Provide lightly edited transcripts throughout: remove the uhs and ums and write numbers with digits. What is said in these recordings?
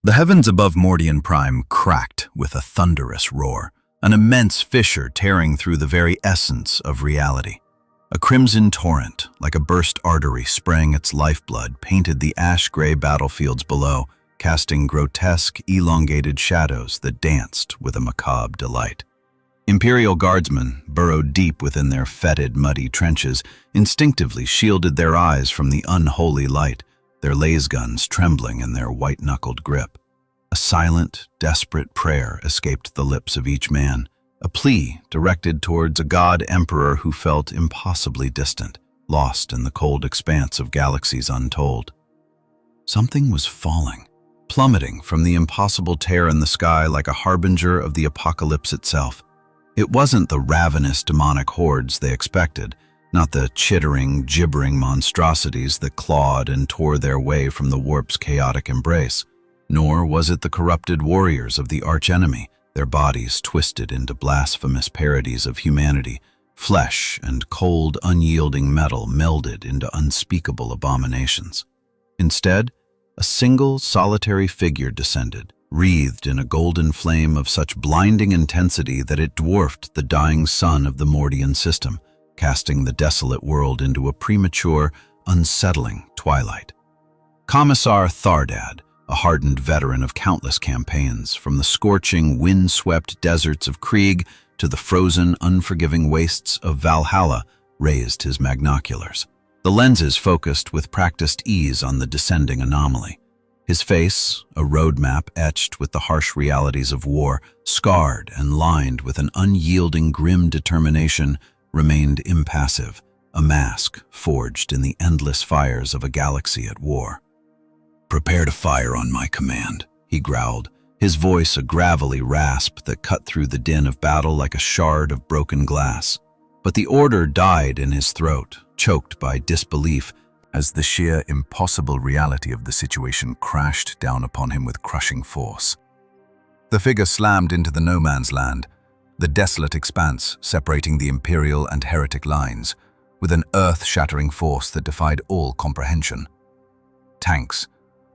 The heavens above Mordian Prime cracked with a thunderous roar, an immense fissure tearing through the very essence of reality. A crimson torrent, like a burst artery spraying its lifeblood, painted the ash-gray battlefields below, casting grotesque, elongated shadows that danced with a macabre delight. Imperial guardsmen, burrowed deep within their fetid, muddy trenches, instinctively shielded their eyes from the unholy light, their laser guns trembling in their white-knuckled grip. A silent, desperate prayer escaped the lips of each man, a plea directed towards a god-emperor who felt impossibly distant, lost in the cold expanse of galaxies untold. Something was falling, plummeting from the impossible tear in the sky like a harbinger of the apocalypse itself. It wasn't the ravenous demonic hordes they expected, not the chittering, gibbering monstrosities that clawed and tore their way from the warp's chaotic embrace. Nor was it the corrupted warriors of the archenemy, their bodies twisted into blasphemous parodies of humanity, flesh and cold, unyielding metal melded into unspeakable abominations. Instead, a single, solitary figure descended, wreathed in a golden flame of such blinding intensity that it dwarfed the dying sun of the Mordian system, casting the desolate world into a premature, unsettling twilight. Commissar Thardad, a hardened veteran of countless campaigns, from the scorching, wind-swept deserts of Krieg to the frozen, unforgiving wastes of Valhalla, raised his magnoculars. The lenses focused with practiced ease on the descending anomaly. His face, a roadmap etched with the harsh realities of war, scarred and lined with an unyielding, grim determination, remained impassive, a mask forged in the endless fires of a galaxy at war. "Prepare to fire on my command," he growled, his voice a gravelly rasp that cut through the din of battle like a shard of broken glass. But the order died in his throat, choked by disbelief, as the sheer impossible reality of the situation crashed down upon him with crushing force. The figure slammed into the no-man's land, the desolate expanse separating the Imperial and heretic lines, with an earth-shattering force that defied all comprehension. Tanks,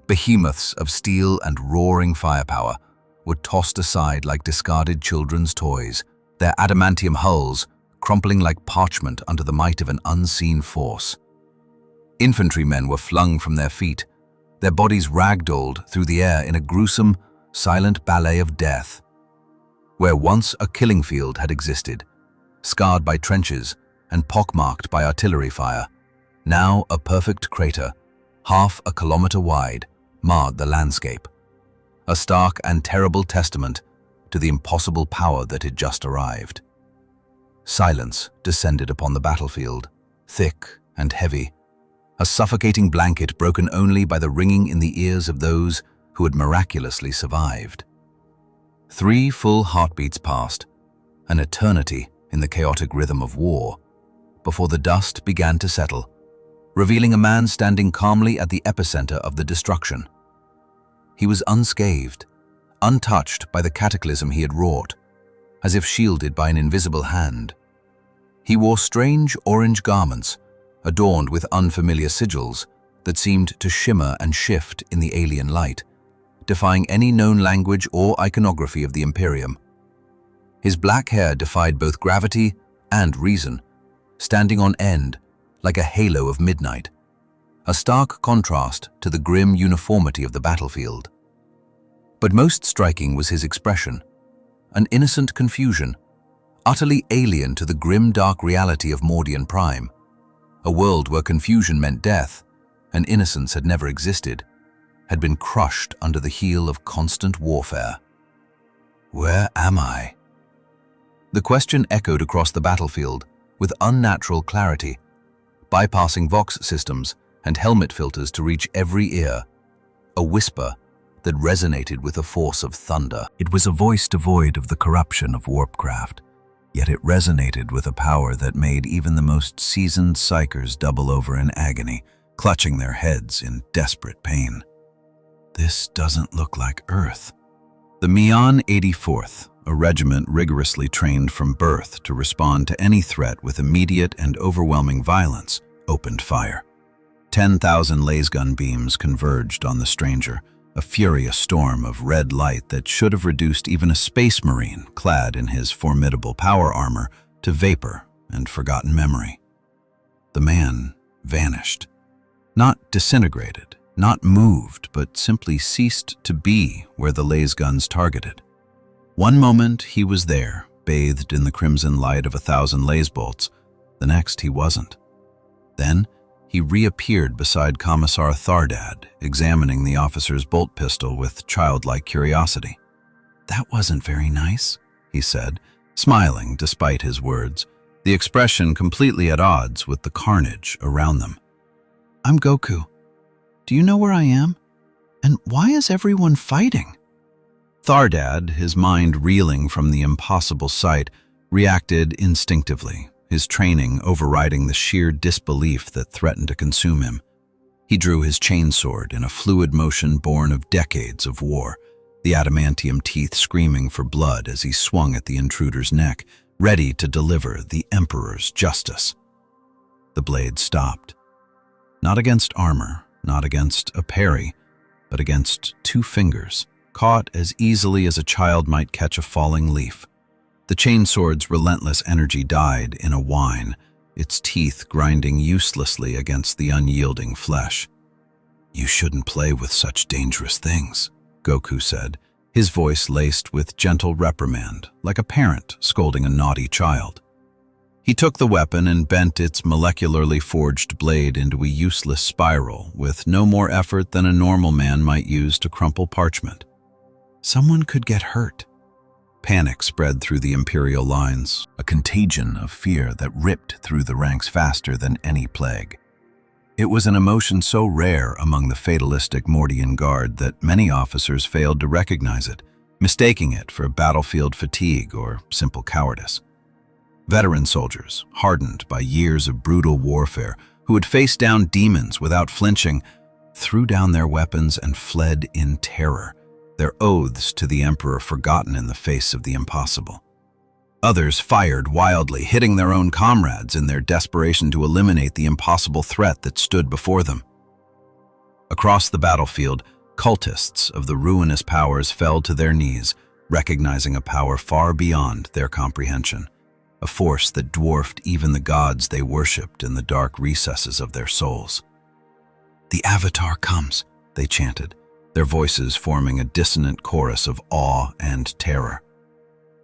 behemoths of steel and roaring firepower, were tossed aside like discarded children's toys, their adamantium hulls crumpling like parchment under the might of an unseen force. Infantrymen were flung from their feet, their bodies ragdolled through the air in a gruesome, silent ballet of death. Where once a killing field had existed, scarred by trenches and pockmarked by artillery fire, now a perfect crater, half a kilometer wide, marred the landscape. A stark and terrible testament to the impossible power that had just arrived. Silence descended upon the battlefield, thick and heavy, a suffocating blanket broken only by the ringing in the ears of those who had miraculously survived. 3 full heartbeats passed, an eternity in the chaotic rhythm of war, before the dust began to settle, revealing a man standing calmly at the epicenter of the destruction. He was unscathed, untouched by the cataclysm he had wrought, as if shielded by an invisible hand. He wore strange orange garments, adorned with unfamiliar sigils that seemed to shimmer and shift in the alien light, defying any known language or iconography of the Imperium. His black hair defied both gravity and reason, standing on end like a halo of midnight, a stark contrast to the grim uniformity of the battlefield. But most striking was his expression, an innocent confusion, utterly alien to the grim-dark reality of Mordian Prime, a world where confusion meant death and innocence had never existed, had been crushed under the heel of constant warfare. "Where am I?" The question echoed across the battlefield with unnatural clarity, bypassing vox systems and helmet filters to reach every ear, a whisper that resonated with the force of thunder. It was a voice devoid of the corruption of warpcraft, yet it resonated with a power that made even the most seasoned psychers double over in agony, clutching their heads in desperate pain. "This doesn't look like Earth." The Mian 84th, a regiment rigorously trained from birth to respond to any threat with immediate and overwhelming violence, opened fire. 10,000 lasgun beams converged on the stranger, a furious storm of red light that should have reduced even a space marine clad in his formidable power armor to vapor and forgotten memory. The man vanished. Not disintegrated, not moved, but simply ceased to be where the laser guns targeted. One moment he was there, bathed in the crimson light of 1,000 laser bolts. The next he wasn't. Then he reappeared beside Commissar Thardad, examining the officer's bolt pistol with childlike curiosity. "That wasn't very nice," he said, smiling despite his words, the expression completely at odds with the carnage around them. "I'm Goku. Do you know where I am? And why is everyone fighting?" Thardad, his mind reeling from the impossible sight, reacted instinctively, his training overriding the sheer disbelief that threatened to consume him. He drew his chainsword in a fluid motion born of decades of war, the adamantium teeth screaming for blood as he swung at the intruder's neck, ready to deliver the Emperor's justice. The blade stopped. Not against armor, not against a parry, but against 2 fingers, caught as easily as a child might catch a falling leaf. The chainsword's relentless energy died in a whine, its teeth grinding uselessly against the unyielding flesh. "You shouldn't play with such dangerous things," Goku said, his voice laced with gentle reprimand, like a parent scolding a naughty child. He took the weapon and bent its molecularly forged blade into a useless spiral with no more effort than a normal man might use to crumple parchment. Someone could get hurt. Panic spread through the Imperial lines, a contagion of fear that ripped through the ranks faster than any plague. It was an emotion so rare among the fatalistic Mordian Guard that many officers failed to recognize it, mistaking it for battlefield fatigue or simple cowardice. Veteran soldiers, hardened by years of brutal warfare, who had faced down demons without flinching, threw down their weapons and fled in terror, their oaths to the Emperor forgotten in the face of the impossible. Others fired wildly, hitting their own comrades in their desperation to eliminate the impossible threat that stood before them. Across the battlefield, cultists of the ruinous powers fell to their knees, recognizing a power far beyond their comprehension, a force that dwarfed even the gods they worshipped in the dark recesses of their souls. "The Avatar comes," they chanted, their voices forming a dissonant chorus of awe and terror.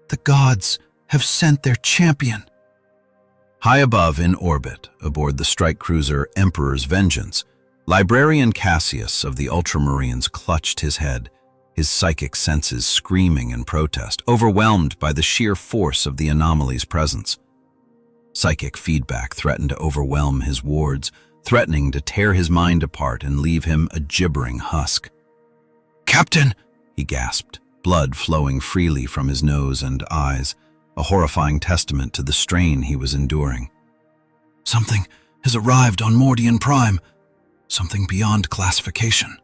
"The gods have sent their champion." High above in orbit, aboard the strike cruiser Emperor's Vengeance, Librarian Cassius of the Ultramarines clutched his head, his psychic senses screaming in protest, overwhelmed by the sheer force of the anomaly's presence. Psychic feedback threatened to overwhelm his wards, threatening to tear his mind apart and leave him a gibbering husk. "Captain!" he gasped, blood flowing freely from his nose and eyes, a horrifying testament to the strain he was enduring. "Something has arrived on Mordian Prime, something beyond classification."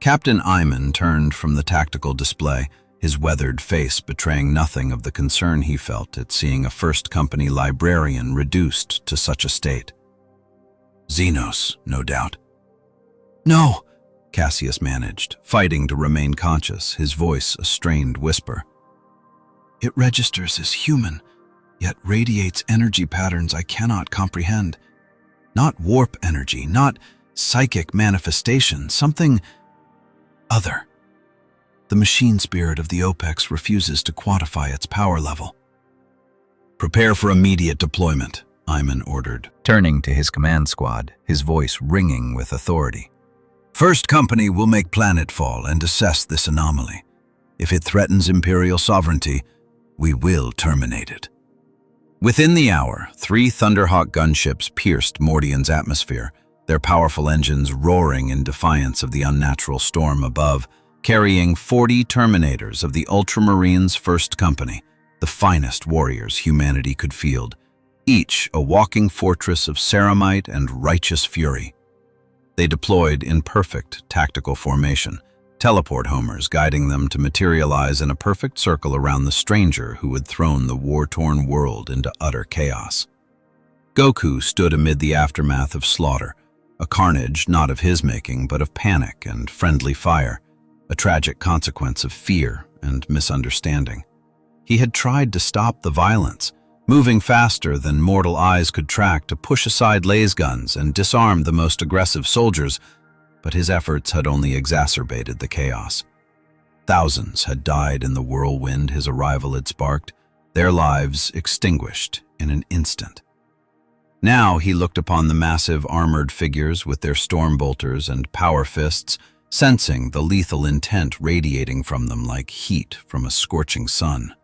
Captain Iman turned from the tactical display, his weathered face betraying nothing of the concern he felt at seeing a First Company librarian reduced to such a state. "Xenos, no doubt." "No," Cassius managed, fighting to remain conscious, his voice a strained whisper. "It registers as human, yet radiates energy patterns I cannot comprehend. Not warp energy, not psychic manifestation, something other. The machine spirit of the OPEX refuses to quantify its power level." "Prepare for immediate deployment," Iman ordered, turning to his command squad, his voice ringing with authority. "First Company will make planetfall and assess this anomaly. If it threatens Imperial sovereignty, we will terminate it." Within the hour, 3 Thunderhawk gunships pierced Mordian's atmosphere, their powerful engines roaring in defiance of the unnatural storm above, carrying 40 Terminators of the Ultramarines First Company, the finest warriors humanity could field, each a walking fortress of ceramite and righteous fury. They deployed in perfect tactical formation, teleport homers guiding them to materialize in a perfect circle around the stranger who had thrown the war-torn world into utter chaos. Goku stood amid the aftermath of slaughter, a carnage not of his making but of panic and friendly fire, a tragic consequence of fear and misunderstanding. He had tried to stop the violence, moving faster than mortal eyes could track to push aside laser guns and disarm the most aggressive soldiers, but his efforts had only exacerbated the chaos. Thousands had died in the whirlwind his arrival had sparked, their lives extinguished in an instant. Now he looked upon the massive armored figures with their storm bolters and power fists, sensing the lethal intent radiating from them like heat from a scorching sun.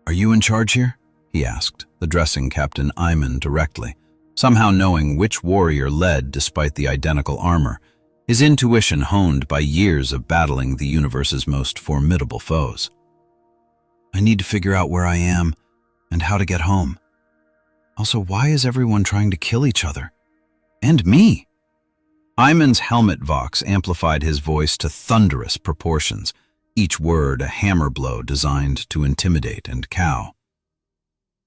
"Are you in charge here?" he asked, addressing Captain Iman directly, somehow knowing which warrior led despite the identical armor, his intuition honed by years of battling the universe's most formidable foes. "I need to figure out where I am and how to get home. Also, why is everyone trying to kill each other? And me?" Iman's helmet vox amplified his voice to thunderous proportions, each word a hammer blow designed to intimidate and cow.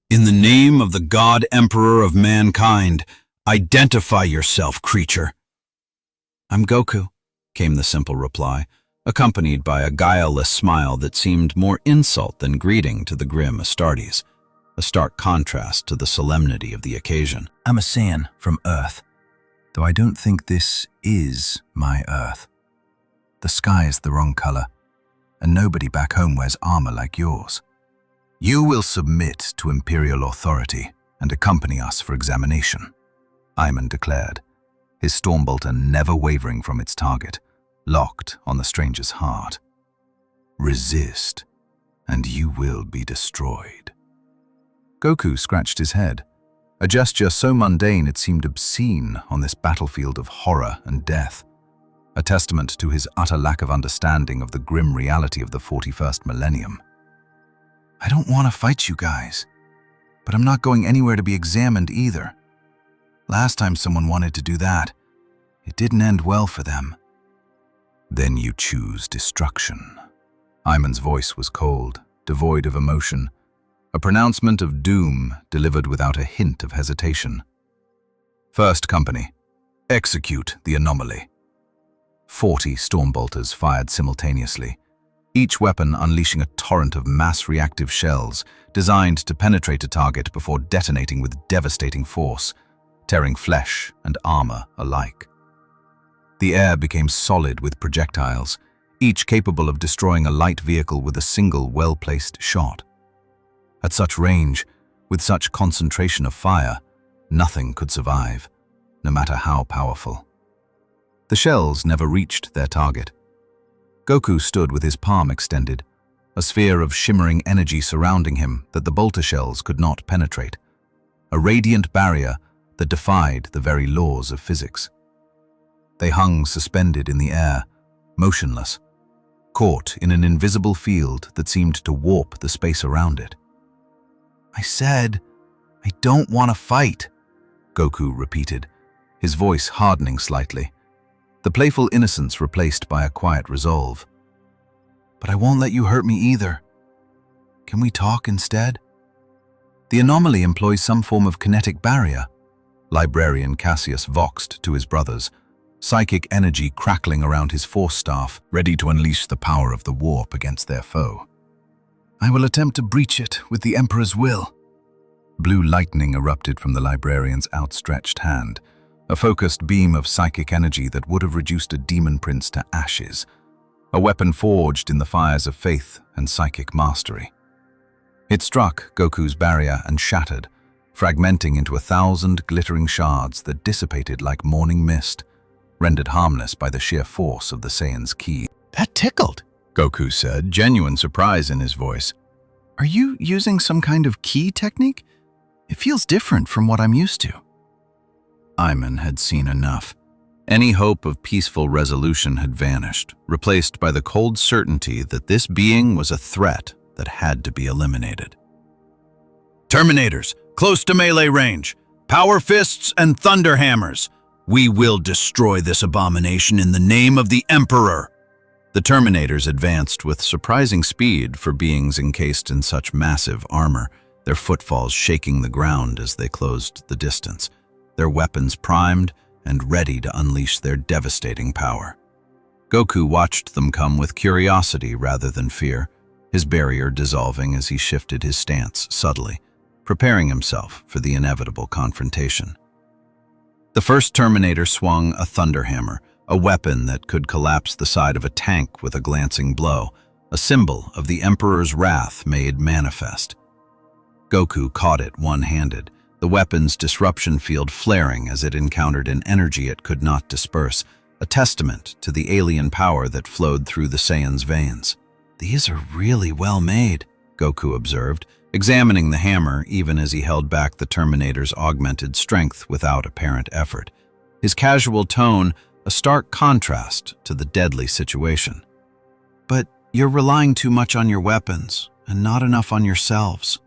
"In the name of the God Emperor of mankind, identify yourself, creature." "I'm Goku," came the simple reply, accompanied by a guileless smile that seemed more insult than greeting to the grim Astartes, a stark contrast to the solemnity of the occasion. "I'm a Saiyan from Earth, though I don't think this is my Earth. The sky is the wrong color, and nobody back home wears armor like yours. You will submit to Imperial authority and accompany us for examination," Iman declared, his stormbolter never wavering from its target, locked on the stranger's heart. "Resist, and you will be destroyed." Goku scratched his head, a gesture so mundane it seemed obscene on this battlefield of horror and death, a testament to his utter lack of understanding of the grim reality of the 41st millennium. "I don't want to fight you guys, but I'm not going anywhere to be examined either. Last time someone wanted to do that, it didn't end well for them." "Then you choose destruction." Iman's voice was cold, devoid of emotion, a pronouncement of doom delivered without a hint of hesitation. "First Company, execute the anomaly." 40 stormbolters fired simultaneously, each weapon unleashing a torrent of mass-reactive shells designed to penetrate a target before detonating with devastating force, tearing flesh and armor alike. The air became solid with projectiles, each capable of destroying a light vehicle with a single well-placed shot. At such range, with such concentration of fire, nothing could survive, no matter how powerful. The shells never reached their target. Goku stood with his palm extended, a sphere of shimmering energy surrounding him that the bolter shells could not penetrate, a radiant barrier that defied the very laws of physics. They hung suspended in the air, motionless, caught in an invisible field that seemed to warp the space around it. "I said, I don't want to fight," Goku repeated, his voice hardening slightly, the playful innocence replaced by a quiet resolve. "But I won't let you hurt me either. Can we talk instead?" "The anomaly employs some form of kinetic barrier," Librarian Cassius voxed to his brothers, psychic energy crackling around his force staff, ready to unleash the power of the warp against their foe. "I will attempt to breach it with the Emperor's will." Blue lightning erupted from the librarian's outstretched hand, a focused beam of psychic energy that would have reduced a demon prince to ashes, a weapon forged in the fires of faith and psychic mastery. It struck Goku's barrier and shattered, fragmenting into 1,000 glittering shards that dissipated like morning mist, rendered harmless by the sheer force of the Saiyan's ki. "That tickled," Goku said, genuine surprise in his voice. "Are you using some kind of ki technique? It feels different from what I'm used to." Iman had seen enough. Any hope of peaceful resolution had vanished, replaced by the cold certainty that this being was a threat that had to be eliminated. "Terminators, close to melee range, power fists and thunder hammers. We will destroy this abomination in the name of the Emperor." The Terminators advanced with surprising speed for beings encased in such massive armor, their footfalls shaking the ground as they closed the distance, their weapons primed and ready to unleash their devastating power. Goku watched them come with curiosity rather than fear, his barrier dissolving as he shifted his stance subtly, preparing himself for the inevitable confrontation. The first Terminator swung a Thunderhammer, a weapon that could collapse the side of a tank with a glancing blow, a symbol of the Emperor's wrath made manifest. Goku caught it one-handed, the weapon's disruption field flaring as it encountered an energy it could not disperse, a testament to the alien power that flowed through the Saiyan's veins. "These are really well made," Goku observed, examining the hammer even as he held back the Terminator's augmented strength without apparent effort. His casual tone a stark contrast to the deadly situation. "But you're relying too much on your weapons, and not enough on yourselves."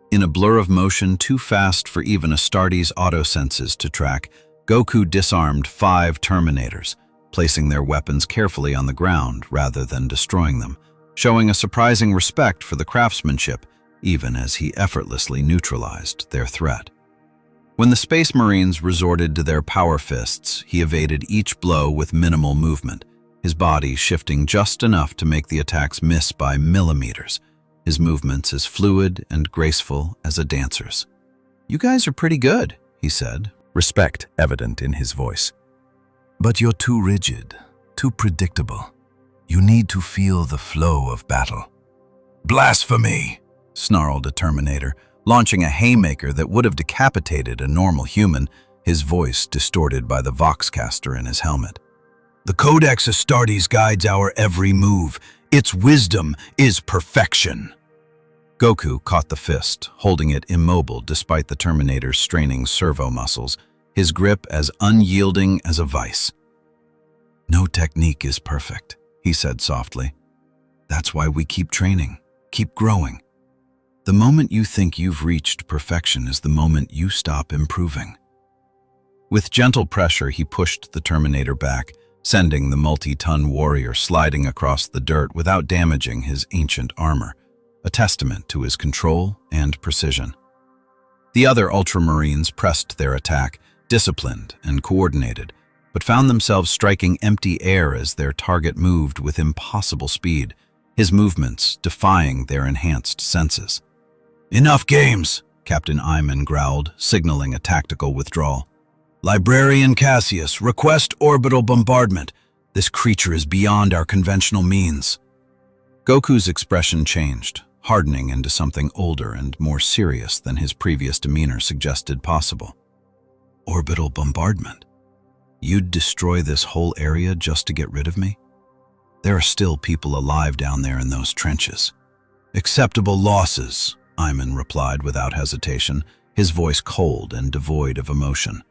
In a blur of motion too fast for even Astartes' auto-senses to track, Goku disarmed 5 Terminators, placing their weapons carefully on the ground rather than destroying them, showing a surprising respect for the craftsmanship, even as he effortlessly neutralized their threat. When the Space Marines resorted to their power fists, he evaded each blow with minimal movement, his body shifting just enough to make the attacks miss by millimeters, his movements as fluid and graceful as a dancer's. "You guys are pretty good," he said, respect evident in his voice. "But you're too rigid, too predictable. You need to feel the flow of battle." "Blasphemy!" snarled a Terminator, launching a haymaker that would have decapitated a normal human, his voice distorted by the voxcaster in his helmet. "The Codex Astartes guides our every move. Its wisdom is perfection." Goku caught the fist, holding it immobile despite the Terminator's straining servo muscles, his grip as unyielding as a vice. "No technique is perfect," he said softly. "That's why we keep training, keep growing. The moment you think you've reached perfection is the moment you stop improving." With gentle pressure, he pushed the Terminator back, sending the multi-ton warrior sliding across the dirt without damaging his ancient armor, a testament to his control and precision. The other Ultramarines pressed their attack, disciplined and coordinated, but found themselves striking empty air as their target moved with impossible speed, his movements defying their enhanced senses. "Enough games," Captain Iman growled, signaling a tactical withdrawal. "Librarian Cassius, request orbital bombardment. This creature is beyond our conventional means." Goku's expression changed, hardening into something older and more serious than his previous demeanor suggested possible. "Orbital bombardment? You'd destroy this whole area just to get rid of me? There are still people alive down there in those trenches." "Acceptable losses," Iman replied without hesitation, his voice cold and devoid of emotion.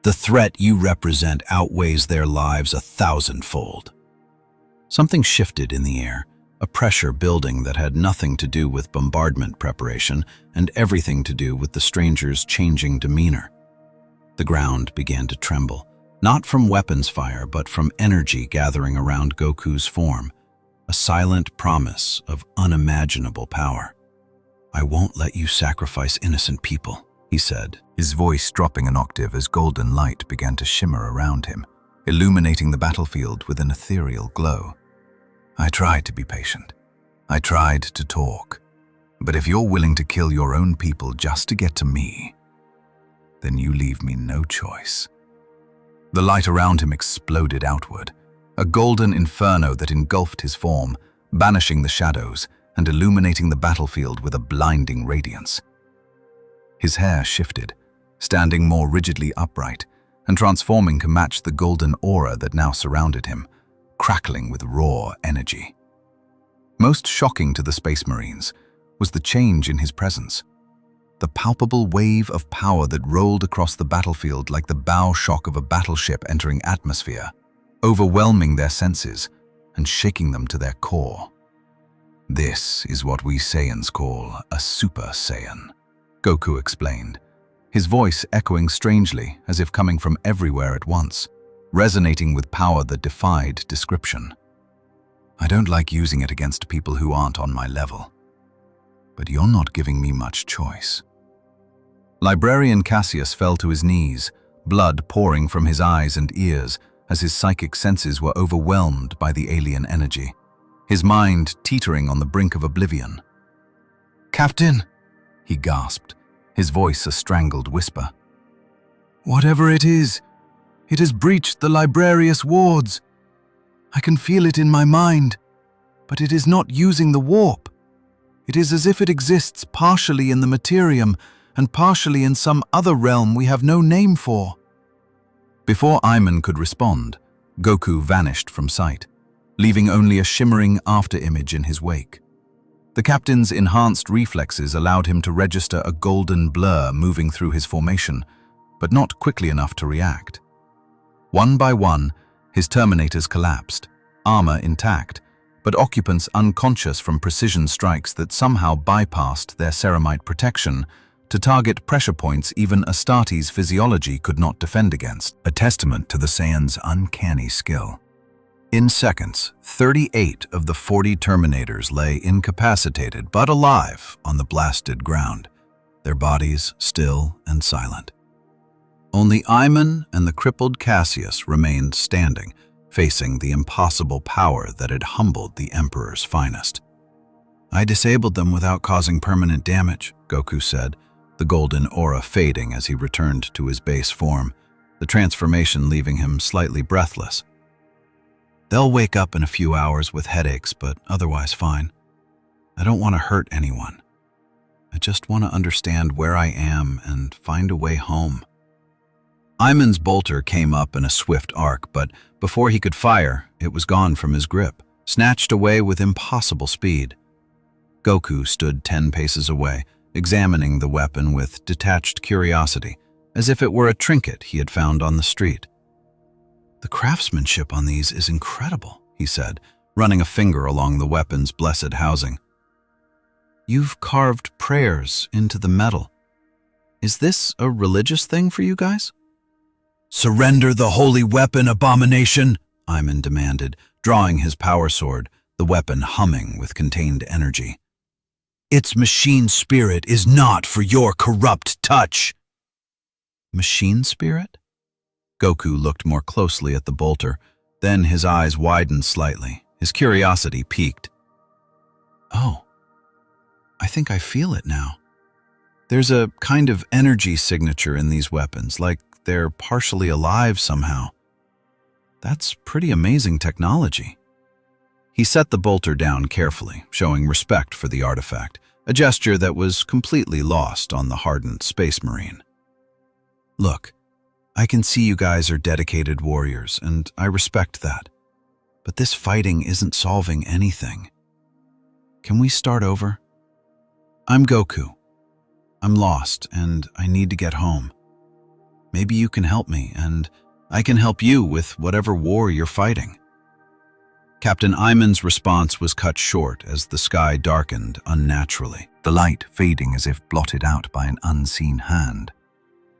"The threat you represent outweighs their lives 1,000-fold." Something shifted in the air, a pressure building that had nothing to do with bombardment preparation and everything to do with the stranger's changing demeanor. The ground began to tremble, not from weapons fire but from energy gathering around Goku's form, a silent promise of unimaginable power. "I won't let you sacrifice innocent people," he said, his voice dropping an octave as golden light began to shimmer around him, illuminating the battlefield with an ethereal glow. "I tried to be patient. I tried to talk. But if you're willing to kill your own people just to get to me, then you leave me no choice." The light around him exploded outward, a golden inferno that engulfed his form, banishing the shadows and illuminating the battlefield with a blinding radiance. His hair shifted, standing more rigidly upright and transforming to match the golden aura that now surrounded him, crackling with raw energy. Most shocking to the Space Marines was the change in his presence. The palpable wave of power that rolled across the battlefield like the bow shock of a battleship entering atmosphere, overwhelming their senses and shaking them to their core. "This is what we Saiyans call a Super Saiyan," Goku explained, his voice echoing strangely as if coming from everywhere at once, resonating with power that defied description. "I don't like using it against people who aren't on my level. But you're not giving me much choice." Librarian Cassius fell to his knees, blood pouring from his eyes and ears, as his psychic senses were overwhelmed by the alien energy, his mind teetering on the brink of oblivion. "Captain," he gasped, his voice a strangled whisper. "Whatever it has breached the librarious wards. I can feel it in my mind, but it is not using the warp. It is as if it exists partially in the Imperium and partially in some other realm we have no name for." Before Ayman could respond, Goku vanished from sight, leaving only a shimmering afterimage in his wake. The captain's enhanced reflexes allowed him to register a golden blur moving through his formation, but not quickly enough to react. One by one, his Terminators collapsed, armor intact, but occupants unconscious from precision strikes that somehow bypassed their ceramite protection to target pressure points even Astartes' physiology could not defend against, a testament to the Saiyan's uncanny skill. In seconds, 38 of the 40 Terminators lay incapacitated but alive on the blasted ground, their bodies still and silent. Only Ayman and the crippled Cassius remained standing, facing the impossible power that had humbled the Emperor's finest. "I disabled them without causing permanent damage," Goku said, the golden aura fading as he returned to his base form, the transformation leaving him slightly breathless. "They'll wake up in a few hours with headaches, but otherwise fine. I don't want to hurt anyone. I just want to understand where I am and find a way home." Ayman's bolter came up in a swift arc, but before he could fire, it was gone from his grip, snatched away with impossible speed. Goku stood 10 paces away, examining the weapon with detached curiosity, as if it were a trinket he had found on the street. "The craftsmanship on these is incredible," he said, running a finger along the weapon's blessed housing. "You've carved prayers into the metal. Is this a religious thing for you guys?" "Surrender the holy weapon, abomination!" Ayman demanded, drawing his power sword, the weapon humming with contained energy. "Its machine spirit is not for your corrupt touch." "Machine spirit?" Goku looked more closely at the bolter, then his eyes widened slightly, his curiosity piqued. "Oh, I think I feel it now. There's a kind of energy signature in these weapons, like they're partially alive somehow. That's pretty amazing technology." He set the bolter down carefully, showing respect for the artifact, a gesture that was completely lost on the hardened space marine. "Look, I can see you guys are dedicated warriors, and I respect that. But this fighting isn't solving anything. Can we start over? I'm Goku. I'm lost, and I need to get home. Maybe you can help me, and I can help you with whatever war you're fighting." Captain Ayman's response was cut short as the sky darkened unnaturally, the light fading as if blotted out by an unseen hand.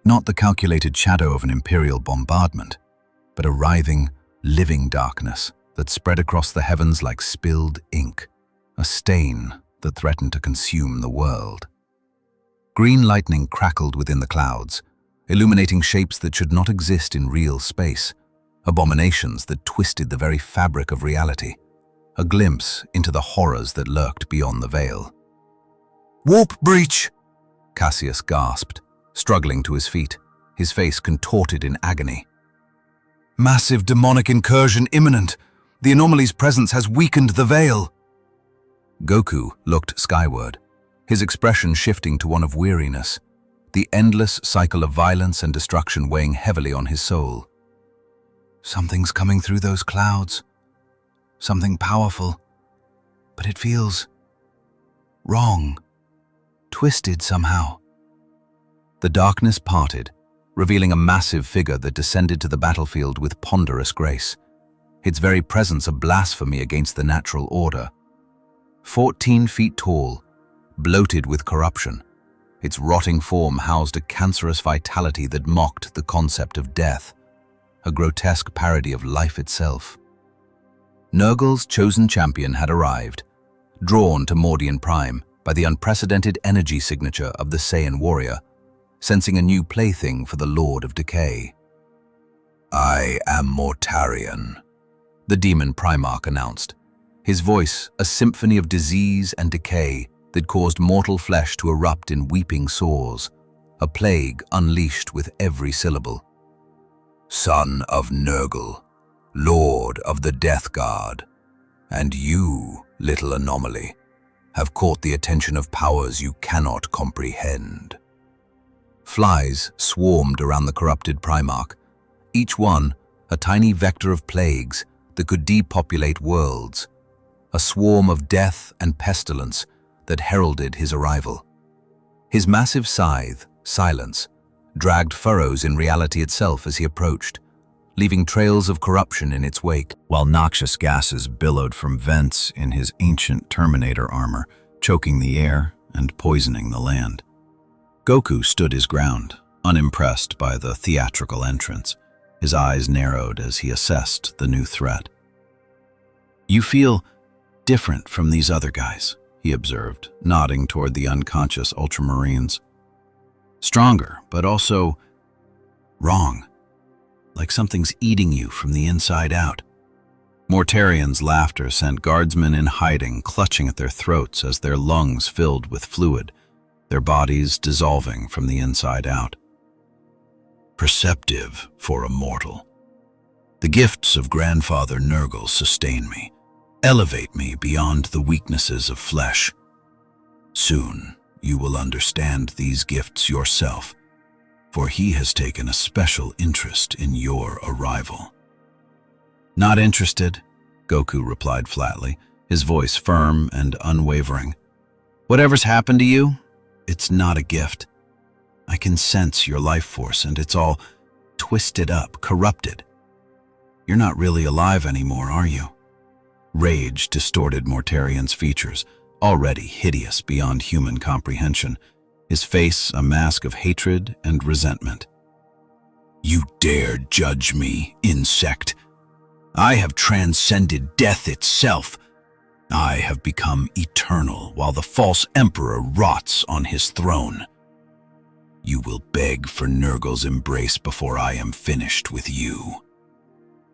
Not the calculated shadow of an Imperial bombardment, but a writhing, living darkness that spread across the heavens like spilled ink, a stain that threatened to consume the world. Green lightning crackled within the clouds, illuminating shapes that should not exist in real space, abominations that twisted the very fabric of reality, a glimpse into the horrors that lurked beyond the veil. "Warp breach!" Cassius gasped, struggling to his feet, his face contorted in agony. "Massive demonic incursion imminent. The anomaly's presence has weakened the veil." Goku looked skyward, his expression shifting to one of weariness, the endless cycle of violence and destruction weighing heavily on his soul. "Something's coming through those clouds. Something powerful. But it feels wrong, twisted somehow." The darkness parted, revealing a massive figure that descended to the battlefield with ponderous grace, its very presence a blasphemy against the natural order. 14 feet tall, bloated with corruption, its rotting form housed a cancerous vitality that mocked the concept of death, a grotesque parody of life itself. Nurgle's chosen champion had arrived, drawn to Mordian Prime by the unprecedented energy signature of the Saiyan warrior, sensing a new plaything for the Lord of Decay. I am Mortarion, the demon Primarch announced, his voice a symphony of disease and decay that caused mortal flesh to erupt in weeping sores, a plague unleashed with every syllable. Son of Nurgle, Lord of the Death Guard, and you, little anomaly, have caught the attention of powers you cannot comprehend. Flies swarmed around the corrupted Primarch, each one a tiny vector of plagues that could depopulate worlds, a swarm of death and pestilence that heralded his arrival. His massive scythe, Silence, dragged furrows in reality itself as he approached, leaving trails of corruption in its wake, while noxious gases billowed from vents in his ancient Terminator armor, choking the air and poisoning the land. Goku stood his ground, unimpressed by the theatrical entrance. His eyes narrowed as he assessed the new threat. "You feel different from these other guys," he observed, nodding toward the unconscious Ultramarines. "Stronger, but also wrong, like something's eating you from the inside out." Mortarion's laughter sent guardsmen in hiding clutching at their throats as their lungs filled with fluid, their bodies dissolving from the inside out. "Perceptive for a mortal. The gifts of Grandfather Nurgle sustain me, elevate me beyond the weaknesses of flesh. Soon you will understand these gifts yourself, for he has taken a special interest in your arrival." "Not interested," Goku replied flatly, his voice firm and unwavering. "Whatever's happened to you, it's not a gift. I can sense your life force, and it's all twisted up, corrupted. You're not really alive anymore, are you?" Rage distorted Mortarion's features, already hideous beyond human comprehension, his face a mask of hatred and resentment. "You dare judge me, insect? I have transcended death itself. I have become eternal while the false emperor rots on his throne. You will beg for Nurgle's embrace before I am finished with you."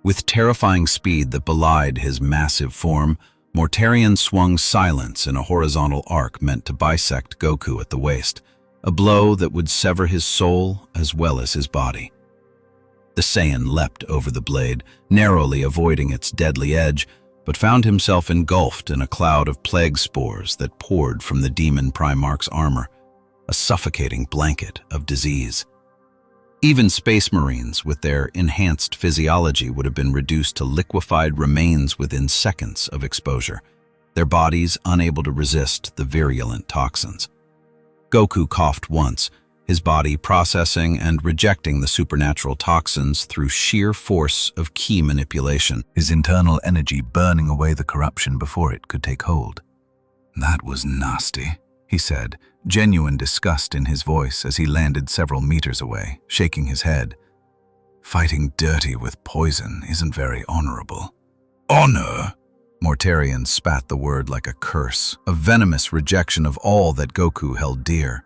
With terrifying speed that belied his massive form, Mortarion swung Silence in a horizontal arc meant to bisect Goku at the waist, a blow that would sever his soul as well as his body. The Saiyan leapt over the blade, narrowly avoiding its deadly edge, but found himself engulfed in a cloud of plague spores that poured from the demon Primarch's armor, a suffocating blanket of disease. Even Space Marines with their enhanced physiology would have been reduced to liquefied remains within seconds of exposure, their bodies unable to resist the virulent toxins. Goku coughed once, his body processing and rejecting the supernatural toxins through sheer force of ki manipulation, his internal energy burning away the corruption before it could take hold. "That was nasty," he said, genuine disgust in his voice as he landed several meters away, shaking his head. "Fighting dirty with poison isn't very honorable." "Honor?" Mortarion spat the word like a curse, a venomous rejection of all that Goku held dear.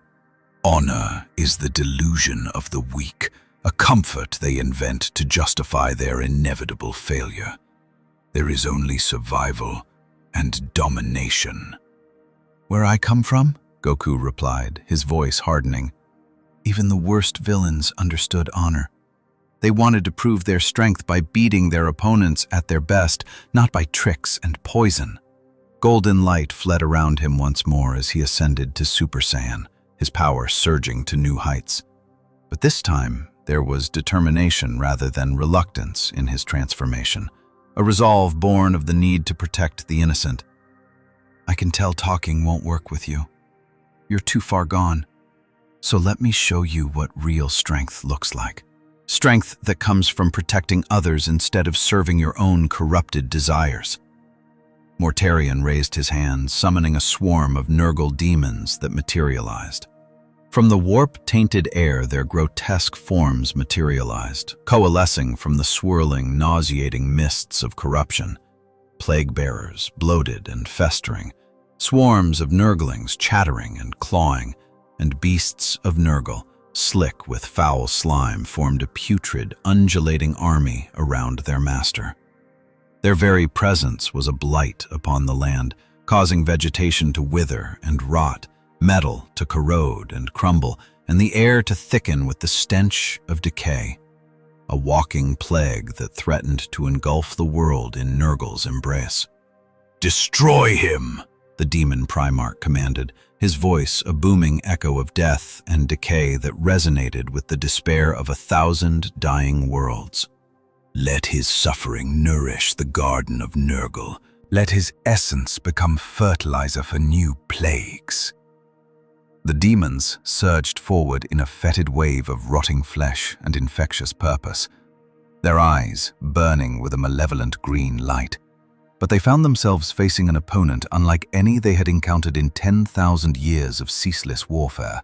"Honor is the delusion of the weak, a comfort they invent to justify their inevitable failure. There is only survival and domination." "Where I come from?" Goku replied, his voice hardening. "Even the worst villains understood honor. They wanted to prove their strength by beating their opponents at their best, not by tricks and poison." Golden light fled around him once more as he ascended to Super Saiyan, his power surging to new heights. But this time, there was determination rather than reluctance in his transformation, a resolve born of the need to protect the innocent. "I can tell talking won't work with you. You're too far gone. So let me show you what real strength looks like. Strength that comes from protecting others instead of serving your own corrupted desires." Mortarion raised his hand, summoning a swarm of Nurgle demons that materialized. From the warp-tainted air, their grotesque forms materialized, coalescing from the swirling, nauseating mists of corruption. Plague-bearers, bloated and festering, swarms of Nurglings chattering and clawing, and beasts of Nurgle, slick with foul slime, formed a putrid, undulating army around their master. Their very presence was a blight upon the land, causing vegetation to wither and rot, metal to corrode and crumble, and the air to thicken with the stench of decay. A walking plague that threatened to engulf the world in Nurgle's embrace. "Destroy him!" the demon Primarch commanded, his voice a booming echo of death and decay that resonated with the despair of 1,000 dying worlds. "Let his suffering nourish the garden of Nurgle. Let his essence become fertilizer for new plagues." The demons surged forward in a fetid wave of rotting flesh and infectious purpose, their eyes burning with a malevolent green light. But they found themselves facing an opponent unlike any they had encountered in 10,000 years of ceaseless warfare.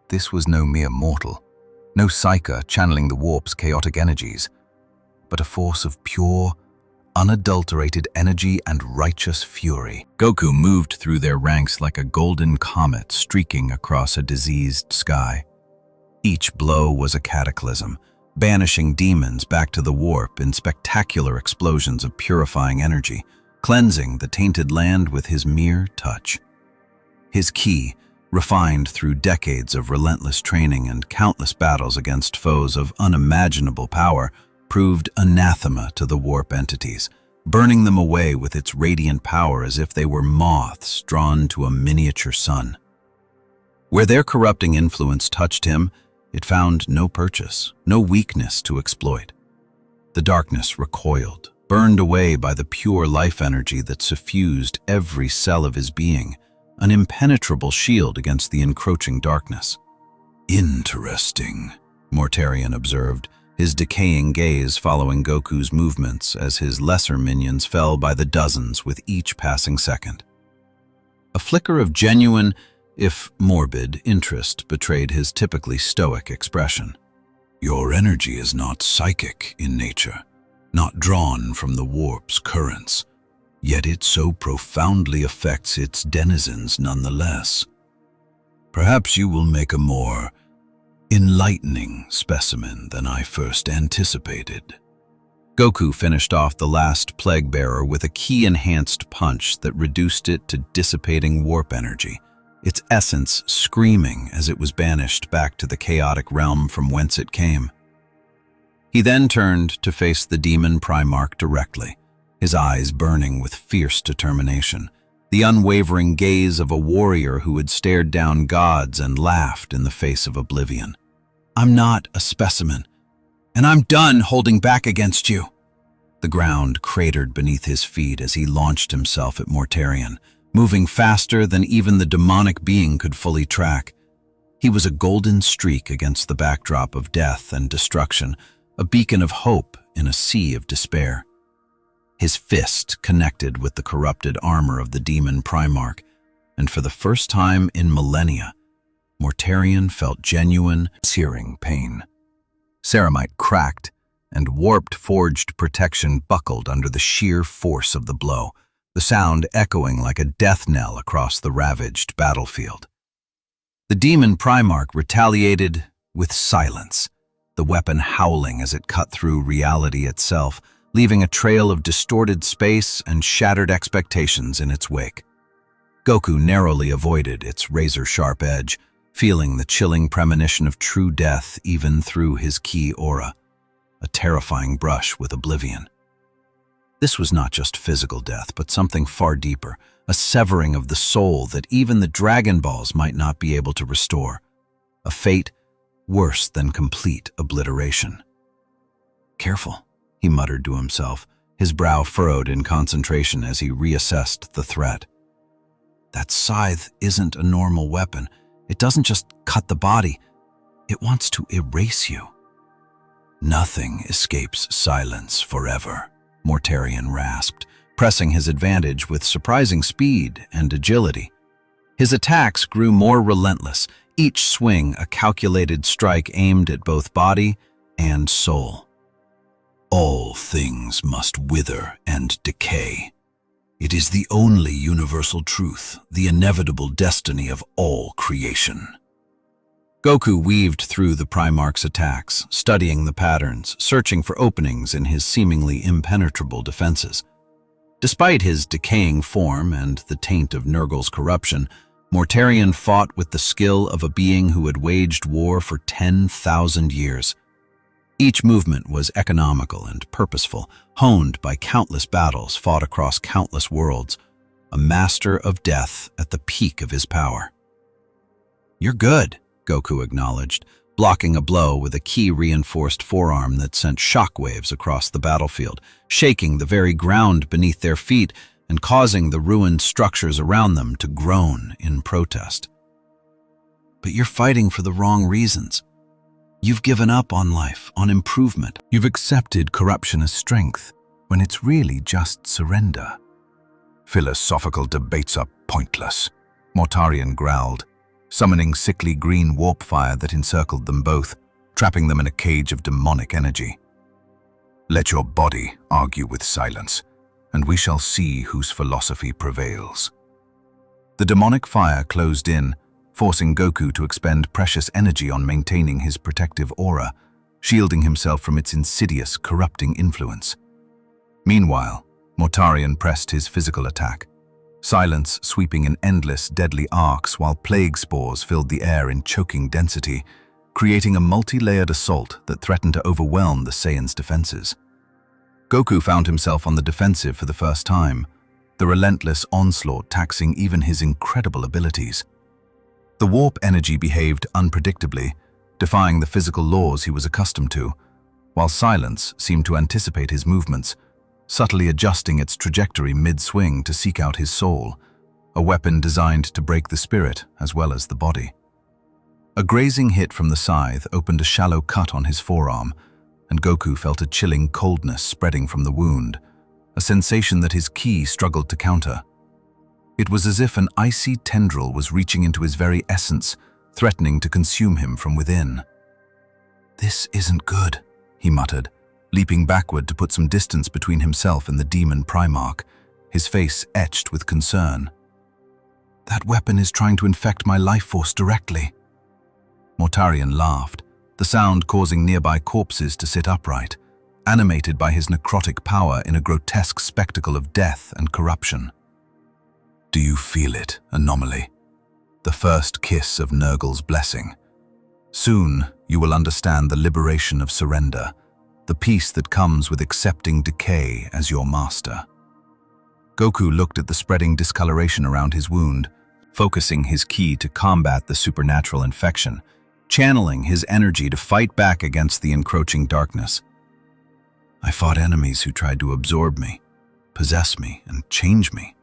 This was no mere mortal, no psyker channeling the warp's chaotic energies, but a force of pure, unadulterated energy and righteous fury. Goku moved through their ranks like a golden comet streaking across a diseased sky. Each blow was a cataclysm, banishing demons back to the warp in spectacular explosions of purifying energy, cleansing the tainted land with his mere touch. His ki, refined through decades of relentless training and countless battles against foes of unimaginable power, proved anathema to the warp entities, burning them away with its radiant power as if they were moths drawn to a miniature sun. Where their corrupting influence touched him, it found no purchase, no weakness to exploit. The darkness recoiled, burned away by the pure life energy that suffused every cell of his being, an impenetrable shield against the encroaching darkness. "Interesting," Mortarion observed, his decaying gaze following Goku's movements as his lesser minions fell by the dozens with each passing second. A flicker of genuine, if morbid, interest betrayed his typically stoic expression. "Your energy is not psychic in nature, not drawn from the warp's currents, yet it so profoundly affects its denizens nonetheless. Perhaps you will make a more enlightening specimen than I first anticipated." Goku finished off the last plague bearer with a ki-enhanced punch that reduced it to dissipating warp energy, its essence screaming as it was banished back to the chaotic realm from whence it came. He then turned to face the demon Primarch directly, his eyes burning with fierce determination, the unwavering gaze of a warrior who had stared down gods and laughed in the face of oblivion. "I'm not a specimen, and I'm done holding back against you." The ground cratered beneath his feet as he launched himself at Mortarion, moving faster than even the demonic being could fully track. He was a golden streak against the backdrop of death and destruction, a beacon of hope in a sea of despair. His fist connected with the corrupted armor of the demon Primarch, and for the first time in millennia, Mortarion felt genuine, searing pain. Ceramite cracked, and warped forged protection buckled under the sheer force of the blow, the sound echoing like a death knell across the ravaged battlefield. The demon Primarch retaliated with silence, the weapon howling as it cut through reality itself, leaving a trail of distorted space and shattered expectations in its wake. Goku narrowly avoided its razor-sharp edge, feeling the chilling premonition of true death even through his ki aura, a terrifying brush with oblivion. This was not just physical death, but something far deeper, a severing of the soul that even the Dragon Balls might not be able to restore, a fate worse than complete obliteration. "Careful," he muttered to himself, his brow furrowed in concentration as he reassessed the threat. "That scythe isn't a normal weapon. It doesn't just cut the body, it wants to erase you." "Nothing escapes silence forever," Mortarion rasped, pressing his advantage with surprising speed and agility. His attacks grew more relentless, each swing a calculated strike aimed at both body and soul. "All things must wither and decay. It is the only universal truth, the inevitable destiny of all creation." Goku weaved through the Primarch's attacks, studying the patterns, searching for openings in his seemingly impenetrable defenses. Despite his decaying form and the taint of Nurgle's corruption, Mortarion fought with the skill of a being who had waged war for 10,000 years. Each movement was economical and purposeful, honed by countless battles fought across countless worlds, a master of death at the peak of his power. "You're good," Goku acknowledged, blocking a blow with a ki-reinforced forearm that sent shockwaves across the battlefield, shaking the very ground beneath their feet and causing the ruined structures around them to groan in protest. "But you're fighting for the wrong reasons. You've given up on life, on improvement. You've accepted corruption as strength, when it's really just surrender." "Philosophical debates are pointless," Mortarion growled, summoning sickly green warp fire that encircled them both, trapping them in a cage of demonic energy. "Let your body argue with silence, and we shall see whose philosophy prevails." The demonic fire closed in, forcing Goku to expend precious energy on maintaining his protective aura, shielding himself from its insidious, corrupting influence. Meanwhile, Mortarion pressed his physical attack, silence sweeping in endless, deadly arcs while plague spores filled the air in choking density, creating a multi-layered assault that threatened to overwhelm the Saiyan's defenses. Goku found himself on the defensive for the first time, the relentless onslaught taxing even his incredible abilities. The warp energy behaved unpredictably, defying the physical laws he was accustomed to, while silence seemed to anticipate his movements, subtly adjusting its trajectory mid-swing to seek out his soul, a weapon designed to break the spirit as well as the body. A grazing hit from the scythe opened a shallow cut on his forearm, and Goku felt a chilling coldness spreading from the wound, a sensation that his ki struggled to counter. It was as if an icy tendril was reaching into his very essence, threatening to consume him from within. "This isn't good," he muttered, leaping backward to put some distance between himself and the demon Primarch, his face etched with concern. "That weapon is trying to infect my life force directly." Mortarion laughed, the sound causing nearby corpses to sit upright, animated by his necrotic power in a grotesque spectacle of death and corruption. "Do you feel it, anomaly? The first kiss of Nurgle's blessing. Soon you will understand the liberation of surrender, the peace that comes with accepting decay as your master." Goku looked at the spreading discoloration around his wound, focusing his ki to combat the supernatural infection, channeling his energy to fight back against the encroaching darkness. "I fought enemies who tried to absorb me, possess me, and change me,"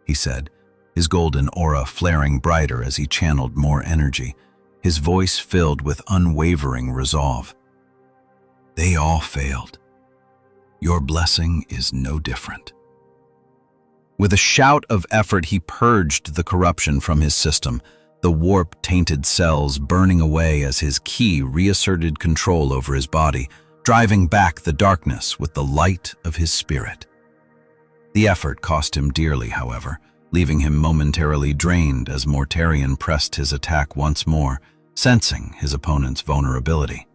he said, his golden aura flaring brighter as he channeled more energy, his voice filled with unwavering resolve. "They all failed. Your blessing is no different." With a shout of effort, he purged the corruption from his system, the warp-tainted cells burning away as his ki reasserted control over his body, driving back the darkness with the light of his spirit. The effort cost him dearly, however, leaving him momentarily drained as Mortarion pressed his attack once more, sensing his opponent's vulnerability.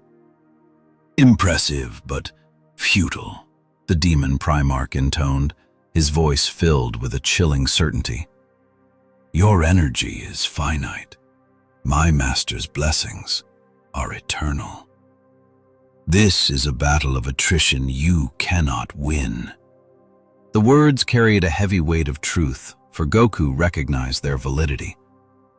"Impressive, but futile," the demon Primarch intoned, his voice filled with a chilling certainty. "Your energy is finite. My master's blessings are eternal. This is a battle of attrition you cannot win." The words carried a heavy weight of truth, for Goku recognized their validity.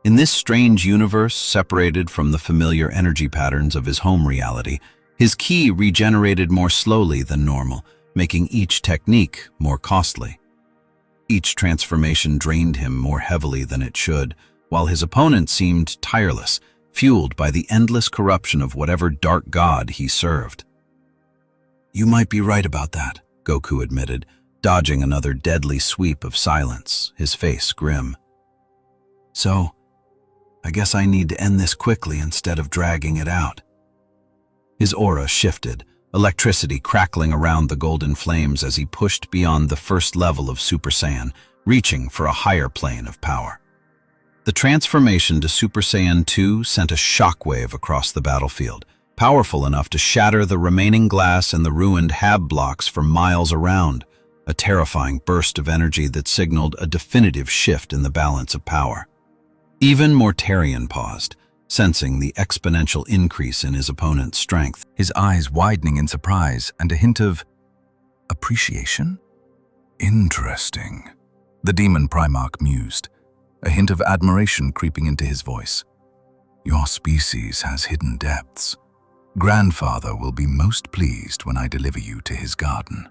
In this strange universe, separated from the familiar energy patterns of his home reality, his ki regenerated more slowly than normal, making each technique more costly. Each transformation drained him more heavily than it should, while his opponent seemed tireless, fueled by the endless corruption of whatever dark god he served. "You might be right about that," Goku admitted, dodging another deadly sweep of silence, his face grim. "So, I guess I need to end this quickly instead of dragging it out." His aura shifted, electricity crackling around the golden flames as he pushed beyond the first level of Super Saiyan, reaching for a higher plane of power. The transformation to Super Saiyan 2 sent a shockwave across the battlefield, powerful enough to shatter the remaining glass and the ruined hab blocks for miles around, a terrifying burst of energy that signaled a definitive shift in the balance of power. Even Mortarion paused, sensing the exponential increase in his opponent's strength, his eyes widening in surprise and a hint of appreciation? Interesting, the demon Primarch mused, a hint of admiration creeping into his voice. Your species has hidden depths. Grandfather will be most pleased when I deliver you to his garden.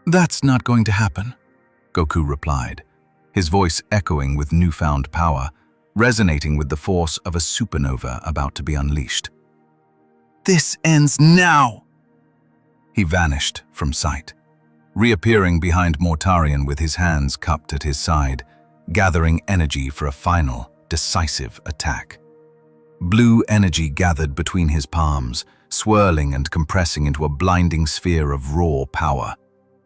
That's not going to happen, Goku replied, his voice echoing with newfound power, resonating with the force of a supernova about to be unleashed. This ends now! He vanished from sight, reappearing behind Mortarion with his hands cupped at his side, gathering energy for a final, decisive attack. Blue energy gathered between his palms, swirling and compressing into a blinding sphere of raw power.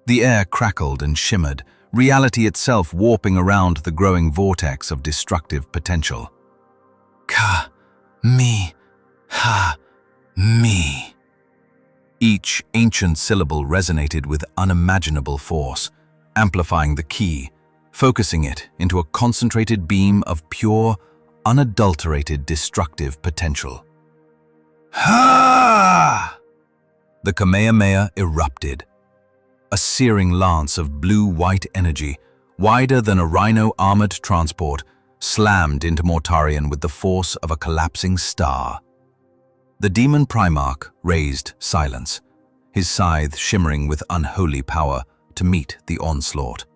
The air crackled and shimmered, reality itself warping around the growing vortex of destructive potential. Ka-mi-ha-mi. Each ancient syllable resonated with unimaginable force, amplifying the ki, focusing it into a concentrated beam of pure, unadulterated destructive potential. Ha! The Kamehameha erupted. A searing lance of blue-white energy, wider than a rhino-armored transport, slammed into Mortarion with the force of a collapsing star. The demon Primarch raised silence, his scythe shimmering with unholy power to meet the onslaught.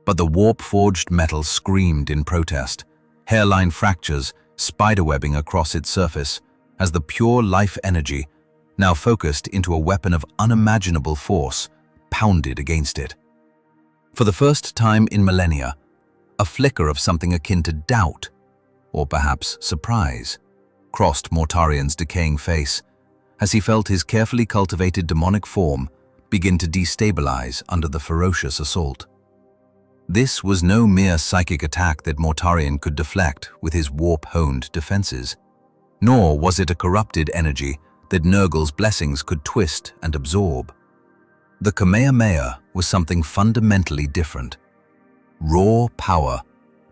But the warp-forged metal screamed in protest, hairline fractures spiderwebbing across its surface as the pure life energy, now focused into a weapon of unimaginable force, pounded against it. For the first time in millennia, a flicker of something akin to doubt, or perhaps surprise, crossed Mortarion's decaying face as he felt his carefully cultivated demonic form begin to destabilize under the ferocious assault. This was no mere psychic attack that Mortarion could deflect with his warp-honed defenses, nor was it a corrupted energy that Nurgle's blessings could twist and absorb. The Kamehameha was something fundamentally different. Raw power,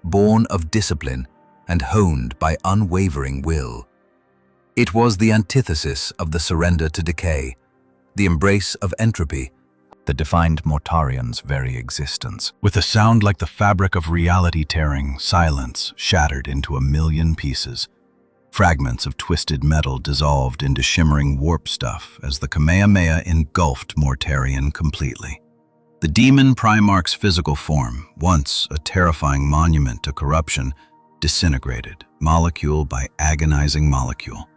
born of discipline and honed by unwavering will. It was the antithesis of the surrender to decay, the embrace of entropy, that defined Mortarion's very existence. With a sound like the fabric of reality tearing, silence shattered into a million pieces. Fragments of twisted metal dissolved into shimmering warp stuff as the Kamehameha engulfed Mortarion completely. The demon Primarch's physical form, once a terrifying monument to corruption, disintegrated, molecule by agonizing molecule,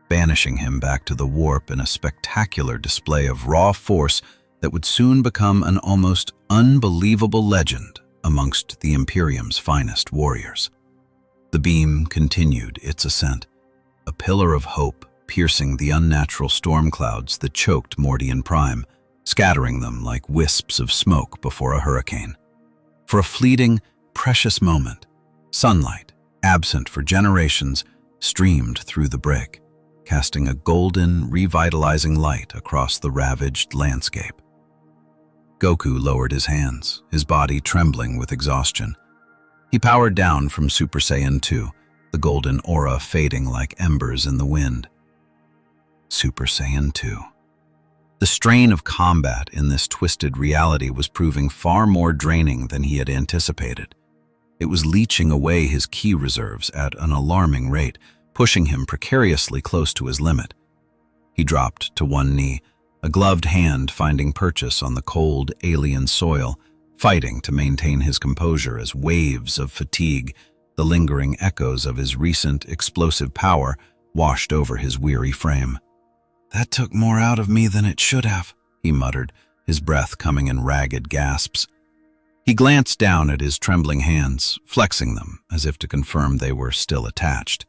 banishing him back to the warp in a spectacular display of raw force that would soon become an almost unbelievable legend amongst the Imperium's finest warriors. The beam continued its ascent, a pillar of hope piercing the unnatural storm clouds that choked Mordian Prime, scattering them like wisps of smoke before a hurricane. For a fleeting, precious moment, sunlight, absent for generations, streamed through the break, casting a golden, revitalizing light across the ravaged landscape. Goku lowered his hands, his body trembling with exhaustion. He powered down from Super Saiyan 2, the golden aura fading like embers in the wind. Super Saiyan 2. The strain of combat in this twisted reality was proving far more draining than he had anticipated. It was leeching away his ki reserves at an alarming rate, pushing him precariously close to his limit. He dropped to one knee, a gloved hand finding purchase on the cold, alien soil, fighting to maintain his composure as waves of fatigue, the lingering echoes of his recent explosive power, washed over his weary frame. "That took more out of me than it should have," he muttered, his breath coming in ragged gasps. He glanced down at his trembling hands, flexing them as if to confirm they were still attached.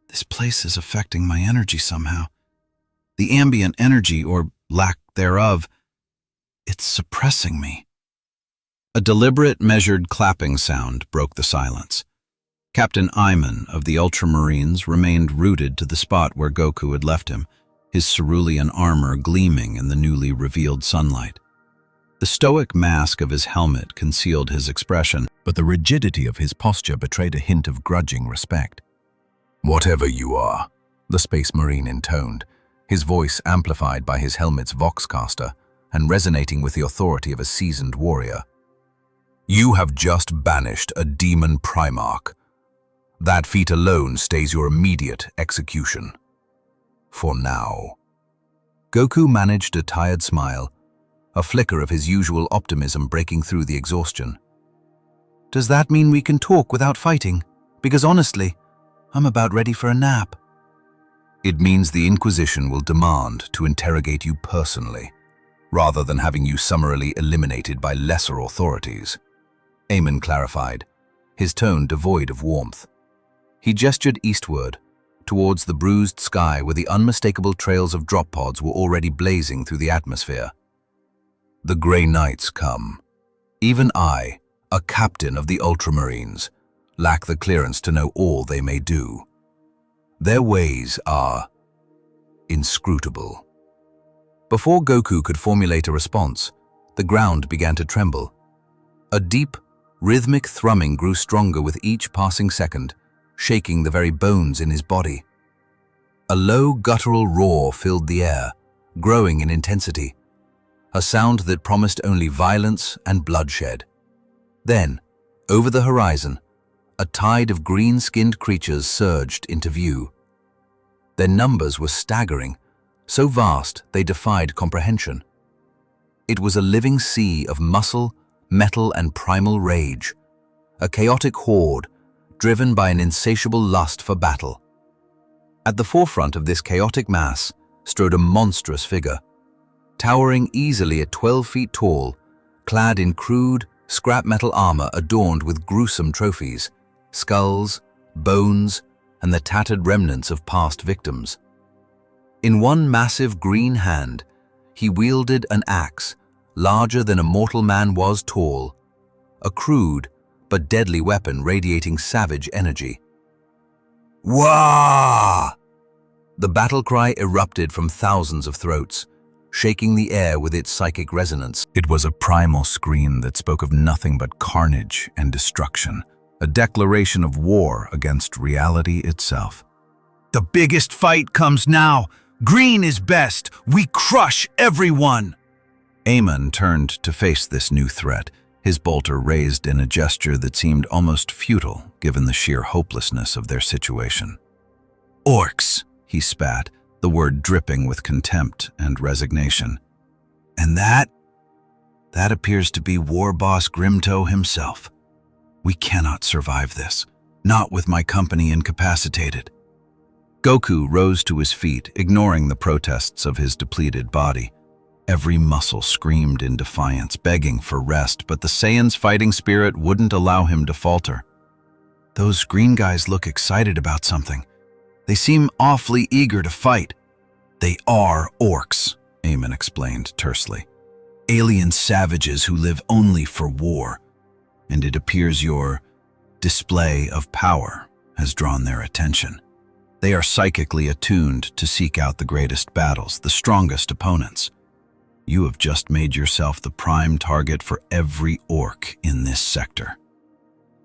"This place is affecting my energy somehow. The ambient energy, or lack thereof, it's suppressing me." A deliberate, measured clapping sound broke the silence. Captain Iman of the Ultramarines remained rooted to the spot where Goku had left him, his cerulean armor gleaming in the newly revealed sunlight. The stoic mask of his helmet concealed his expression, but the rigidity of his posture betrayed a hint of grudging respect. "Whatever you are," the Space Marine intoned, his voice amplified by his helmet's voxcaster and resonating with the authority of a seasoned warrior. "You have just banished a demon Primarch. That feat alone stays your immediate execution. For now." Goku managed a tired smile, a flicker of his usual optimism breaking through the exhaustion. "Does that mean we can talk without fighting? Because honestly, I'm about ready for a nap." "It means the Inquisition will demand to interrogate you personally, rather than having you summarily eliminated by lesser authorities," Eamon clarified, his tone devoid of warmth. He gestured eastward, towards the bruised sky where the unmistakable trails of drop pods were already blazing through the atmosphere. "The Grey Knights come. Even I, a captain of the Ultramarines, lack the clearance to know all they may do. Their ways are inscrutable." Before Goku could formulate a response, the ground began to tremble. A deep, rhythmic thrumming grew stronger with each passing second, shaking the very bones in his body. A low, guttural roar filled the air, growing in intensity, a sound that promised only violence and bloodshed. Then, over the horizon, a tide of green-skinned creatures surged into view. Their numbers were staggering, so vast they defied comprehension. It was a living sea of muscle, metal, and primal rage, a chaotic horde driven by an insatiable lust for battle. At the forefront of this chaotic mass strode a monstrous figure, towering easily at 12 feet tall, clad in crude, scrap metal armor adorned with gruesome trophies, skulls, bones, and the tattered remnants of past victims. In one massive green hand, he wielded an axe larger than a mortal man was tall, a crude but deadly weapon radiating savage energy. "Wah!" The battle cry erupted from thousands of throats, shaking the air with its psychic resonance. It was a primal scream that spoke of nothing but carnage and destruction, a declaration of war against reality itself. "The biggest fight comes now. Green is best. We crush everyone." Eamon turned to face this new threat, his bolter raised in a gesture that seemed almost futile given the sheer hopelessness of their situation. "Orcs," he spat, the word dripping with contempt and resignation. "And that appears to be War Boss Grimto himself. We cannot survive this, not with my company incapacitated." Goku rose to his feet, ignoring the protests of his depleted body. Every muscle screamed in defiance, begging for rest, but the Saiyan's fighting spirit wouldn't allow him to falter. "Those green guys look excited about something. They seem awfully eager to fight." "They are orcs," Eamon explained tersely. "Alien savages who live only for war. And it appears your display of power has drawn their attention. They are psychically attuned to seek out the greatest battles, the strongest opponents. You have just made yourself the prime target for every orc in this sector."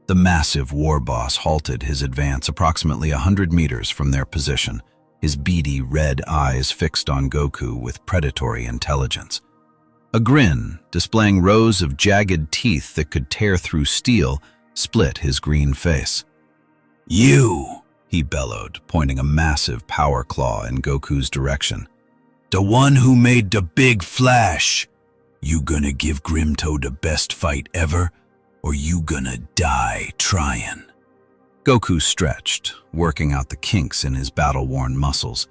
The massive war boss halted his advance approximately 100 meters from their position, his beady red eyes fixed on Goku with predatory intelligence. A grin, displaying rows of jagged teeth that could tear through steel, split his green face. "You," he bellowed, pointing a massive power claw in Goku's direction. "The one who made the big flash. You gonna give Grimto the best fight ever, or you gonna die trying?" Goku stretched, working out the kinks in his battle-worn muscles.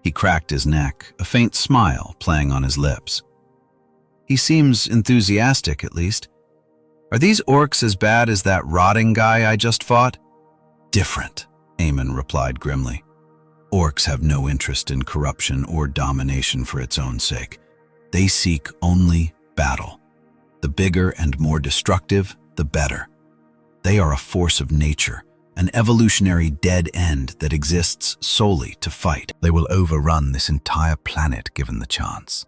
He cracked his neck, a faint smile playing on his lips. "He seems enthusiastic, at least. Are these orcs as bad as that rotting guy I just fought?" "Different," Eamon replied grimly. "Orcs have no interest in corruption or domination for its own sake. They seek only battle. The bigger and more destructive, the better. They are a force of nature, an evolutionary dead end that exists solely to fight. They will overrun this entire planet given the chance.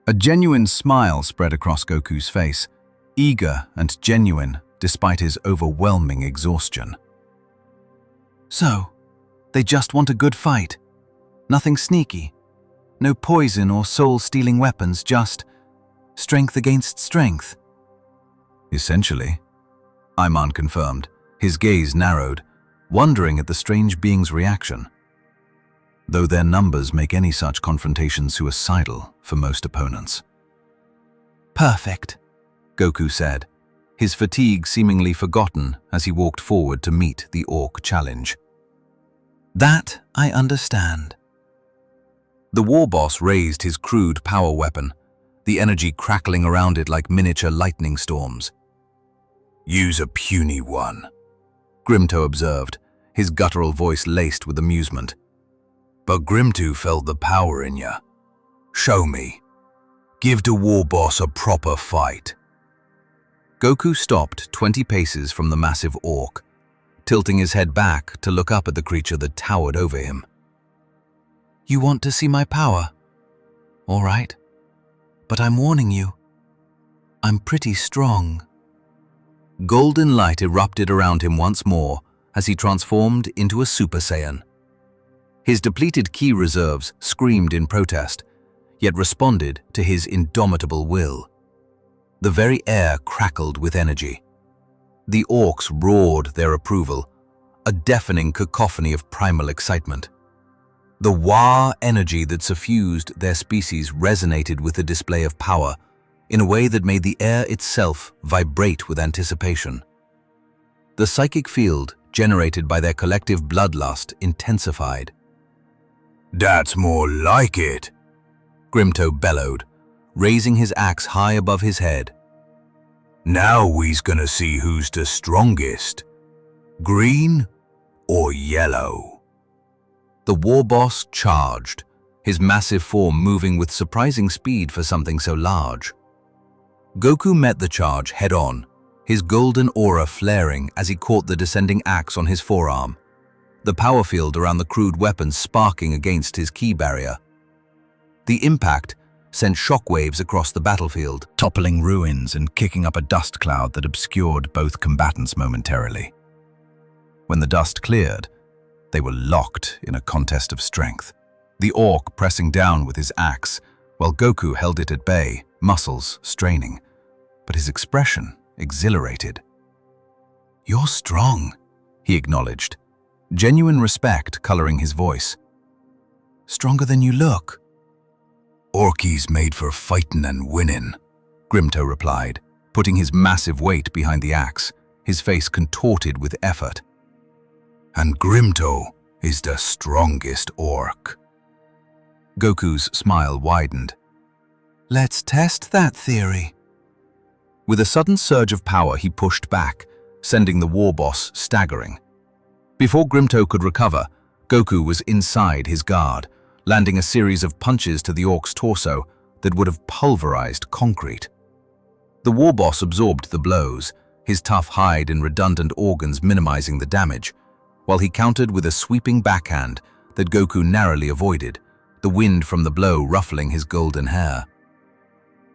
A genuine smile spread across Goku's face, eager and genuine despite his overwhelming exhaustion. So, they just want a good fight. Nothing sneaky. No poison or soul-stealing weapons, just strength against strength. Essentially. Aiman confirmed, his gaze narrowed, wondering at the strange being's reaction. Though their numbers make any such confrontation suicidal for most opponents. Perfect, Goku said, his fatigue seemingly forgotten as he walked forward to meet the Orc challenge. That I understand. The war boss raised his crude power weapon, the energy crackling around it like miniature lightning storms. Use a puny one, Grimto observed, his guttural voice laced with amusement. But Grimto felt the power in ya. Show me. Give the war boss a proper fight. Goku stopped 20 paces from the massive orc, tilting his head back to look up at the creature that towered over him. You want to see my power? All right. But I'm warning you. I'm pretty strong. Golden light erupted around him once more as he transformed into a Super Saiyan. His depleted ki reserves screamed in protest, yet responded to his indomitable will. The very air crackled with energy. The orcs roared their approval, a deafening cacophony of primal excitement. The Wa energy that suffused their species resonated with the display of power in a way that made the air itself vibrate with anticipation. The psychic field generated by their collective bloodlust intensified. That's more like it, Grimto bellowed, raising his axe high above his head. Now we's gonna see who's the strongest. Green or yellow? The war boss charged, his massive form moving with surprising speed for something so large. Goku met the charge head-on, his golden aura flaring as he caught the descending axe on his forearm, the power field around the crude weapon sparking against his ki barrier. The impact sent shockwaves across the battlefield, toppling ruins and kicking up a dust cloud that obscured both combatants momentarily. When the dust cleared, they were locked in a contest of strength, the orc pressing down with his axe, while Goku held it at bay, muscles straining, but his expression exhilarated. You're strong, he acknowledged, genuine respect coloring his voice. Stronger than you look. Orky's made for fightin' and winnin', Grimto replied, putting his massive weight behind the axe, his face contorted with effort. And Grimto is the strongest orc. Goku's smile widened. Let's test that theory. With a sudden surge of power, he pushed back, sending the war boss staggering. Before Grimto could recover, Goku was inside his guard, landing a series of punches to the orc's torso that would have pulverized concrete. The war boss absorbed the blows, his tough hide and redundant organs minimizing the damage, while he countered with a sweeping backhand that Goku narrowly avoided, the wind from the blow ruffling his golden hair.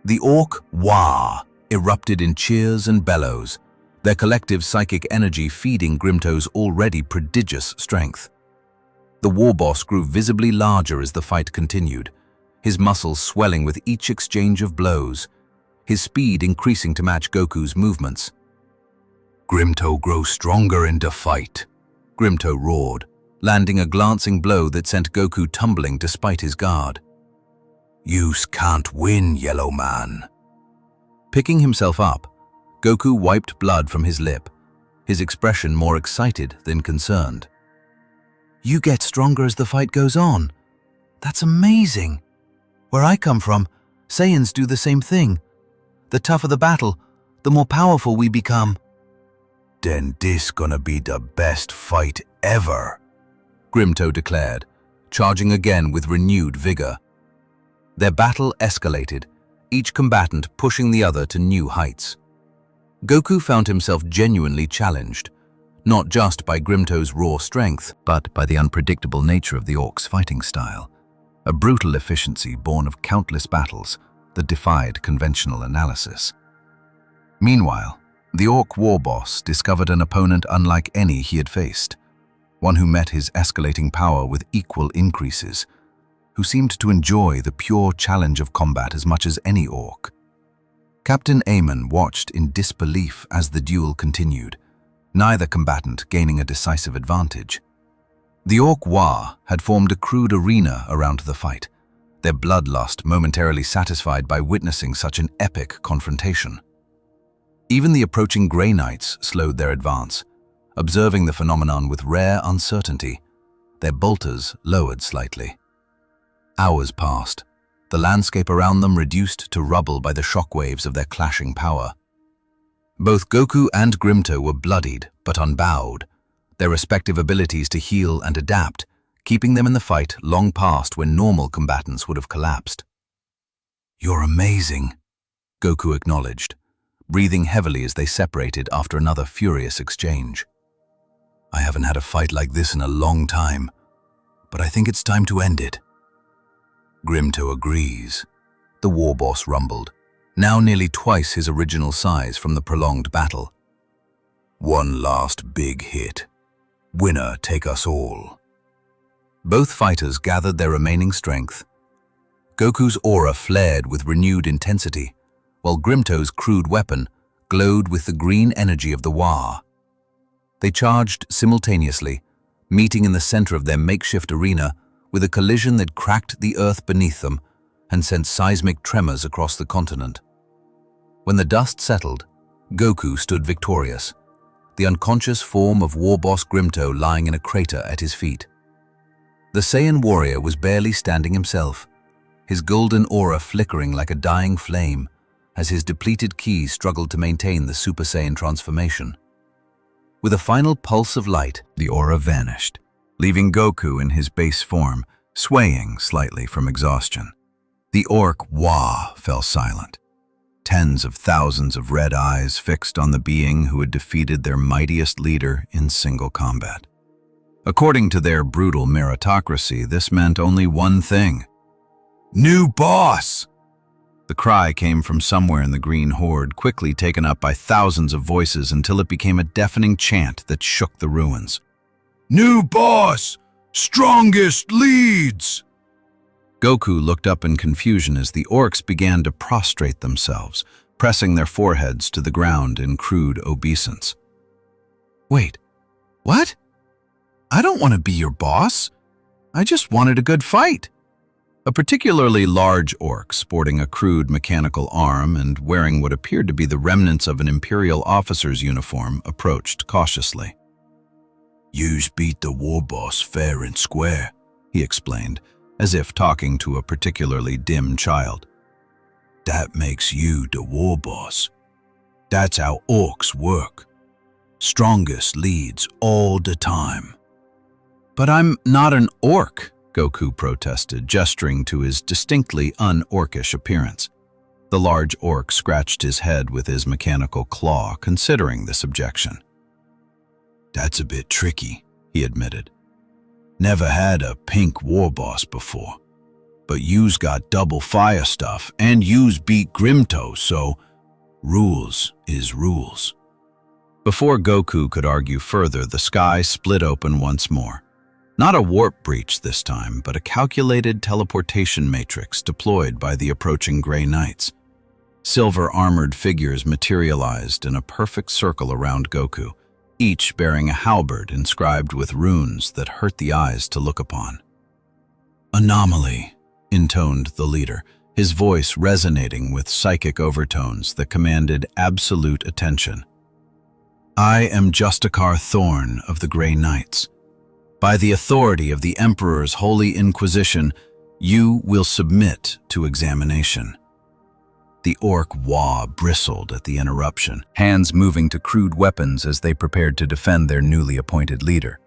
The orc Wa erupted in cheers and bellows, their collective psychic energy feeding Grimto's already prodigious strength. The war boss grew visibly larger as the fight continued, his muscles swelling with each exchange of blows, his speed increasing to match Goku's movements. Grimto grows stronger in the fight, Grimto roared, landing a glancing blow that sent Goku tumbling despite his guard. Yous can't win, yellow man. Picking himself up, Goku wiped blood from his lip, his expression more excited than concerned. You get stronger as the fight goes on. That's amazing. Where I come from, Saiyans do the same thing. The tougher the battle, the more powerful we become. Then this gonna be the best fight ever, Grimto declared, charging again with renewed vigor. Their battle escalated, each combatant pushing the other to new heights. Goku found himself genuinely challenged, not just by Grimto's raw strength, but by the unpredictable nature of the Orc's fighting style, a brutal efficiency born of countless battles that defied conventional analysis. Meanwhile, the Orc war boss discovered an opponent unlike any he had faced, one who met his escalating power with equal increases, who seemed to enjoy the pure challenge of combat as much as any Orc. Captain Aemon watched in disbelief as the duel continued, neither combatant gaining a decisive advantage. The Orc Wa had formed a crude arena around the fight, their bloodlust momentarily satisfied by witnessing such an epic confrontation. Even the approaching Grey Knights slowed their advance, observing the phenomenon with rare uncertainty, their bolters lowered slightly. Hours passed, the landscape around them reduced to rubble by the shockwaves of their clashing power. Both Goku and Grimto were bloodied but unbowed, their respective abilities to heal and adapt, keeping them in the fight long past when normal combatants would have collapsed. "You're amazing," Goku acknowledged, breathing heavily as they separated after another furious exchange. "I haven't had a fight like this in a long time, but I think it's time to end it." Grimto agrees, the war boss rumbled, now nearly twice his original size from the prolonged battle. "One last big hit. Winner take us all." Both fighters gathered their remaining strength. Goku's aura flared with renewed intensity, while Grimto's crude weapon glowed with the green energy of the Wa. They charged simultaneously, meeting in the center of their makeshift arena with a collision that cracked the earth beneath them and sent seismic tremors across the continent. When the dust settled, Goku stood victorious, the unconscious form of war boss Grimto lying in a crater at his feet. The Saiyan warrior was barely standing himself, his golden aura flickering like a dying flame as his depleted ki struggled to maintain the Super Saiyan transformation. With a final pulse of light, the aura vanished, leaving Goku in his base form, swaying slightly from exhaustion. The Orc Wa fell silent, tens of thousands of red eyes fixed on the being who had defeated their mightiest leader in single combat. According to their brutal meritocracy, this meant only one thing: "New boss!" The cry came from somewhere in the green horde, quickly taken up by thousands of voices until it became a deafening chant that shook the ruins. "New boss! Strongest leads!" Goku looked up in confusion as the Orcs began to prostrate themselves, pressing their foreheads to the ground in crude obeisance. "Wait, what? I don't want to be your boss. I just wanted a good fight." A particularly large Orc, sporting a crude mechanical arm and wearing what appeared to be the remnants of an Imperial officer's uniform, approached cautiously. "Yous beat the war boss fair and square," he explained, as if talking to a particularly dim child. "That makes you the war boss. That's how Orcs work. Strongest leads all the time." "But I'm not an Orc," Goku protested, gesturing to his distinctly un-Orcish appearance. The large Orc scratched his head with his mechanical claw, considering this objection. "That's a bit tricky," he admitted. "Never had a pink war boss before. But yous got double fire stuff, and yous beat Grimto, so rules is rules." Before Goku could argue further, the sky split open once more. Not a warp breach this time, but a calculated teleportation matrix deployed by the approaching Grey Knights. Silver-armored figures materialized in a perfect circle around Goku, each bearing a halberd inscribed with runes that hurt the eyes to look upon. "Anomaly," intoned the leader, his voice resonating with psychic overtones that commanded absolute attention. "I am Justicar Thorn of the Grey Knights. By the authority of the Emperor's Holy Inquisition, you will submit to examination." The Orc Wa bristled at the interruption, hands moving to crude weapons as they prepared to defend their newly appointed leader.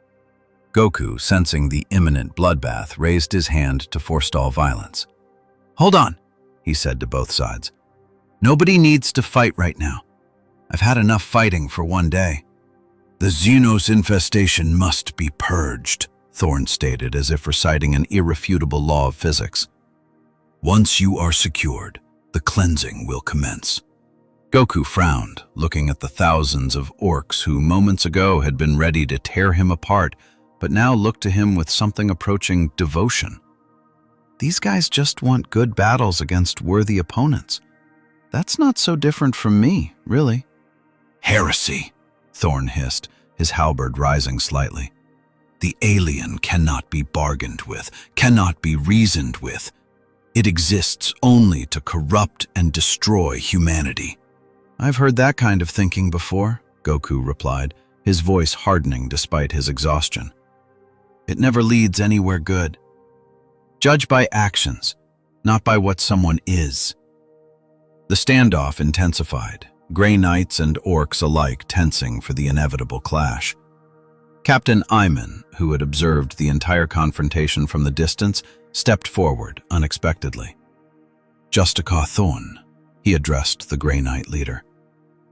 Goku, sensing the imminent bloodbath, raised his hand to forestall violence. "Hold on," he said to both sides. "Nobody needs to fight right now. I've had enough fighting for one day." The Xenos infestation must be purged, Thorn stated, as if reciting an irrefutable law of physics. Once you are secured, the cleansing will commence. Goku frowned, looking at the thousands of orcs who moments ago had been ready to tear him apart, but now looked to him with something approaching devotion. These guys just want good battles against worthy opponents. That's not so different from me, really. Heresy, Thorn hissed, his halberd rising slightly. The alien cannot be bargained with, cannot be reasoned with. It exists only to corrupt and destroy humanity. I've heard that kind of thinking before, Goku replied, his voice hardening despite his exhaustion. It never leads anywhere good. Judge by actions, not by what someone is. The standoff intensified, Grey Knights and orcs alike tensing for the inevitable clash. Captain Iman, who had observed the entire confrontation from the distance, stepped forward unexpectedly. Justica Thorn, he addressed the Grey Knight leader.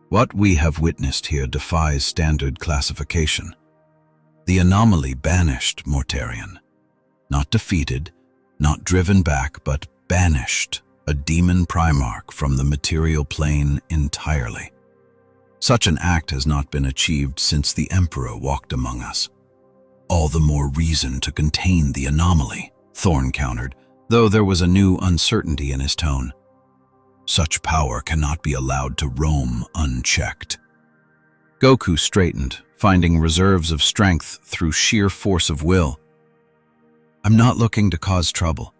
What we have witnessed here defies standard classification. The anomaly banished Mortarion. Not defeated, not driven back, but banished a demon Primarch from the material plane entirely. Such an act has not been achieved since the Emperor walked among us. All the more reason to contain the anomaly, Thorn countered, though there was a new uncertainty in his tone. Such power cannot be allowed to roam unchecked. Goku straightened, finding reserves of strength through sheer force of will. I'm not looking to cause trouble.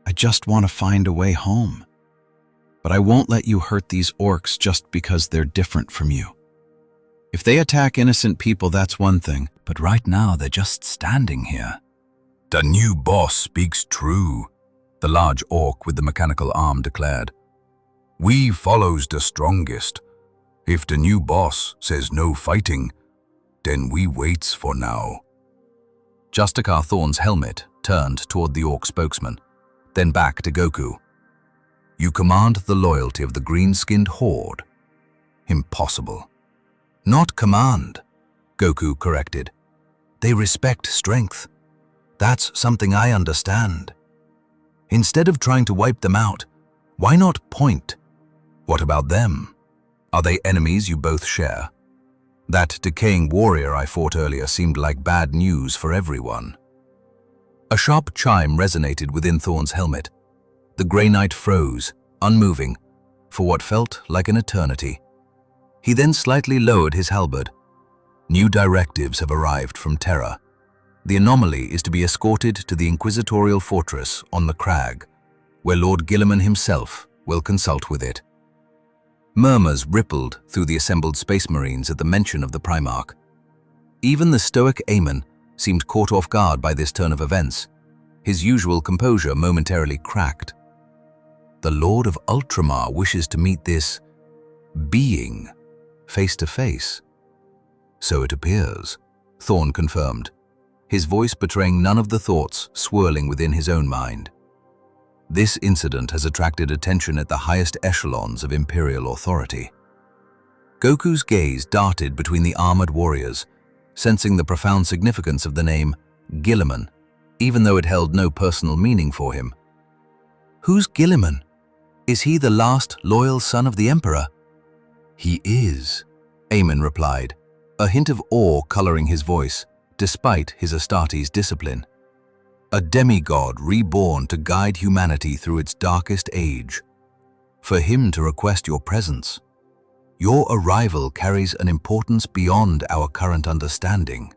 I just want to find a way home. But I won't let you hurt these orcs just because they're different from you. If they attack innocent people, that's one thing, but right now they're just standing here. The new boss speaks true, the large orc with the mechanical arm declared. We follows the strongest. If the new boss says no fighting, then we waits for now. Justica Thorn's helmet turned toward the orc spokesman, then back to Goku. You command the loyalty of the green-skinned horde. Impossible. Not command, Goku corrected. They respect strength. That's something I understand. Instead of trying to wipe them out, why not point? What about them? Are they enemies you both share? That decaying warrior I fought earlier seemed like bad news for everyone. A sharp chime resonated within Thorn's helmet. The Grey Knight froze, unmoving, for what felt like an eternity. He then slightly lowered his halberd. New directives have arrived from Terra. The anomaly is to be escorted to the Inquisitorial Fortress on the crag, where Lord Guilliman himself will consult with it. Murmurs rippled through the assembled Space Marines at the mention of the Primarch. Even the stoic Amon seemed caught off guard by this turn of events. His usual composure momentarily cracked. The Lord of Ultramar wishes to meet this being face to face. So it appears, Thorn confirmed, his voice betraying none of the thoughts swirling within his own mind. This incident has attracted attention at the highest echelons of Imperial authority. Goku's gaze darted between the armored warriors, sensing the profound significance of the name Guilliman, even though it held no personal meaning for him. Who's Guilliman? Is he the last loyal son of the Emperor? He is, Amon replied, a hint of awe coloring his voice, despite his Astartes discipline. A demigod reborn to guide humanity through its darkest age. For him to request your presence, your arrival carries an importance beyond our current understanding.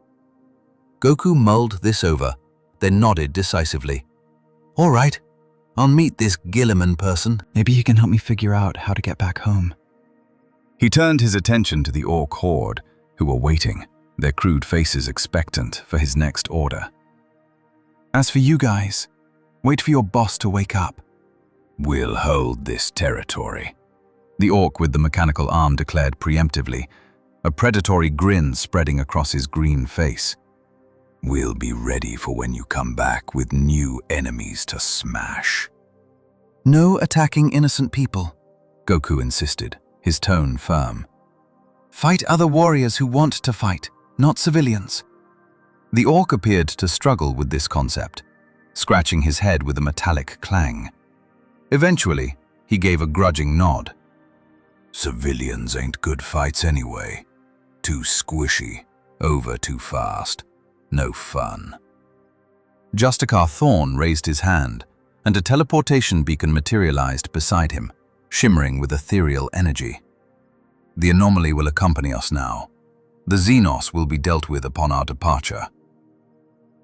Goku mulled this over, then nodded decisively. All right, I'll meet this Guilliman person. Maybe he can help me figure out how to get back home. He turned his attention to the orc horde, who were waiting, their crude faces expectant for his next order. As for you guys, wait for your boss to wake up. We'll hold this territory, the orc with the mechanical arm declared preemptively, a predatory grin spreading across his green face. We'll be ready for when you come back with new enemies to smash. No attacking innocent people, Goku insisted, his tone firm. Fight other warriors who want to fight, not civilians. The orc appeared to struggle with this concept, scratching his head with a metallic clang. Eventually, he gave a grudging nod. Civilians ain't good fights anyway. Too squishy, over too fast, no fun. Justicar Thorn raised his hand, and a teleportation beacon materialized beside him, shimmering with ethereal energy. The anomaly will accompany us now. The Xenos will be dealt with upon our departure.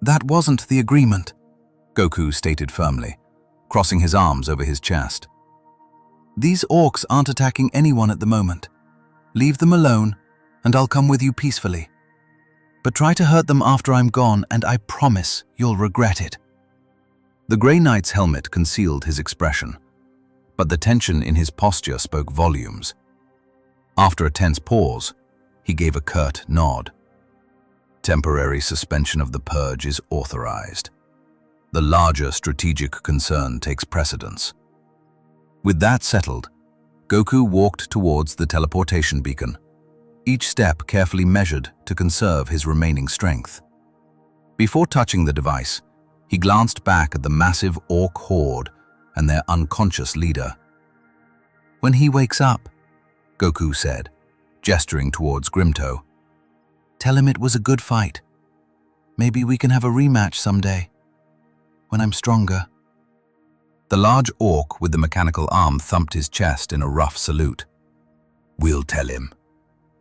That wasn't the agreement, Goku stated firmly, crossing his arms over his chest. These orcs aren't attacking anyone at the moment. Leave them alone, and I'll come with you peacefully. But try to hurt them after I'm gone, and I promise you'll regret it. The Grey Knight's helmet concealed his expression, but the tension in his posture spoke volumes. After a tense pause, he gave a curt nod. Temporary suspension of the purge is authorized. The larger strategic concern takes precedence. With that settled, Goku walked towards the teleportation beacon, each step carefully measured to conserve his remaining strength. Before touching the device, he glanced back at the massive orc horde and their unconscious leader. When he wakes up, Goku said, gesturing towards Grimto, tell him it was a good fight. Maybe we can have a rematch someday, when I'm stronger. The large orc with the mechanical arm thumped his chest in a rough salute. We'll tell him,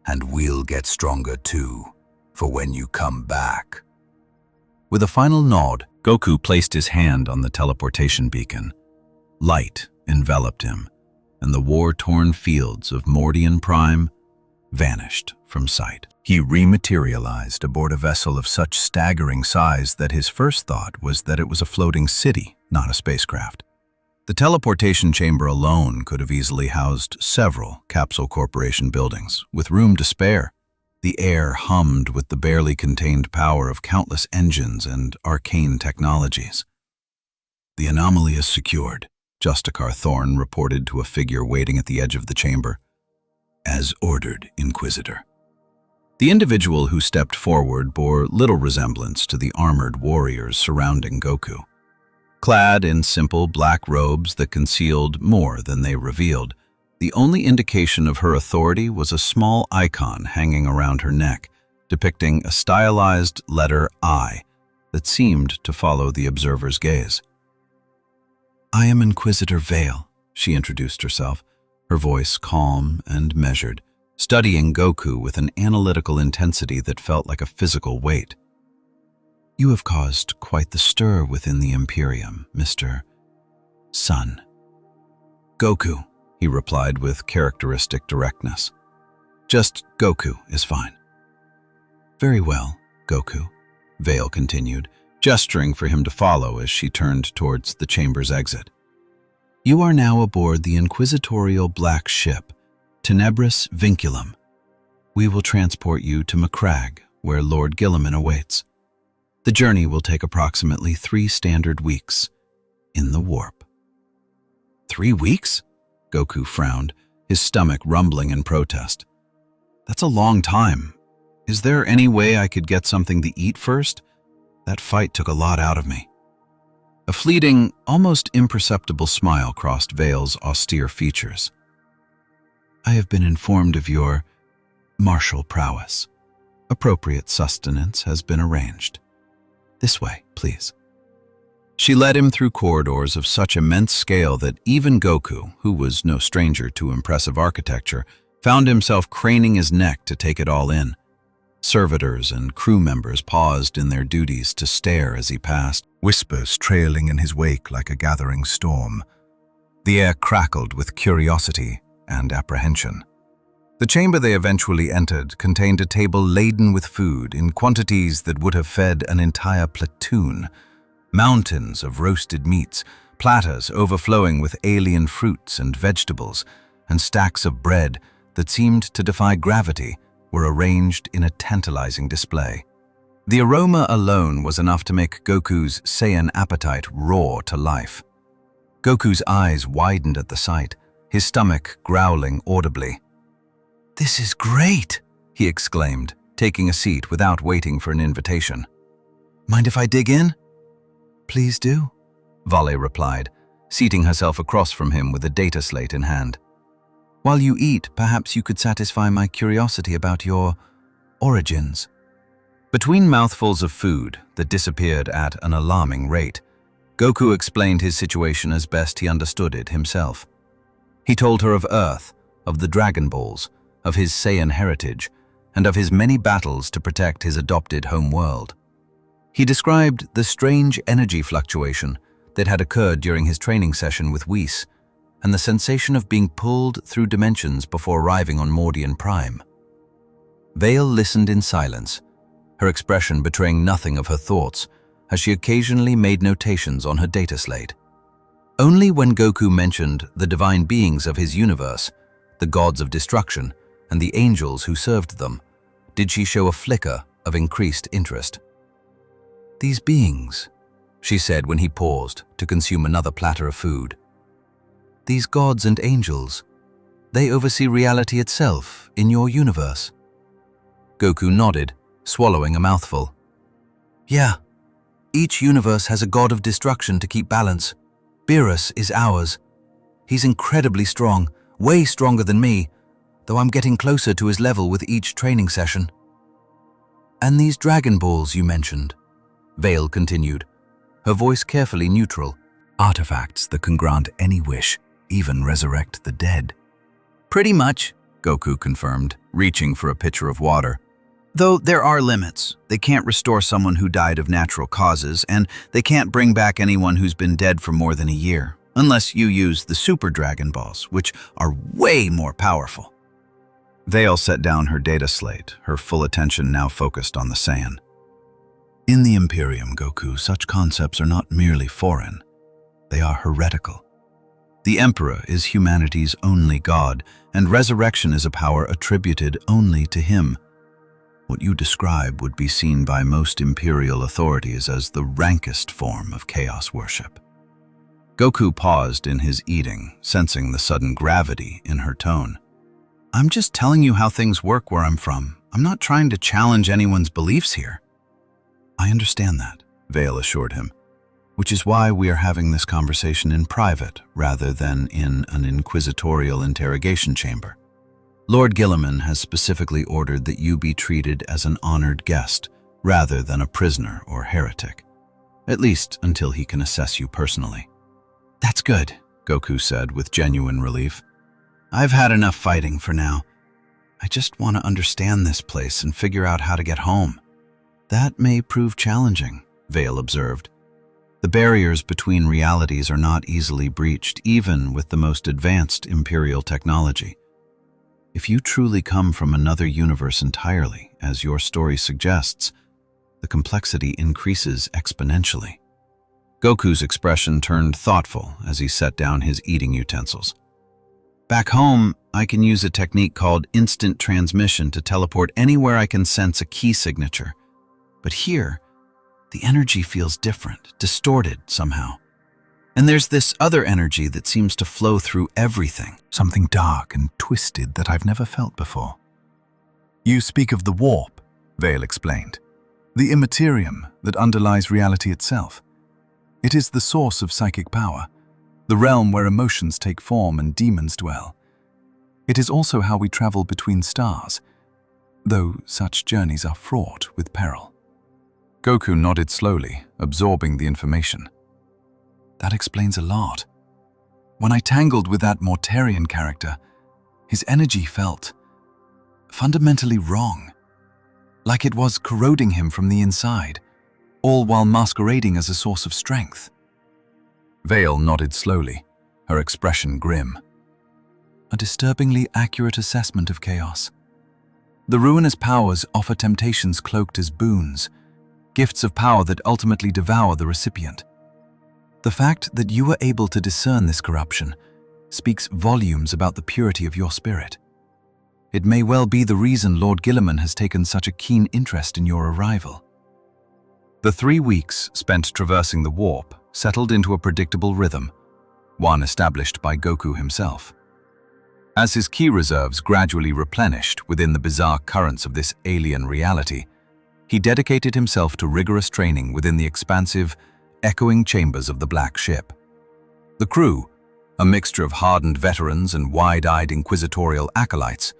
and we'll get stronger too, for when you come back. With a final nod, Goku placed his hand on the teleportation beacon. Light enveloped him, and the war-torn fields of Mordian Prime vanished from sight. He rematerialized aboard a vessel of such staggering size that his first thought was that it was a floating city, not a spacecraft. The teleportation chamber alone could have easily housed several Capsule Corporation buildings, with room to spare. The air hummed with the barely contained power of countless engines and arcane technologies. The anomaly is secured, Justicar Thorn reported to a figure waiting at the edge of the chamber. As ordered, Inquisitor. The individual who stepped forward bore little resemblance to the armored warriors surrounding Goku. Clad in simple black robes that concealed more than they revealed, the only indication of her authority was a small icon hanging around her neck, depicting a stylized letter I that seemed to follow the observer's gaze. I am Inquisitor Vale, she introduced herself, her voice calm and measured, studying Goku with an analytical intensity that felt like a physical weight. You have caused quite the stir within the Imperium, Mr. Son. Goku, he replied with characteristic directness. Just Goku is fine. Very well, Goku, Vale continued, gesturing for him to follow as she turned towards the chamber's exit. You are now aboard the inquisitorial black ship, Tenebris Vinculum. We will transport you to Macragge, where Lord Guilliman awaits. The journey will take approximately 3 standard weeks in the warp. 3 weeks? Goku frowned, his stomach rumbling in protest. That's a long time. Is there any way I could get something to eat first? That fight took a lot out of me. A fleeting, almost imperceptible smile crossed Vale's austere features. I have been informed of your martial prowess. Appropriate sustenance has been arranged. This way, please. She led him through corridors of such immense scale that even Goku, who was no stranger to impressive architecture, found himself craning his neck to take it all in. Servitors and crew members paused in their duties to stare as he passed, whispers trailing in his wake like a gathering storm. The air crackled with curiosity and apprehension. The chamber they eventually entered contained a table laden with food in quantities that would have fed an entire platoon. Mountains of roasted meats, platters overflowing with alien fruits and vegetables, and stacks of bread that seemed to defy gravity were arranged in a tantalizing display. The aroma alone was enough to make Goku's Saiyan appetite roar to life. Goku's eyes widened at the sight, his stomach growling audibly. This is great, he exclaimed, taking a seat without waiting for an invitation. Mind if I dig in? Please do, Vale replied, seating herself across from him with a data slate in hand. While you eat, perhaps you could satisfy my curiosity about your origins. Between mouthfuls of food that disappeared at an alarming rate, Goku explained his situation as best he understood it himself. He told her of Earth, of the Dragon Balls, of his Saiyan heritage, and of his many battles to protect his adopted home world. He described the strange energy fluctuation that had occurred during his training session with Whis, and the sensation of being pulled through dimensions before arriving on Mordian Prime. Vale listened in silence, her expression betraying nothing of her thoughts, as she occasionally made notations on her data slate. Only when Goku mentioned the divine beings of his universe, the gods of destruction, and the angels who served them, did she show a flicker of increased interest. "These beings," she said when he paused to consume another platter of food. "These gods and angels, they oversee reality itself in your universe." Goku nodded, swallowing a mouthful. "Yeah, each universe has a god of destruction to keep balance. Beerus is ours. He's incredibly strong, way stronger than me, though I'm getting closer to his level with each training session." "And these Dragon Balls you mentioned," Vale continued, her voice carefully neutral. Artifacts that can grant any wish, even resurrect the dead. Pretty much, Goku confirmed, reaching for a pitcher of water. Though there are limits. They can't restore someone who died of natural causes, and they can't bring back anyone who's been dead for more than a year, unless you use the Super Dragon Balls, which are way more powerful. Vale set down her data slate, her full attention now focused on the Saiyan. In the Imperium, Goku, such concepts are not merely foreign. They are heretical. The Emperor is humanity's only god, and resurrection is a power attributed only to him. What you describe would be seen by most Imperial authorities as the rankest form of chaos worship. Goku paused in his eating, sensing the sudden gravity in her tone. I'm just telling you how things work where I'm from. I'm not trying to challenge anyone's beliefs here. I understand that, Vale assured him, which is why we are having this conversation in private rather than in an inquisitorial interrogation chamber. Lord Guilliman has specifically ordered that you be treated as an honored guest rather than a prisoner or heretic, at least until he can assess you personally. That's good, Goku said with genuine relief. I've had enough fighting for now. I just want to understand this place and figure out how to get home. That may prove challenging, Vale observed. The barriers between realities are not easily breached, even with the most advanced Imperial technology. If you truly come from another universe entirely, as your story suggests, the complexity increases exponentially. Goku's expression turned thoughtful as he set down his eating utensils. Back home, I can use a technique called instant transmission to teleport anywhere I can sense a key signature. But here, the energy feels different, distorted somehow. And there's this other energy that seems to flow through everything. Something dark and twisted that I've never felt before. You speak of the warp, Vale explained. The immaterium that underlies reality itself. It is the source of psychic power, the realm where emotions take form and demons dwell. It is also how we travel between stars, though such journeys are fraught with peril. Goku nodded slowly, absorbing the information. That explains a lot. When I tangled with that Mortarian character, his energy felt fundamentally wrong, like it was corroding him from the inside, all while masquerading as a source of strength. Vale nodded slowly, her expression grim. A disturbingly accurate assessment of chaos. The ruinous powers offer temptations cloaked as boons, gifts of power that ultimately devour the recipient. The fact that you were able to discern this corruption speaks volumes about the purity of your spirit. It may well be the reason Lord Guilliman has taken such a keen interest in your arrival. The 3 weeks spent traversing the warp settled into a predictable rhythm, one established by Goku himself. As his ki reserves gradually replenished within the bizarre currents of this alien reality, he dedicated himself to rigorous training within the expansive, echoing chambers of the Black Ship. The crew, a mixture of hardened veterans and wide-eyed inquisitorial acolytes,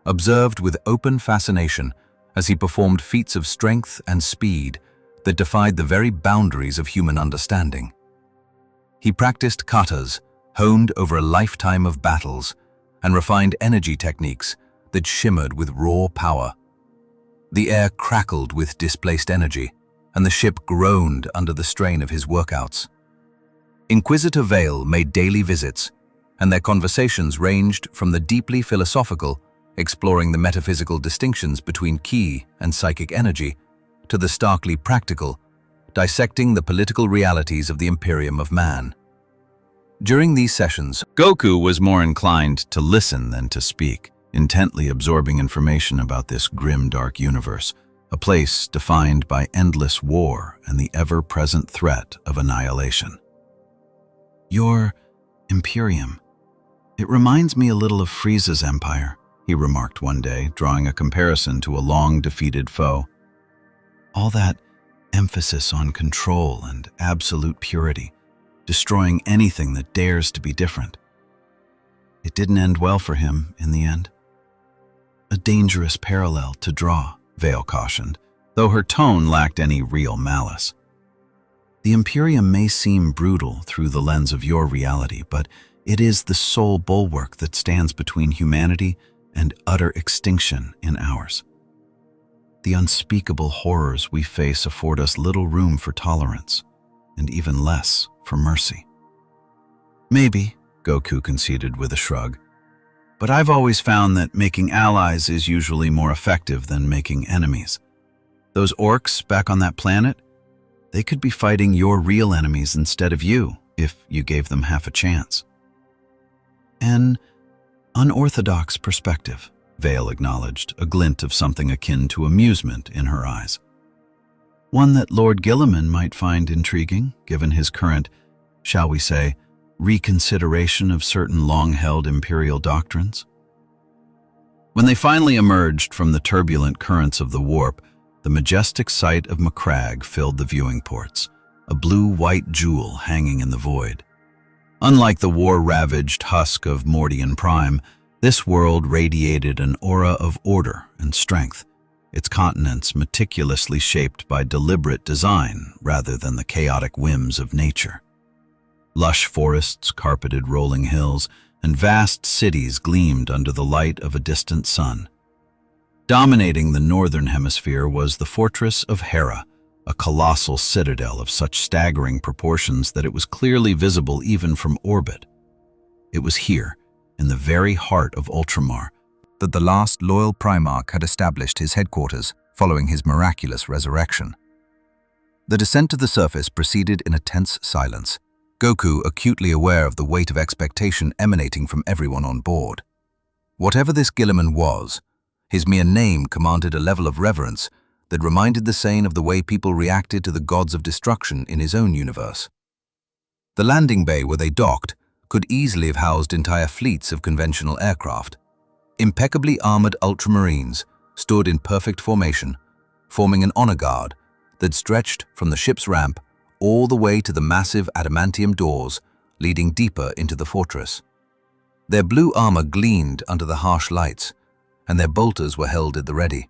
observed with open fascination as he performed feats of strength and speed that defied the very boundaries of human understanding. He practiced katas, honed over a lifetime of battles, and refined energy techniques that shimmered with raw power. The air crackled with displaced energy, and the ship groaned under the strain of his workouts. Inquisitor Vale made daily visits, and their conversations ranged from the deeply philosophical, exploring the metaphysical distinctions between ki and psychic energy, to the starkly practical, dissecting the political realities of the Imperium of Man. During these sessions, Goku was more inclined to listen than to speak, intently absorbing information about this grim-dark universe, a place defined by endless war and the ever-present threat of annihilation. "Your Imperium. It reminds me a little of Frieza's empire," he remarked one day, drawing a comparison to a long-defeated foe. "All that emphasis on control and absolute purity, destroying anything that dares to be different. It didn't end well for him in the end." "A dangerous parallel to draw," Vale cautioned, though her tone lacked any real malice. "The Imperium may seem brutal through the lens of your reality, but it is the sole bulwark that stands between humanity and utter extinction in ours. The unspeakable horrors we face afford us little room for tolerance, and even less for mercy." "Maybe," Goku conceded with a shrug, "but I've always found that making allies is usually more effective than making enemies. Those orcs back on that planet, they could be fighting your real enemies instead of you if you gave them half a chance." "An unorthodox perspective," Vale acknowledged, a glint of something akin to amusement in her eyes. "One that Lord Guilliman might find intriguing, given his current, shall we say, reconsideration of certain long-held imperial doctrines." When they finally emerged from the turbulent currents of the warp, the majestic sight of Macragge filled the viewing ports, a blue-white jewel hanging in the void. Unlike the war-ravaged husk of Mordian Prime, this world radiated an aura of order and strength, its continents meticulously shaped by deliberate design rather than the chaotic whims of nature. Lush forests carpeted rolling hills, and vast cities gleamed under the light of a distant sun. Dominating the northern hemisphere was the fortress of Hera, a colossal citadel of such staggering proportions that it was clearly visible even from orbit. It was here, in the very heart of Ultramar, that the last loyal Primarch had established his headquarters following his miraculous resurrection. The descent to the surface proceeded in a tense silence, Goku acutely aware of the weight of expectation emanating from everyone on board. Whatever this Guilliman was, his mere name commanded a level of reverence that reminded the Saiyan of the way people reacted to the gods of destruction in his own universe. The landing bay where they docked could easily have housed entire fleets of conventional aircraft. Impeccably armored Ultramarines stood in perfect formation, forming an honor guard that stretched from the ship's ramp all the way to the massive adamantium doors leading deeper into the fortress. Their blue armor gleamed under the harsh lights, and their bolters were held at the ready.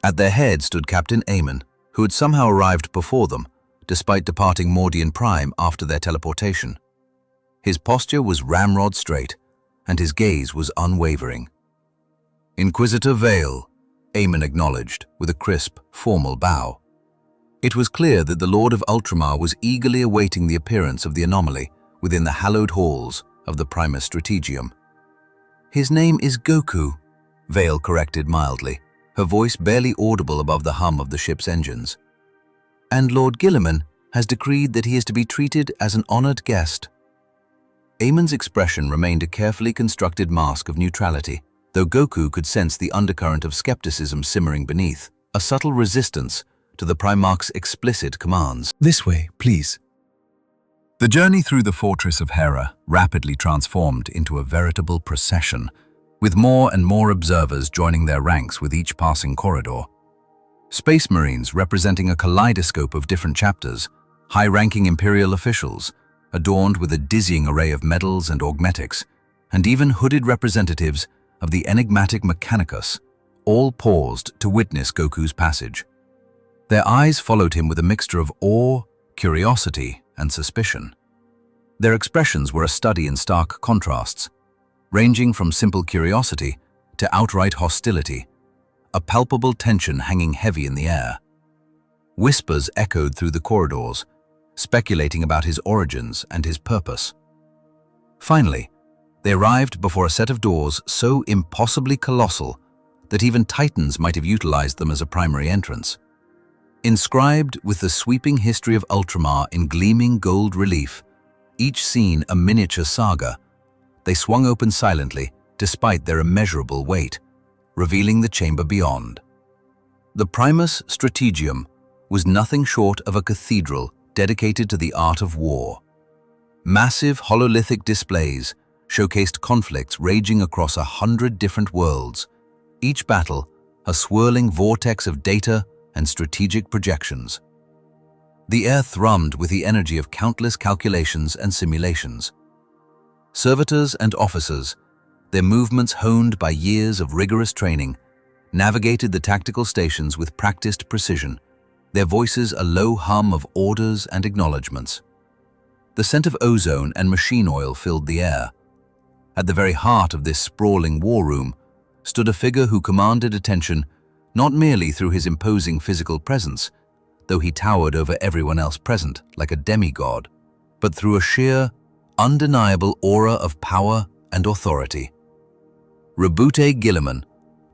At their head stood Captain Aemon, who had somehow arrived before them, despite departing Mordian Prime after their teleportation. His posture was ramrod straight, and his gaze was unwavering. "Inquisitor Vale," Aemon acknowledged with a crisp, formal bow. It was clear that the Lord of Ultramar was eagerly awaiting the appearance of the anomaly within the hallowed halls of the Primus Strategium. "His name is Goku," Vale corrected mildly, her voice barely audible above the hum of the ship's engines. "And Lord Guilliman has decreed that he is to be treated as an honored guest." Aemon's expression remained a carefully constructed mask of neutrality, though Goku could sense the undercurrent of skepticism simmering beneath, a subtle resistance to the Primarch's explicit commands. "This way, please." The journey through the fortress of Hera rapidly transformed into a veritable procession, with more and more observers joining their ranks with each passing corridor. Space Marines representing a kaleidoscope of different chapters, high-ranking Imperial officials, adorned with a dizzying array of medals and augmetics, and even hooded representatives of the enigmatic Mechanicus, all paused to witness Goku's passage. Their eyes followed him with a mixture of awe, curiosity, and suspicion. Their expressions were a study in stark contrasts, ranging from simple curiosity to outright hostility, a palpable tension hanging heavy in the air. Whispers echoed through the corridors, speculating about his origins and his purpose. Finally, they arrived before a set of doors so impossibly colossal that even Titans might have utilized them as a primary entrance. Inscribed with the sweeping history of Ultramar in gleaming gold relief, each scene a miniature saga, they swung open silently despite their immeasurable weight, revealing the chamber beyond. The Primus Strategium was nothing short of a cathedral dedicated to the art of war. Massive hololithic displays showcased conflicts raging across 100 different worlds, each battle a swirling vortex of data and strategic projections. The air thrummed with the energy of countless calculations and simulations. Servitors and officers, their movements honed by years of rigorous training, navigated the tactical stations with practiced precision, their voices a low hum of orders and acknowledgements. The scent of ozone and machine oil filled the air. At the very heart of this sprawling war room stood a figure who commanded attention not merely through his imposing physical presence, though he towered over everyone else present like a demigod, but through a sheer, undeniable aura of power and authority. Rabute Guilliman,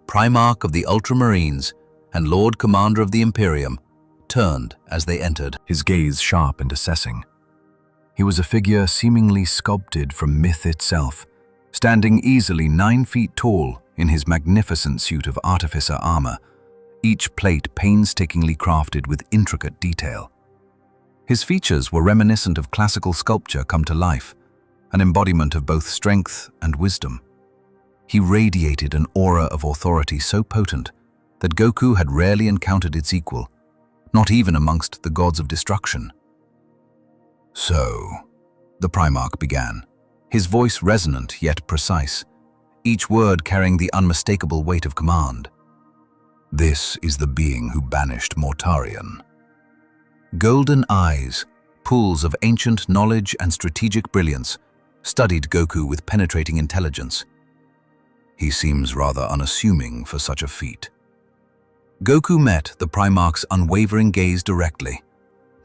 Primarch of the Ultramarines and Lord Commander of the Imperium, turned as they entered, his gaze sharp and assessing. He was a figure seemingly sculpted from myth itself, standing easily 9 feet tall in his magnificent suit of artificer armor, each plate painstakingly crafted with intricate detail. His features were reminiscent of classical sculpture come to life, an embodiment of both strength and wisdom. He radiated an aura of authority so potent that Goku had rarely encountered its equal, not even amongst the gods of destruction. "So," the Primarch began, his voice resonant yet precise, each word carrying the unmistakable weight of command. "This is the being who banished Mortarion." Golden eyes, pools of ancient knowledge and strategic brilliance, studied Goku with penetrating intelligence. He seems rather unassuming for such a feat. Goku met the Primarch's unwavering gaze directly,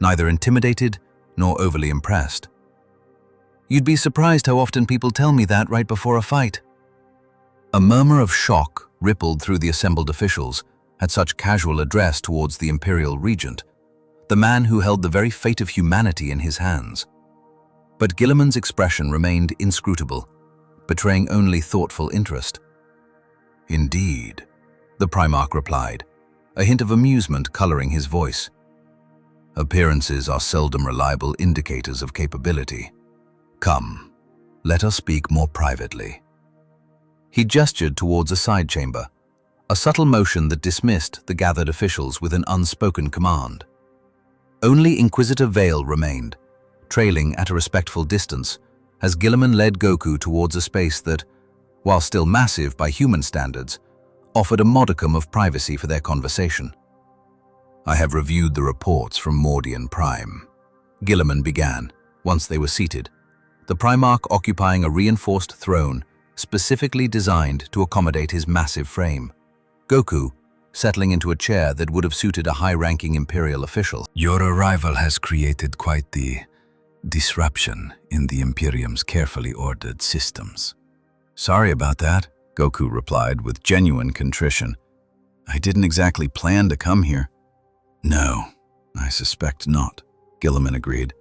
neither intimidated nor overly impressed. "You'd be surprised how often people tell me that right before a fight." A murmur of shock rippled through the assembled officials at such casual address towards the Imperial Regent, the man who held the very fate of humanity in his hands. But Guilliman's expression remained inscrutable, betraying only thoughtful interest. "Indeed," the Primarch replied, a hint of amusement coloring his voice. "Appearances are seldom reliable indicators of capability. Come, let us speak more privately." He gestured towards a side chamber, a subtle motion that dismissed the gathered officials with an unspoken command. Only Inquisitor Vale remained, trailing at a respectful distance, as Guilliman led Goku towards a space that, while still massive by human standards, offered a modicum of privacy for their conversation. "I have reviewed the reports from Mordian Prime," Guilliman began, once they were seated, the Primarch occupying a reinforced throne specifically designed to accommodate his massive frame. Goku, settling into a chair that would have suited a high-ranking Imperial official. "Your arrival has created quite the disruption in the Imperium's carefully ordered systems." "Sorry about that," Goku replied with genuine contrition. "I didn't exactly plan to come here." "No, I suspect not," Guilliman agreed.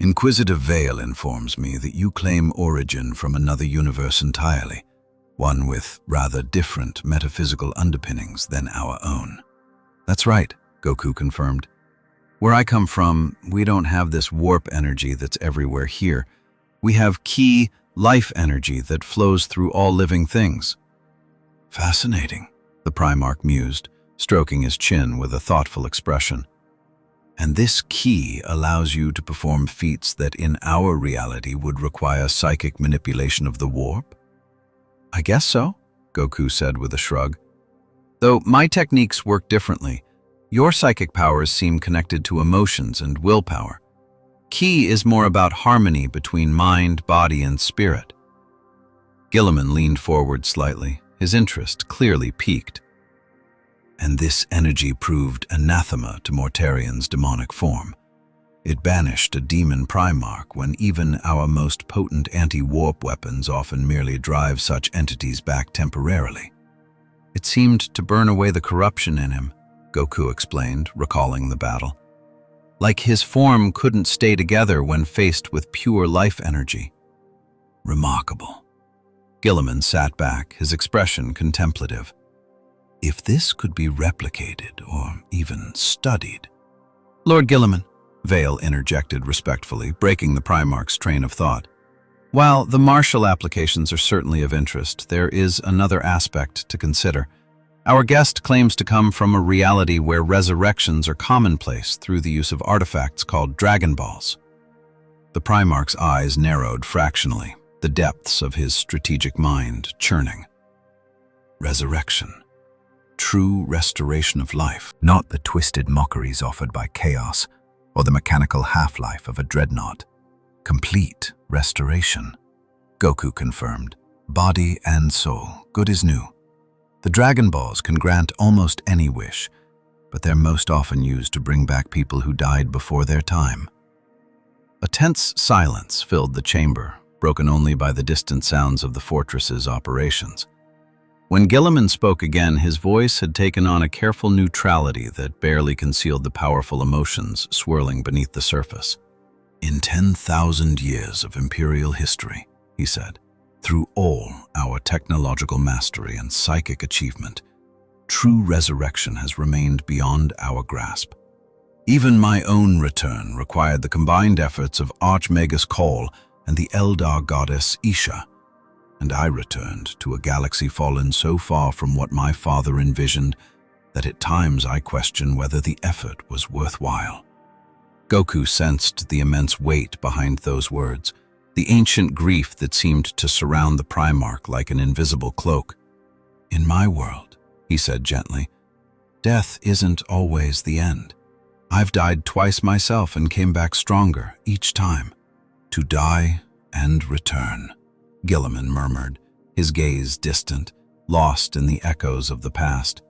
"Inquisitive Vale informs me that you claim origin from another universe entirely, one with rather different metaphysical underpinnings than our own." "That's right," Goku confirmed. Where I come from, we don't have this warp energy that's everywhere here. We have key life energy that flows through all living things. Fascinating, the Primarch mused, stroking his chin with a thoughtful expression. And this key allows you to perform feats that in our reality would require psychic manipulation of the warp? I guess so, Goku said with a shrug. Though my techniques work differently, your psychic powers seem connected to emotions and willpower. Ki is more about harmony between mind, body, and spirit. Gilliman leaned forward slightly, his interest clearly piqued. And this energy proved anathema to Mortarian's demonic form. It banished a demon Primarch when even our most potent anti-warp weapons often merely drive such entities back temporarily. It seemed to burn away the corruption in him, Goku explained, recalling the battle. Like his form couldn't stay together when faced with pure life energy. Remarkable. Gilliman sat back, his expression contemplative. If this could be replicated or even studied. Lord Gilliman, Vale interjected respectfully, breaking the Primarch's train of thought. While the martial applications are certainly of interest, there is another aspect to consider. Our guest claims to come from a reality where resurrections are commonplace through the use of artifacts called Dragon Balls. The Primarch's eyes narrowed fractionally, the depths of his strategic mind churning. Resurrection. True restoration of life, not the twisted mockeries offered by chaos or the mechanical half-life of a dreadnought. Complete restoration. Goku confirmed. Body and soul, good as new. The Dragon Balls can grant almost any wish, but they're most often used to bring back people who died before their time. A tense silence filled the chamber, broken only by the distant sounds of the fortress's operations. When Gilliman spoke again, his voice had taken on a careful neutrality that barely concealed the powerful emotions swirling beneath the surface. In 10,000 years of Imperial history, he said, through all our technological mastery and psychic achievement, true resurrection has remained beyond our grasp. Even my own return required the combined efforts of Archmagus Call and the Eldar goddess Isha, and I returned to a galaxy fallen so far from what my father envisioned that at times I question whether the effort was worthwhile. Goku sensed the immense weight behind those words, the ancient grief that seemed to surround the Primarch like an invisible cloak. In my world, he said gently, death isn't always the end. I've died twice myself and came back stronger each time. To die and return, Gilliman murmured, his gaze distant, lost in the echoes of the past.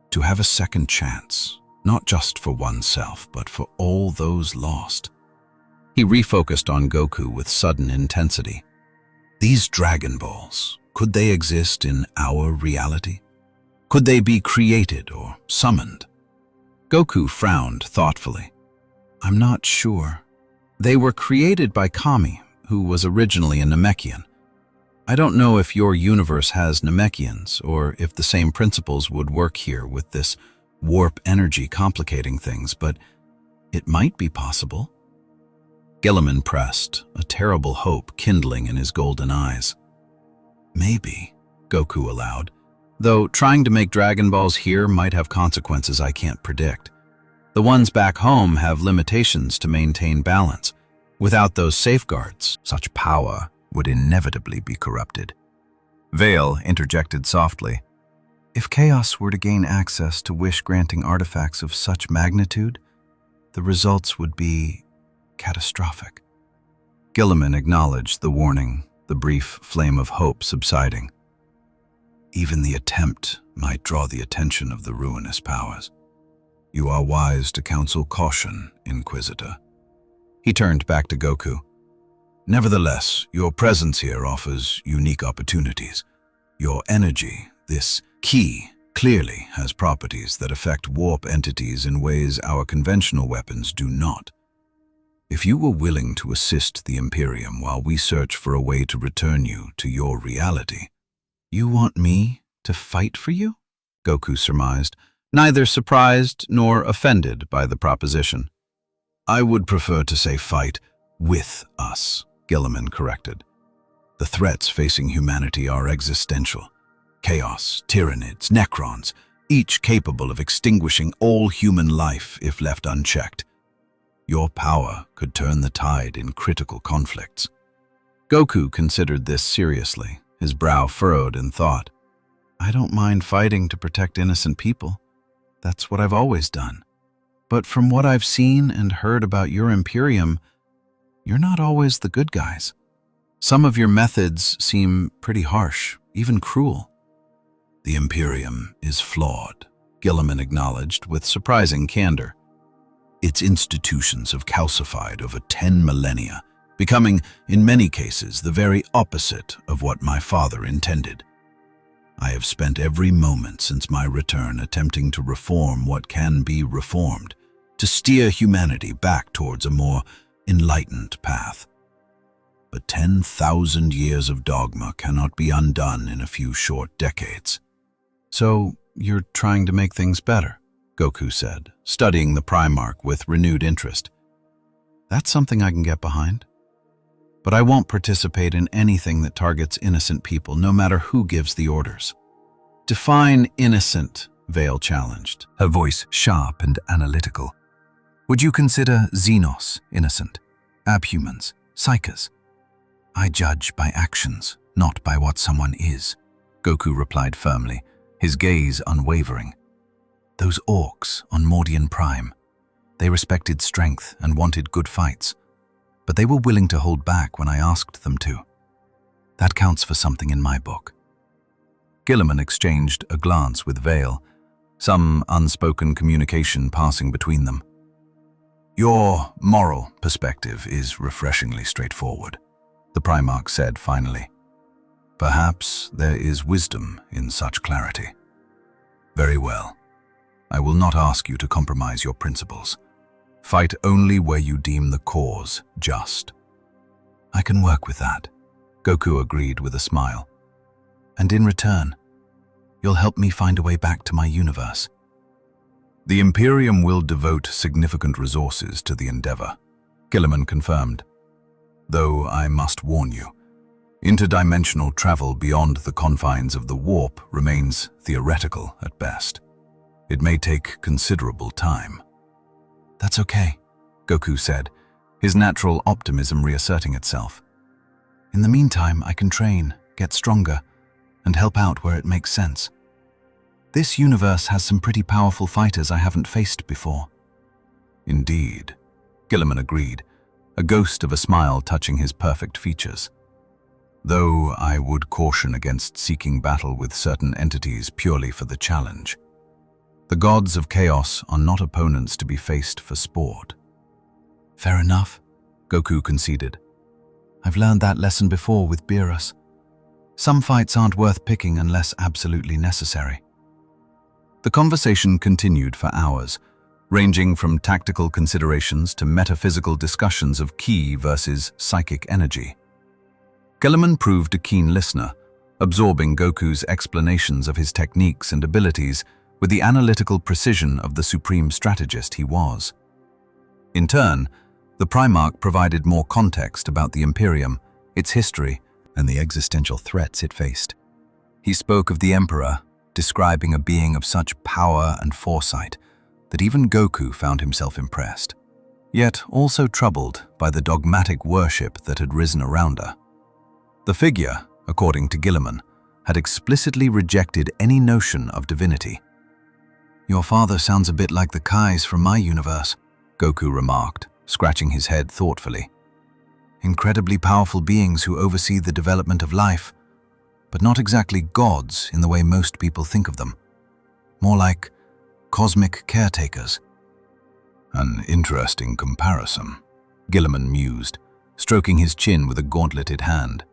To have a second chance, not just for oneself, but for all those lost. He refocused on Goku with sudden intensity. These Dragon Balls, could they exist in our reality? Could they be created or summoned? Goku frowned thoughtfully. I'm not sure. They were created by Kami, who was originally a Namekian. I don't know if your universe has Namekians, or if the same principles would work here with this warp energy complicating things, but it might be possible. Gilliman pressed, a terrible hope kindling in his golden eyes. Maybe, Goku allowed, though trying to make Dragon Balls here might have consequences I can't predict. The ones back home have limitations to maintain balance. Without those safeguards, such power would inevitably be corrupted. Vale interjected softly. If chaos were to gain access to wish-granting artifacts of such magnitude, the results would be catastrophic. Gilliman acknowledged the warning, the brief flame of hope subsiding. Even the attempt might draw the attention of the ruinous powers. You are wise to counsel caution, Inquisitor. He turned back to Goku. Nevertheless, your presence here offers unique opportunities. Your energy, this key, clearly has properties that affect warp entities in ways our conventional weapons do not. If you were willing to assist the Imperium while we search for a way to return you to your reality. You want me to fight for you? Goku surmised, neither surprised nor offended by the proposition. I would prefer to say fight with us, Gilliman corrected. The threats facing humanity are existential. Chaos, Tyranids, Necrons, each capable of extinguishing all human life if left unchecked. Your power could turn the tide in critical conflicts. Goku considered this seriously, his brow furrowed in thought. I don't mind fighting to protect innocent people. That's what I've always done. But from what I've seen and heard about your Imperium, you're not always the good guys. Some of your methods seem pretty harsh, even cruel. The Imperium is flawed, Gilliman acknowledged with surprising candor. Its institutions have calcified over 10 millennia, becoming, in many cases, the very opposite of what my father intended. I have spent every moment since my return attempting to reform what can be reformed, to steer humanity back towards a more enlightened path. But 10,000 years of dogma cannot be undone in a few short decades. So, you're trying to make things better, Goku said, studying the Primarch with renewed interest. That's something I can get behind. But I won't participate in anything that targets innocent people, no matter who gives the orders. Define innocent, Vale challenged, her voice sharp and analytical. Would you consider Xenos innocent? Abhumans, psychers? I judge by actions, not by what someone is, Goku replied firmly, his gaze unwavering. Those orcs on Mordian Prime, they respected strength and wanted good fights, but they were willing to hold back when I asked them to. That counts for something in my book. Gilliman exchanged a glance with Vale, some unspoken communication passing between them. Your moral perspective is refreshingly straightforward, the Primarch said finally. Perhaps there is wisdom in such clarity. Very well. I will not ask you to compromise your principles. Fight only where you deem the cause just. I can work with that, Goku agreed with a smile. And in return, you'll help me find a way back to my universe. The Imperium will devote significant resources to the endeavor, Gilliman confirmed. Though I must warn you, interdimensional travel beyond the confines of the warp remains theoretical at best. It may take considerable time. That's okay, Goku said, his natural optimism reasserting itself. In the meantime, I can train, get stronger, and help out where it makes sense. This universe has some pretty powerful fighters I haven't faced before. Indeed, Gilliman agreed, a ghost of a smile touching his perfect features. Though I would caution against seeking battle with certain entities purely for the challenge. The gods of chaos are not opponents to be faced for sport. Fair enough, Goku conceded. I've learned that lesson before with Beerus. Some fights aren't worth picking unless absolutely necessary. The conversation continued for hours, ranging from tactical considerations to metaphysical discussions of ki versus psychic energy. Gilliman proved a keen listener, absorbing Goku's explanations of his techniques and abilities with the analytical precision of the supreme strategist he was. In turn, the Primarch provided more context about the Imperium, its history, and the existential threats it faced. He spoke of the Emperor, describing a being of such power and foresight that even Goku found himself impressed, yet also troubled by the dogmatic worship that had risen around her. The figure, according to Gilliman, had explicitly rejected any notion of divinity. Your father sounds a bit like the Kais from my universe, Goku remarked, scratching his head thoughtfully. Incredibly powerful beings who oversee the development of life, but not exactly gods in the way most people think of them. More like cosmic caretakers. An interesting comparison, Gilliman mused, stroking his chin with a gauntleted hand.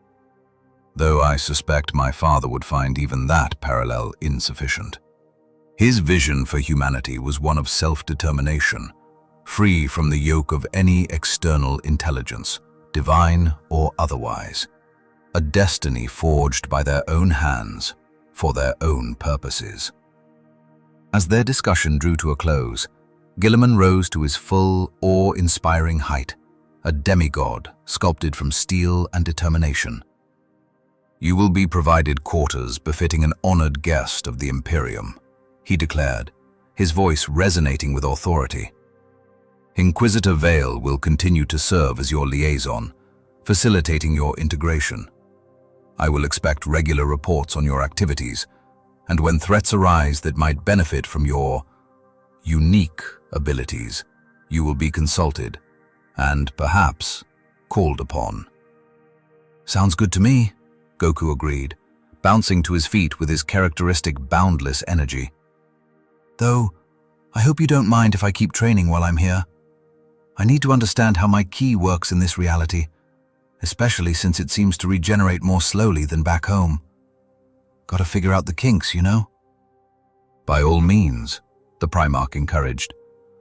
Though I suspect my father would find even that parallel insufficient. His vision for humanity was one of self-determination, free from the yoke of any external intelligence, divine or otherwise. A destiny forged by their own hands, for their own purposes. As their discussion drew to a close, Guilliman rose to his full, awe-inspiring height, a demigod sculpted from steel and determination. "You will be provided quarters befitting an honored guest of the Imperium," he declared, his voice resonating with authority. "Inquisitor Vale will continue to serve as your liaison, facilitating your integration. I will expect regular reports on your activities, and when threats arise that might benefit from your unique abilities, you will be consulted and, perhaps, called upon." "Sounds good to me," Goku agreed, bouncing to his feet with his characteristic boundless energy. "Though, I hope you don't mind if I keep training while I'm here. I need to understand how my ki works in this reality, especially since it seems to regenerate more slowly than back home. Gotta figure out the kinks, you know?" "By all means," the Primarch encouraged,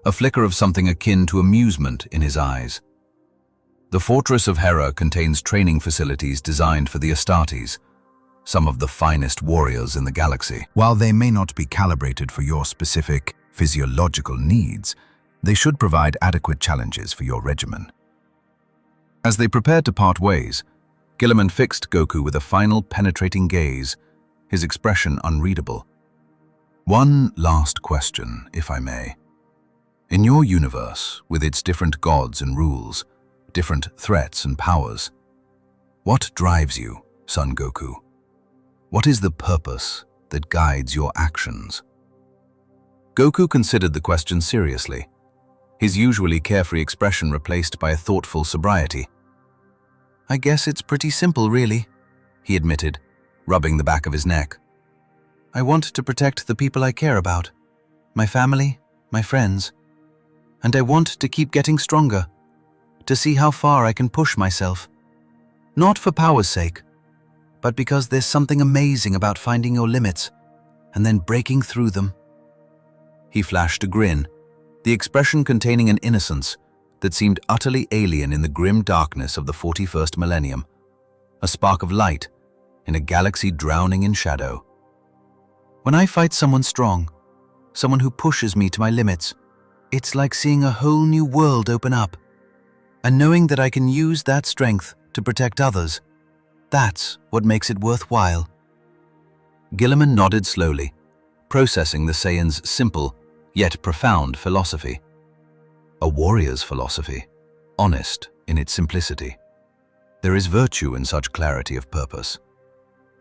a flicker of something akin to amusement in his eyes. "The Fortress of Hera contains training facilities designed for the Astartes, some of the finest warriors in the galaxy. While they may not be calibrated for your specific physiological needs, they should provide adequate challenges for your regimen." As they prepared to part ways, Guilliman fixed Goku with a final penetrating gaze, his expression unreadable. "One last question, if I may. In your universe, with its different gods and rules, different threats and powers, what drives you, Son Goku? What is the purpose that guides your actions?" Goku considered the question seriously, his usually carefree expression replaced by a thoughtful sobriety. "I guess it's pretty simple, really," he admitted, rubbing the back of his neck. "I want to protect the people I care about, my family, my friends, and I want to keep getting stronger, to see how far I can push myself. Not for power's sake, but because there's something amazing about finding your limits and then breaking through them." He flashed a grin, the expression containing an innocence that seemed utterly alien in the grim darkness of the 41st millennium, a spark of light in a galaxy drowning in shadow. "When I fight someone strong, someone who pushes me to my limits, it's like seeing a whole new world open up. And knowing that I can use that strength to protect others, that's what makes it worthwhile." Guilliman nodded slowly, processing the Saiyan's simple yet profound philosophy. A warrior's philosophy, honest in its simplicity. There is virtue in such clarity of purpose,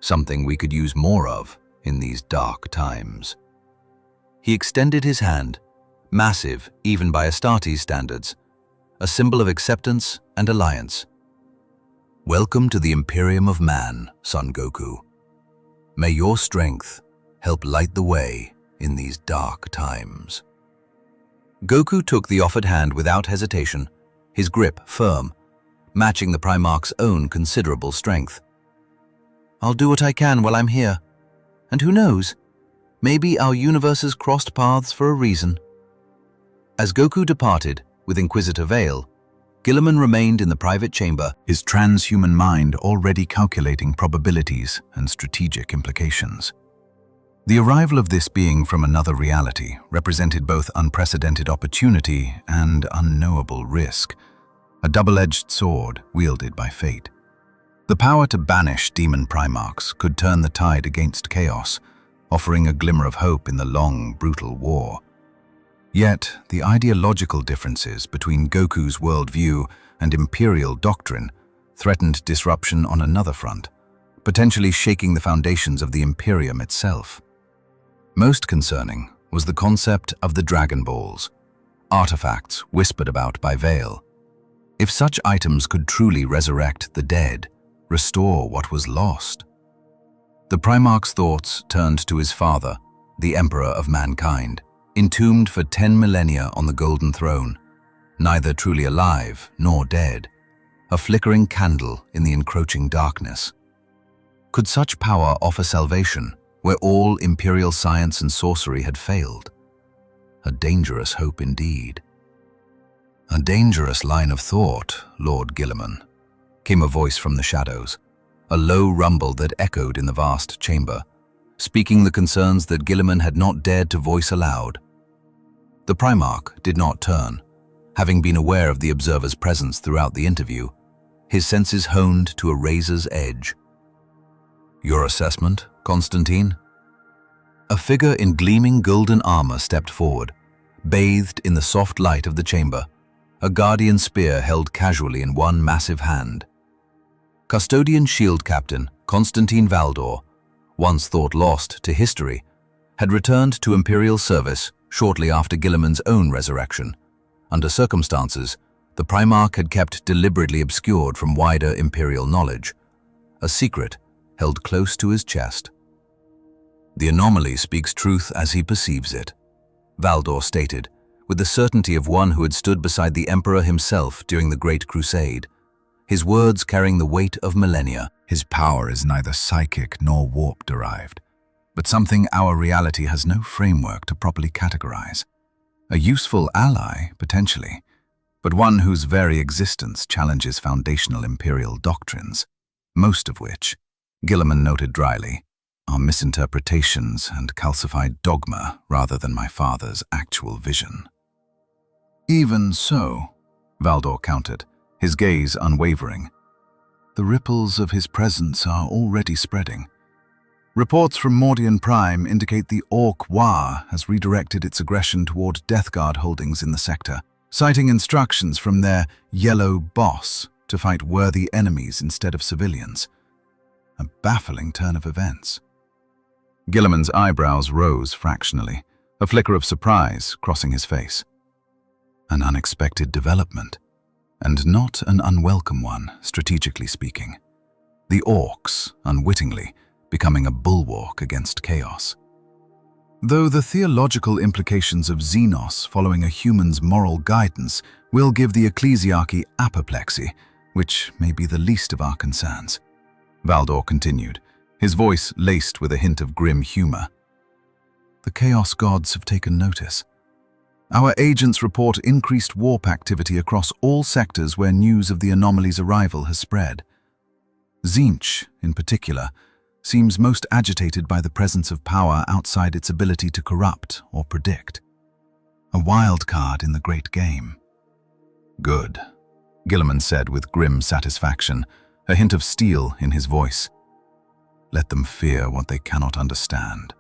something we could use more of in these dark times. He extended his hand, massive even by Astartes standards, a symbol of acceptance and alliance. "Welcome to the Imperium of Man, Son Goku. May your strength help light the way in these dark times." Goku took the offered hand without hesitation, his grip firm, matching the Primarch's own considerable strength. "I'll do what I can while I'm here. And who knows, maybe our universes crossed paths for a reason." As Goku departed with Inquisitor Vale, Guilliman remained in the private chamber, His transhuman mind already calculating probabilities and strategic implications. The arrival of this being from another reality represented both unprecedented opportunity and unknowable risk, a double-edged sword wielded by fate. The power to banish demon Primarchs could turn the tide against chaos, offering a glimmer of hope in the long, brutal war. Yet, the ideological differences between Goku's worldview and Imperial doctrine threatened disruption on another front, potentially shaking the foundations of the Imperium itself. Most concerning was the concept of the Dragon Balls, artifacts whispered about by Vale. If such items could truly resurrect the dead, restore what was lost. The Primarch's thoughts turned to his father, the Emperor of Mankind, entombed for 10 millennia on the Golden Throne, neither truly alive nor dead, a flickering candle in the encroaching darkness. Could such power offer salvation where all imperial science and sorcery had failed? A dangerous hope indeed. "A dangerous line of thought, Lord Guilliman," came a voice from the shadows, a low rumble that echoed in the vast chamber, speaking the concerns that Guilliman had not dared to voice aloud. The Primarch did not turn, having been aware of the observer's presence throughout the interview, his senses honed to a razor's edge. "Your assessment, Constantine?" A figure in gleaming golden armor stepped forward, bathed in the soft light of the chamber, a guardian spear held casually in one massive hand. Custodian Shield Captain Constantine Valdor, once thought lost to history, had returned to Imperial service shortly after Guilliman's own resurrection. Under circumstances, the Primarch had kept deliberately obscured from wider Imperial knowledge, a secret held close to his chest. "The anomaly speaks truth as he perceives it," Valdor stated, with the certainty of one who had stood beside the Emperor himself during the Great Crusade, his words carrying the weight of millennia. His power is neither psychic nor warp-derived, but something our reality has no framework to properly categorize. A useful ally, potentially, but one whose very existence challenges foundational Imperial doctrines, most of which, Guilliman noted dryly, are misinterpretations and calcified dogma rather than my father's actual vision. "Even so," Valdor countered, his gaze unwavering, "the ripples of his presence are already spreading. Reports from Mordian Prime indicate the Orc War has redirected its aggression toward Death Guard holdings in the sector, citing instructions from their Yellow Boss to fight worthy enemies instead of civilians. A baffling turn of events." Guilliman's eyebrows rose fractionally, a flicker of surprise crossing his face. An unexpected development, and not an unwelcome one, strategically speaking. The Orcs, unwittingly, becoming a bulwark against chaos. Though the theological implications of Xenos following a human's moral guidance will give the ecclesiarchy apoplexy, which may be the least of our concerns, Valdor continued, his voice laced with a hint of grim humor. "The Chaos Gods have taken notice. Our agents report increased warp activity across all sectors where news of the anomaly's arrival has spread. Tzeentch, in particular, seems most agitated by the presence of power outside its ability to corrupt or predict. A wild card in the great game." "Good," Guilliman said with grim satisfaction, a hint of steel in his voice. "Let them fear what they cannot understand.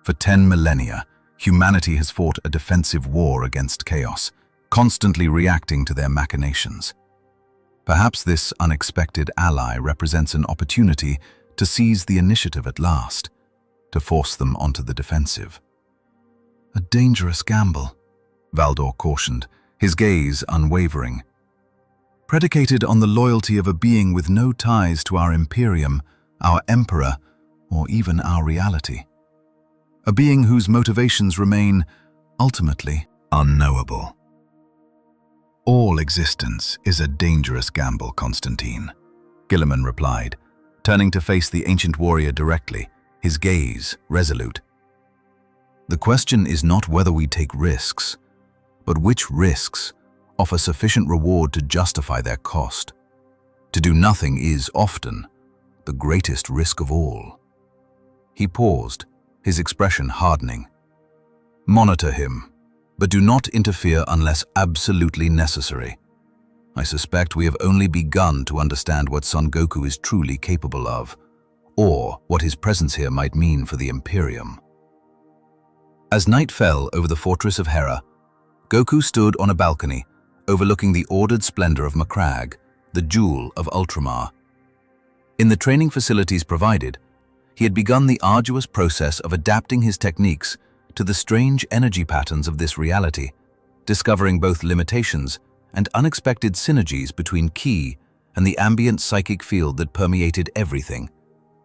For 10 millennia, humanity has fought a defensive war against chaos, constantly reacting to their machinations. Perhaps this unexpected ally represents an opportunity to seize the initiative at last, to force them onto the defensive." "A dangerous gamble," Valdor cautioned, his gaze unwavering. "Predicated on the loyalty of a being with no ties to our Imperium, our Emperor, or even our reality. A being whose motivations remain, ultimately, unknowable." "All existence is a dangerous gamble, Constantine," Guilliman replied, turning to face the ancient warrior directly, his gaze resolute. "The question is not whether we take risks, but which risks offer sufficient reward to justify their cost. To do nothing is often the greatest risk of all." He paused, his expression hardening. "Monitor him, but do not interfere unless absolutely necessary. I suspect we have only begun to understand what Son Goku is truly capable of, or what his presence here might mean for the Imperium." As night fell over the fortress of Hera, Goku stood on a balcony overlooking the ordered splendor of Macragge, the jewel of Ultramar. In the training facilities provided, he had begun the arduous process of adapting his techniques to the strange energy patterns of this reality, discovering both limitations and unexpected synergies between Ki and the ambient psychic field that permeated everything,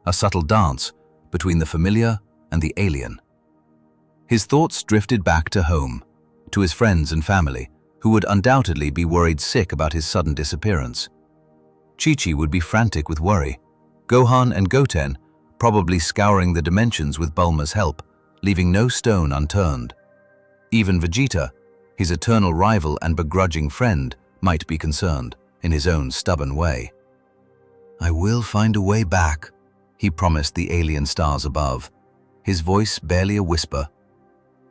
a subtle dance between the familiar and the alien. His thoughts drifted back to home, to his friends and family, who would undoubtedly be worried sick about his sudden disappearance. Chi-Chi would be frantic with worry, Gohan and Goten probably scouring the dimensions with Bulma's help, leaving no stone unturned. Even Vegeta, his eternal rival and begrudging friend, might be concerned, in his own stubborn way. "I will find a way back," he promised the alien stars above, his voice barely a whisper.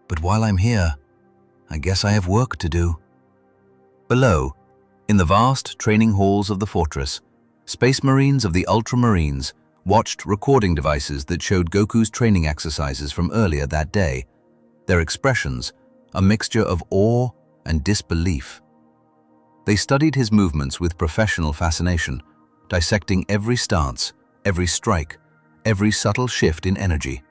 "But while I'm here, I guess I have work to do." Below, in the vast training halls of the fortress, Space Marines of the Ultramarines watched recording devices that showed Goku's training exercises from earlier that day, their expressions a mixture of awe and disbelief. They studied his movements with professional fascination, dissecting every stance, every strike, every subtle shift in energy.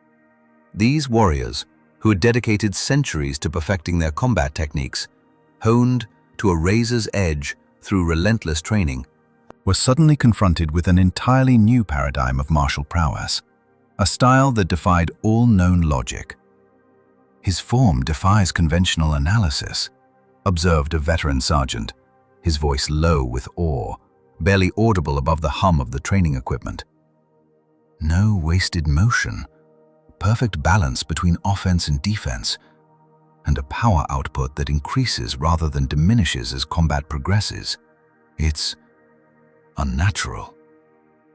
These warriors, who had dedicated centuries to perfecting their combat techniques, honed to a razor's edge through relentless training, were suddenly confronted with an entirely new paradigm of martial prowess, a style that defied all known logic. "His form defies conventional analysis," observed a veteran sergeant, his voice low with awe, barely audible above the hum of the training equipment. "No wasted motion, perfect balance between offense and defense, and a power output that increases rather than diminishes as combat progresses. It's unnatural."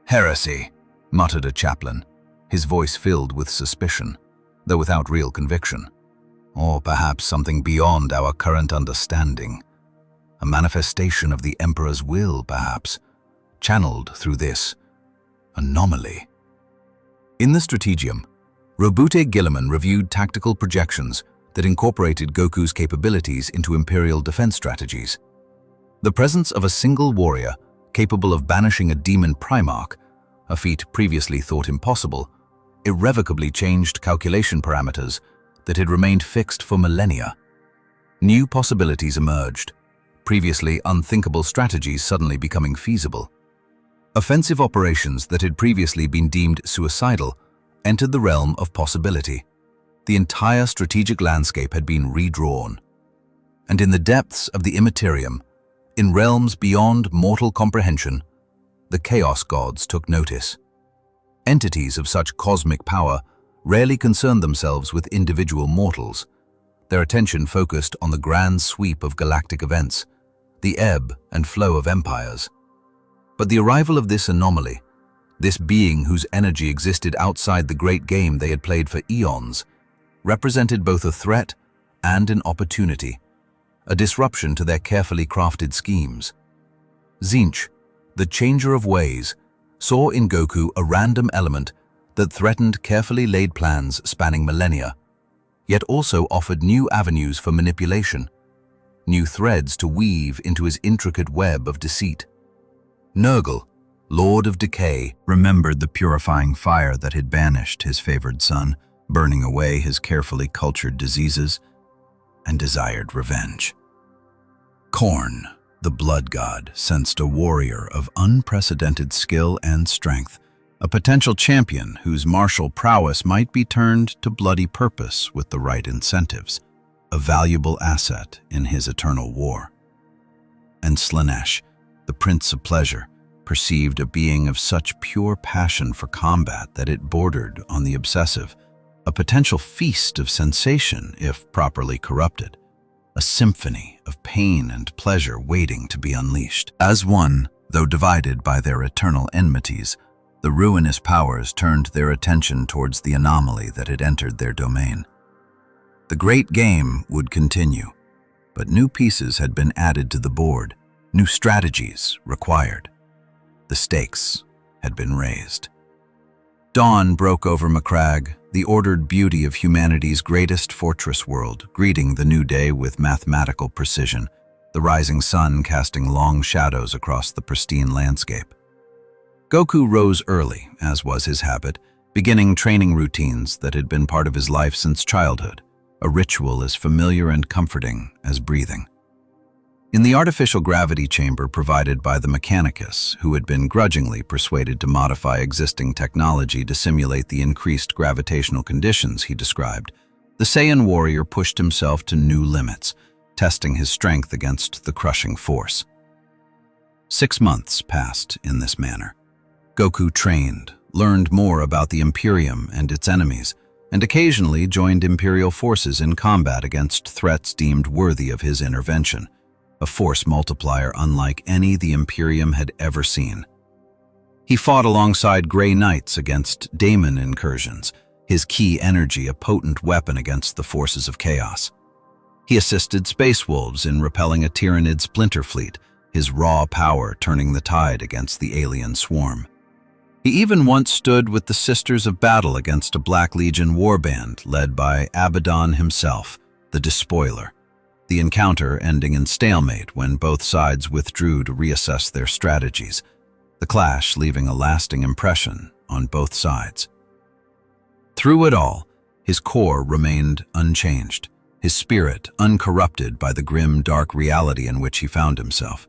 "Heresy," muttered a chaplain, his voice filled with suspicion, though without real conviction. "Or perhaps something beyond our current understanding. A manifestation of the Emperor's will, perhaps, channeled through this anomaly." In the Strategium, Robute Guilliman reviewed tactical projections that incorporated Goku's capabilities into Imperial defense strategies. The presence of a single warrior capable of banishing a demon Primarch, a feat previously thought impossible, irrevocably changed calculation parameters that had remained fixed for millennia. New possibilities emerged, previously unthinkable strategies suddenly becoming feasible. Offensive operations that had previously been deemed suicidal entered the realm of possibility. The entire strategic landscape had been redrawn. And in the depths of the Imperium, in realms beyond mortal comprehension, the Chaos Gods took notice. Entities of such cosmic power rarely concerned themselves with individual mortals. Their attention focused on the grand sweep of galactic events, the ebb and flow of empires. But the arrival of this anomaly, this being whose energy existed outside the great game they had played for eons, represented both a threat and an opportunity, a disruption to their carefully crafted schemes. Tzeentch, the changer of ways, saw in Goku a random element that threatened carefully laid plans spanning millennia, yet also offered new avenues for manipulation, new threads to weave into his intricate web of deceit. Nurgle, Lord of Decay, remembered the purifying fire that had banished his favored son, burning away his carefully cultured diseases, and desired revenge. Khorne, the blood god, sensed a warrior of unprecedented skill and strength, a potential champion whose martial prowess might be turned to bloody purpose with the right incentives, a valuable asset in his eternal war. And Slaanesh, the Prince of Pleasure, perceived a being of such pure passion for combat that it bordered on the obsessive, a potential feast of sensation if properly corrupted, a symphony of pain and pleasure waiting to be unleashed. As one, though divided by their eternal enmities, the ruinous powers turned their attention towards the anomaly that had entered their domain. The great game would continue, but new pieces had been added to the board, new strategies required. The stakes had been raised. Dawn broke over Macragge, the ordered beauty of humanity's greatest fortress world, greeting the new day with mathematical precision, the rising sun casting long shadows across the pristine landscape. Goku rose early, as was his habit, beginning training routines that had been part of his life since childhood, a ritual as familiar and comforting as breathing. In the artificial gravity chamber provided by the Mechanicus, who had been grudgingly persuaded to modify existing technology to simulate the increased gravitational conditions he described, the Saiyan warrior pushed himself to new limits, testing his strength against the crushing force. 6 months passed in this manner. Goku trained, learned more about the Imperium and its enemies, and occasionally joined Imperial forces in combat against threats deemed worthy of his intervention, a force multiplier unlike any the Imperium had ever seen. He fought alongside Grey Knights against Daemon incursions, his ki energy a potent weapon against the forces of chaos. He assisted Space Wolves in repelling a Tyranid splinter fleet, his raw power turning the tide against the alien swarm. He even once stood with the Sisters of Battle against a Black Legion warband led by Abaddon himself, the Despoiler, the encounter ending in stalemate when both sides withdrew to reassess their strategies, the clash leaving a lasting impression on both sides. Through it all, his core remained unchanged, his spirit uncorrupted by the grim, dark reality in which he found himself.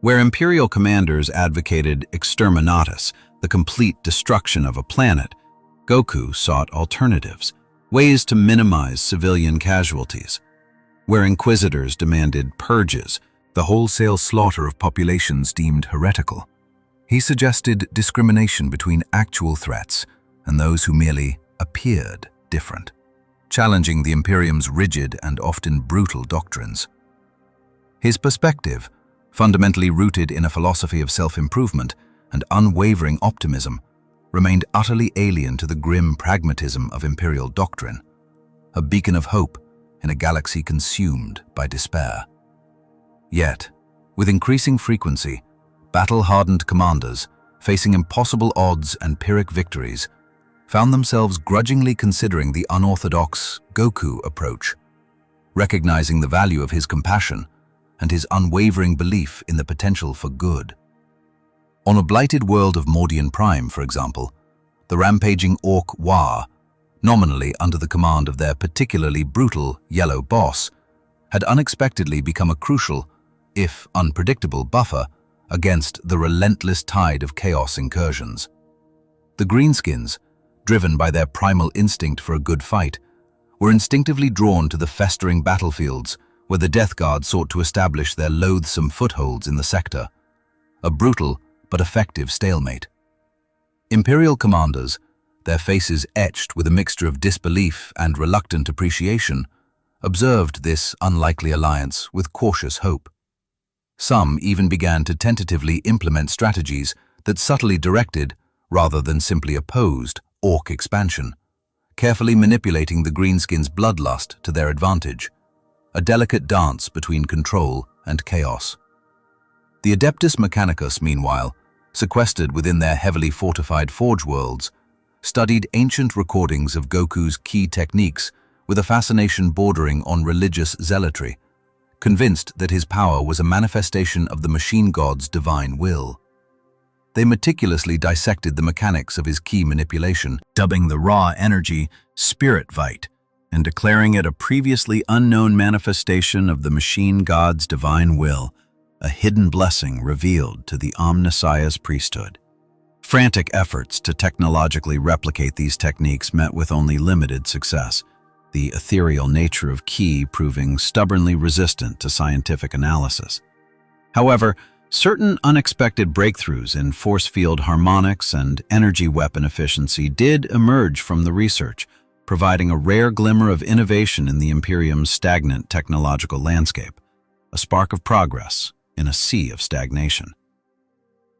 Where Imperial commanders advocated exterminatus, the complete destruction of a planet, Goku sought alternatives, ways to minimize civilian casualties. Where Inquisitors demanded purges, the wholesale slaughter of populations deemed heretical, he suggested discrimination between actual threats and those who merely appeared different, challenging the Imperium's rigid and often brutal doctrines. His perspective, fundamentally rooted in a philosophy of self-improvement and unwavering optimism, remained utterly alien to the grim pragmatism of Imperial doctrine, a beacon of hope in a galaxy consumed by despair. Yet, with increasing frequency, battle-hardened commanders, facing impossible odds and Pyrrhic victories, found themselves grudgingly considering the unorthodox Goku approach, recognizing the value of his compassion and his unwavering belief in the potential for good. On a blighted world of Mordian Prime, for example, the rampaging Orc War, nominally under the command of their particularly brutal yellow boss, had unexpectedly become a crucial, if unpredictable, buffer against the relentless tide of chaos incursions. The Greenskins, driven by their primal instinct for a good fight, were instinctively drawn to the festering battlefields where the Death Guard sought to establish their loathsome footholds in the sector, a brutal but effective stalemate. Imperial commanders, their faces etched with a mixture of disbelief and reluctant appreciation, observed this unlikely alliance with cautious hope. Some even began to tentatively implement strategies that subtly directed, rather than simply opposed, Orc expansion, carefully manipulating the Greenskins' bloodlust to their advantage, a delicate dance between control and chaos. The Adeptus Mechanicus, meanwhile, sequestered within their heavily fortified forge worlds, studied ancient recordings of Goku's key techniques with a fascination bordering on religious zealotry, convinced that his power was a manifestation of the machine god's divine will. They meticulously dissected the mechanics of his key manipulation, dubbing the raw energy Spirit Vite, and declaring it a previously unknown manifestation of the machine god's divine will, a hidden blessing revealed to the Omniscience priesthood. Frantic efforts to technologically replicate these techniques met with only limited success, the ethereal nature of ki proving stubbornly resistant to scientific analysis. However, certain unexpected breakthroughs in force field harmonics and energy weapon efficiency did emerge from the research, providing a rare glimmer of innovation in the Imperium's stagnant technological landscape, a spark of progress in a sea of stagnation.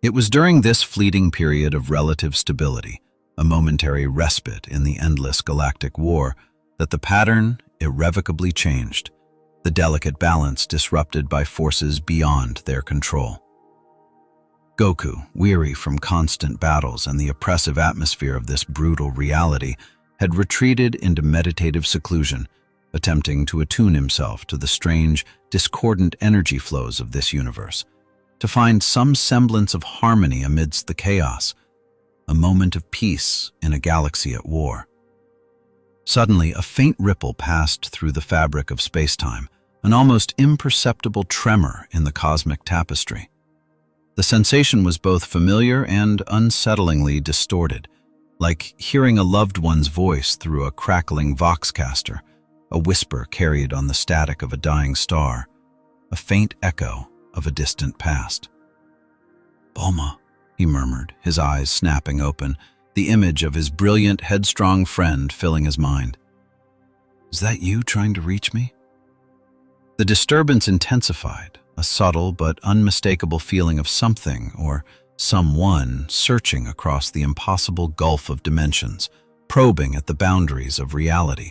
It was during this fleeting period of relative stability, a momentary respite in the endless galactic war, that the pattern irrevocably changed, the delicate balance disrupted by forces beyond their control. Goku, weary from constant battles and the oppressive atmosphere of this brutal reality, had retreated into meditative seclusion, attempting to attune himself to the strange, discordant energy flows of this universe, to find some semblance of harmony amidst the chaos, a moment of peace in a galaxy at war. Suddenly, a faint ripple passed through the fabric of space-time, an almost imperceptible tremor in the cosmic tapestry. The sensation was both familiar and unsettlingly distorted, like hearing a loved one's voice through a crackling voxcaster, a whisper carried on the static of a dying star, a faint echo of a distant past. "Bulma," he murmured, his eyes snapping open, the image of his brilliant, headstrong friend filling his mind. "Is that you trying to reach me?" The disturbance intensified, a subtle but unmistakable feeling of something or someone searching across the impossible gulf of dimensions, probing at the boundaries of reality,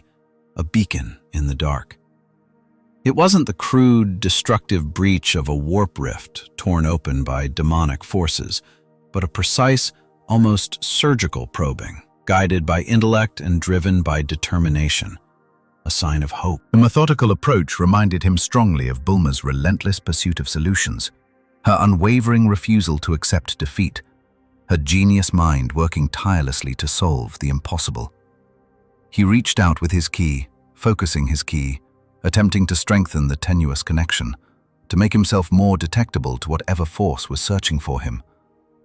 a beacon in the dark. It wasn't the crude, destructive breach of a warp rift torn open by demonic forces, but a precise, almost surgical probing, guided by intellect and driven by determination, a sign of hope. The methodical approach reminded him strongly of Bulma's relentless pursuit of solutions, her unwavering refusal to accept defeat, her genius mind working tirelessly to solve the impossible. He reached out with his key, focusing his key, attempting to strengthen the tenuous connection, to make himself more detectable to whatever force was searching for him,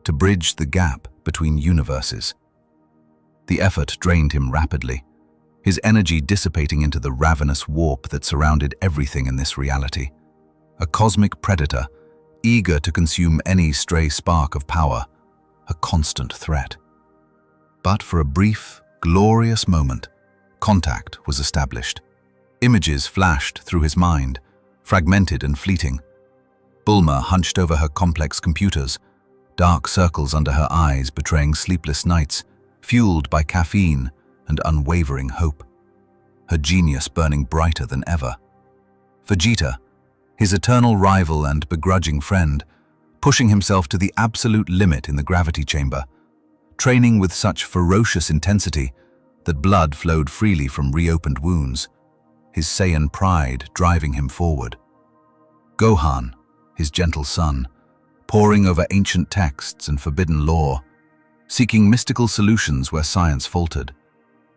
to bridge the gap between universes. The effort drained him rapidly, his energy dissipating into the ravenous warp that surrounded everything in this reality. A cosmic predator, eager to consume any stray spark of power, a constant threat. But for a brief, glorious moment, contact was established. Images flashed through his mind, fragmented and fleeting. Bulma hunched over her complex computers, dark circles under her eyes betraying sleepless nights, fueled by caffeine and unwavering hope. Her genius burning brighter than ever. Vegeta, his eternal rival and begrudging friend, pushing himself to the absolute limit in the gravity chamber, training with such ferocious intensity that blood flowed freely from reopened wounds, his Saiyan pride driving him forward. Gohan, his gentle son, poring over ancient texts and forbidden lore, seeking mystical solutions where science faltered,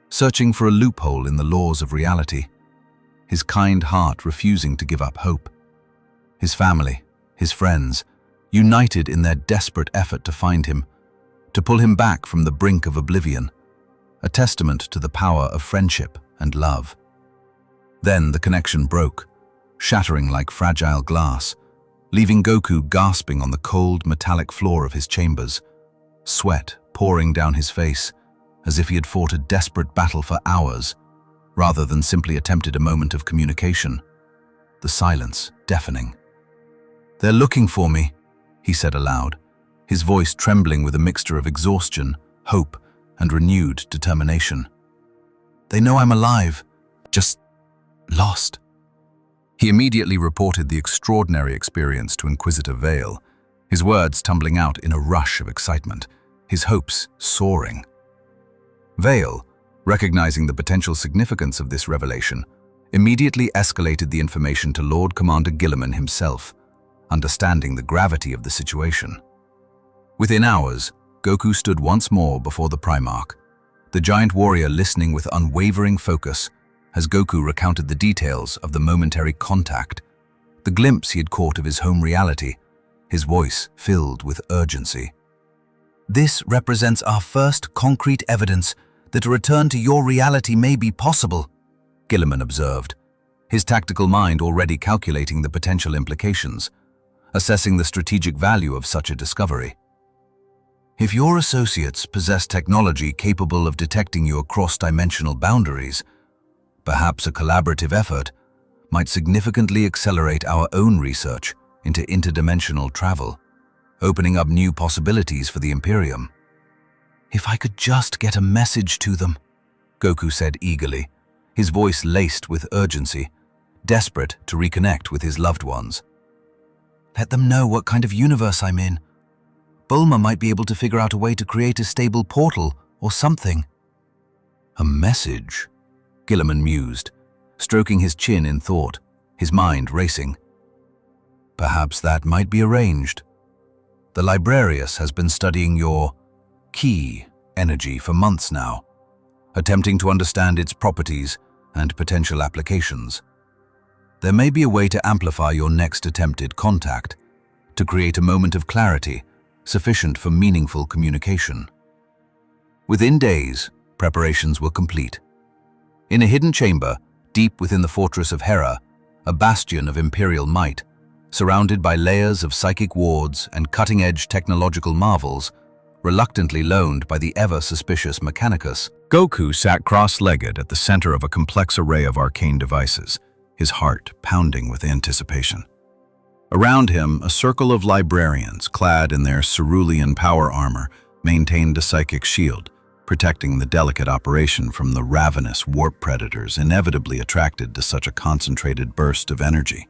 searching for a loophole in the laws of reality, his kind heart refusing to give up hope. His family, his friends, united in their desperate effort to find him, to pull him back from the brink of oblivion, a testament to the power of friendship and love. Then the connection broke, shattering like fragile glass, leaving Goku gasping on the cold, metallic floor of his chambers, sweat pouring down his face, as if he had fought a desperate battle for hours, rather than simply attempted a moment of communication. The silence deafening. "They're looking for me," he said aloud, his voice trembling with a mixture of exhaustion, hope, and renewed determination. "They know I'm alive, just lost." He immediately reported the extraordinary experience to Inquisitor Vale, his words tumbling out in a rush of excitement, his hopes soaring. Vale, recognizing the potential significance of this revelation, immediately escalated the information to Lord Commander Guilliman himself, understanding the gravity of the situation. Within hours, Goku stood once more before the Primarch, the giant warrior listening with unwavering focus as Goku recounted the details of the momentary contact, the glimpse he had caught of his home reality, his voice filled with urgency. "This represents our first concrete evidence that a return to your reality may be possible," Guilliman observed, his tactical mind already calculating the potential implications, assessing the strategic value of such a discovery. "If your associates possess technology capable of detecting your cross-dimensional boundaries, perhaps a collaborative effort might significantly accelerate our own research into interdimensional travel, opening up new possibilities for the Imperium." "If I could just get a message to them," Goku said eagerly, his voice laced with urgency, desperate to reconnect with his loved ones. "Let them know what kind of universe I'm in. Bulma might be able to figure out a way to create a stable portal or something." "A message?" Guilliman mused, stroking his chin in thought, his mind racing. "Perhaps that might be arranged. The Librarius has been studying your key energy for months now, attempting to understand its properties and potential applications. There may be a way to amplify your next attempted contact, to create a moment of clarity sufficient for meaningful communication." Within days, preparations were complete. In a hidden chamber, deep within the fortress of Hera, a bastion of Imperial might, surrounded by layers of psychic wards and cutting-edge technological marvels, reluctantly loaned by the ever-suspicious Mechanicus, Goku sat cross-legged at the center of a complex array of arcane devices, his heart pounding with anticipation. Around him, a circle of librarians, clad in their cerulean power armor, maintained a psychic shield, protecting the delicate operation from the ravenous warp predators inevitably attracted to such a concentrated burst of energy,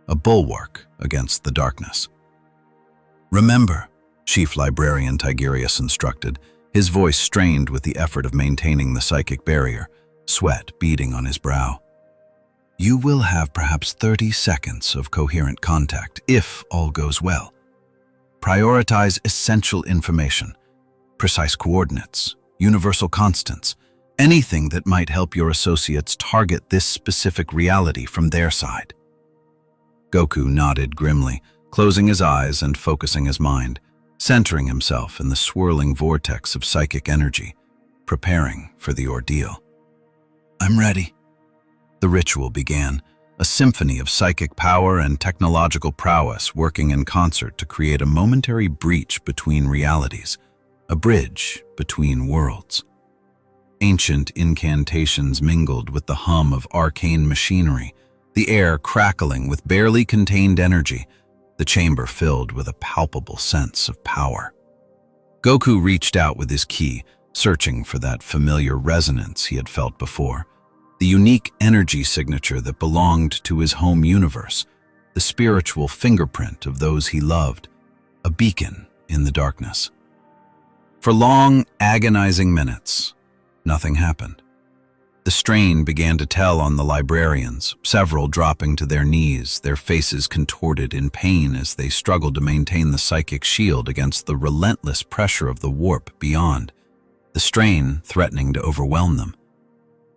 a bulwark against the darkness. "Remember," Chief Librarian Tigerius instructed, his voice strained with the effort of maintaining the psychic barrier, sweat beading on his brow. "You will have perhaps 30 seconds of coherent contact, if all goes well. Prioritize essential information, precise coordinates, universal constants, anything that might help your associates target this specific reality from their side." Goku nodded grimly, closing his eyes and focusing his mind, centering himself in the swirling vortex of psychic energy, preparing for the ordeal. "I'm ready." The ritual began, a symphony of psychic power and technological prowess working in concert to create a momentary breach between realities, a bridge between worlds. Ancient incantations mingled with the hum of arcane machinery, the air crackling with barely contained energy, the chamber filled with a palpable sense of power. Goku reached out with his ki, searching for that familiar resonance he had felt before, the unique energy signature that belonged to his home universe, the spiritual fingerprint of those he loved, a beacon in the darkness. For long, agonizing minutes, nothing happened. The strain began to tell on the librarians, several dropping to their knees, their faces contorted in pain as they struggled to maintain the psychic shield against the relentless pressure of the warp beyond, the strain threatening to overwhelm them.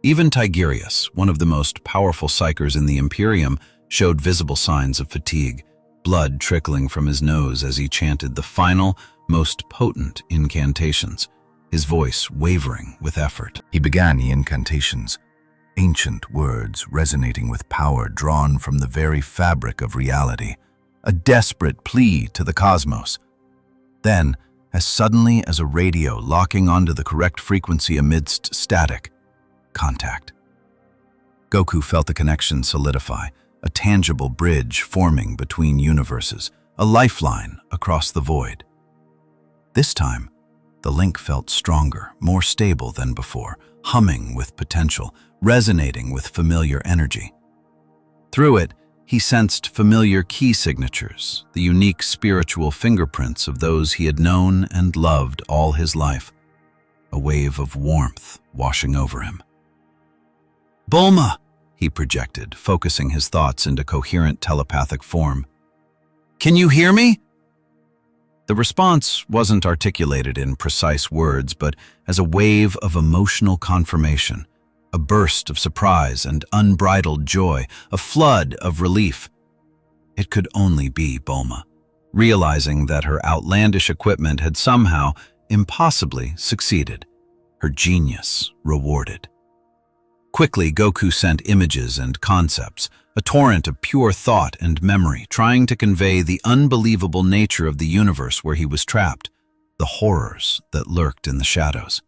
Even Tigerius, one of the most powerful psychers in the Imperium, showed visible signs of fatigue, blood trickling from his nose as he chanted the final, most potent incantations, his voice wavering with effort. He began the incantations, ancient words resonating with power drawn from the very fabric of reality, a desperate plea to the cosmos. Then, as suddenly as a radio locking onto the correct frequency amidst static, contact. Goku felt the connection solidify, a tangible bridge forming between universes, a lifeline across the void. This time, the link felt stronger, more stable than before, humming with potential, resonating with familiar energy. Through it, he sensed familiar key signatures, the unique spiritual fingerprints of those he had known and loved all his life, a wave of warmth washing over him. "Bulma!" he projected, focusing his thoughts into coherent telepathic form. "Can you hear me?" The response wasn't articulated in precise words, but as a wave of emotional confirmation, a burst of surprise and unbridled joy, a flood of relief. It could only be Bulma, realizing that her outlandish equipment had somehow, impossibly, succeeded, her genius rewarded. Quickly, Goku sent images and concepts, a torrent of pure thought and memory, trying to convey the unbelievable nature of the universe where he was trapped, the horrors that lurked in the shadows.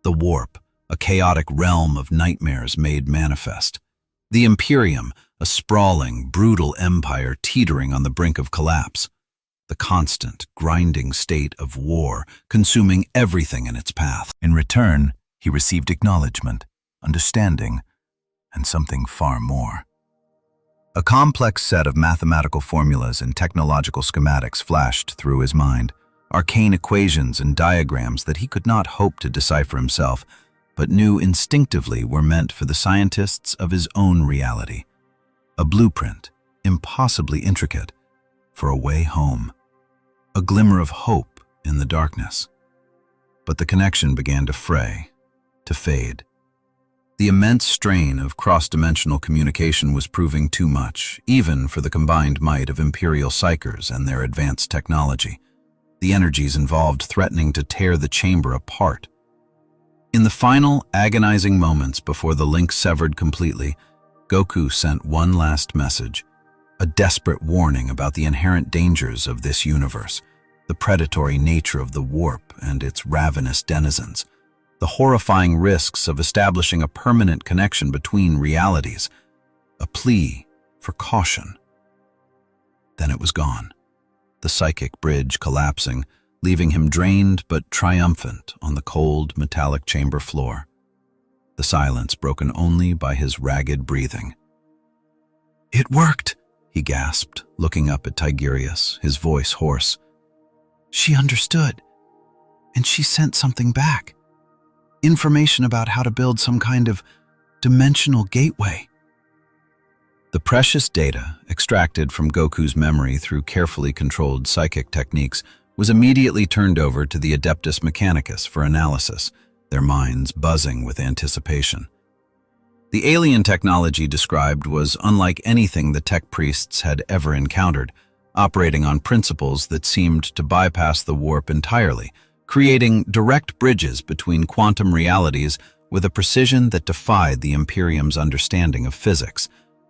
The warp, a chaotic realm of nightmares made manifest. The Imperium, a sprawling, brutal empire teetering on the brink of collapse. The constant, grinding state of war, consuming everything in its path. In return, he received acknowledgement, understanding, and something far more. A complex set of mathematical formulas and technological schematics flashed through his mind, arcane equations and diagrams that he could not hope to decipher himself, but knew instinctively were meant for the scientists of his own reality. A blueprint, impossibly intricate, for a way home. A glimmer of hope in the darkness. But the connection began to fray, to fade. The immense strain of cross-dimensional communication was proving too much, even for the combined might of Imperial psychers and their advanced technology, the energies involved threatening to tear the chamber apart. In the final, agonizing moments before the link severed completely, Goku sent one last message, a desperate warning about the inherent dangers of this universe, the predatory nature of the warp and its ravenous denizens, the horrifying risks of establishing a permanent connection between realities, a plea for caution. Then it was gone, the psychic bridge collapsing, leaving him drained but triumphant on the cold, metallic chamber floor, the silence broken only by his ragged breathing. "It worked," he gasped, looking up at Tigurius, his voice hoarse. "She understood, and she sent something back. Information about how to build some kind of dimensional gateway." The precious data, extracted from Goku's memory through carefully controlled psychic techniques, was immediately turned over to the Adeptus Mechanicus for analysis, their minds buzzing with anticipation. The alien technology described was unlike anything the tech priests had ever encountered, operating on principles that seemed to bypass the warp entirely, creating direct bridges between quantum realities with a precision that defied the Imperium's understanding of physics,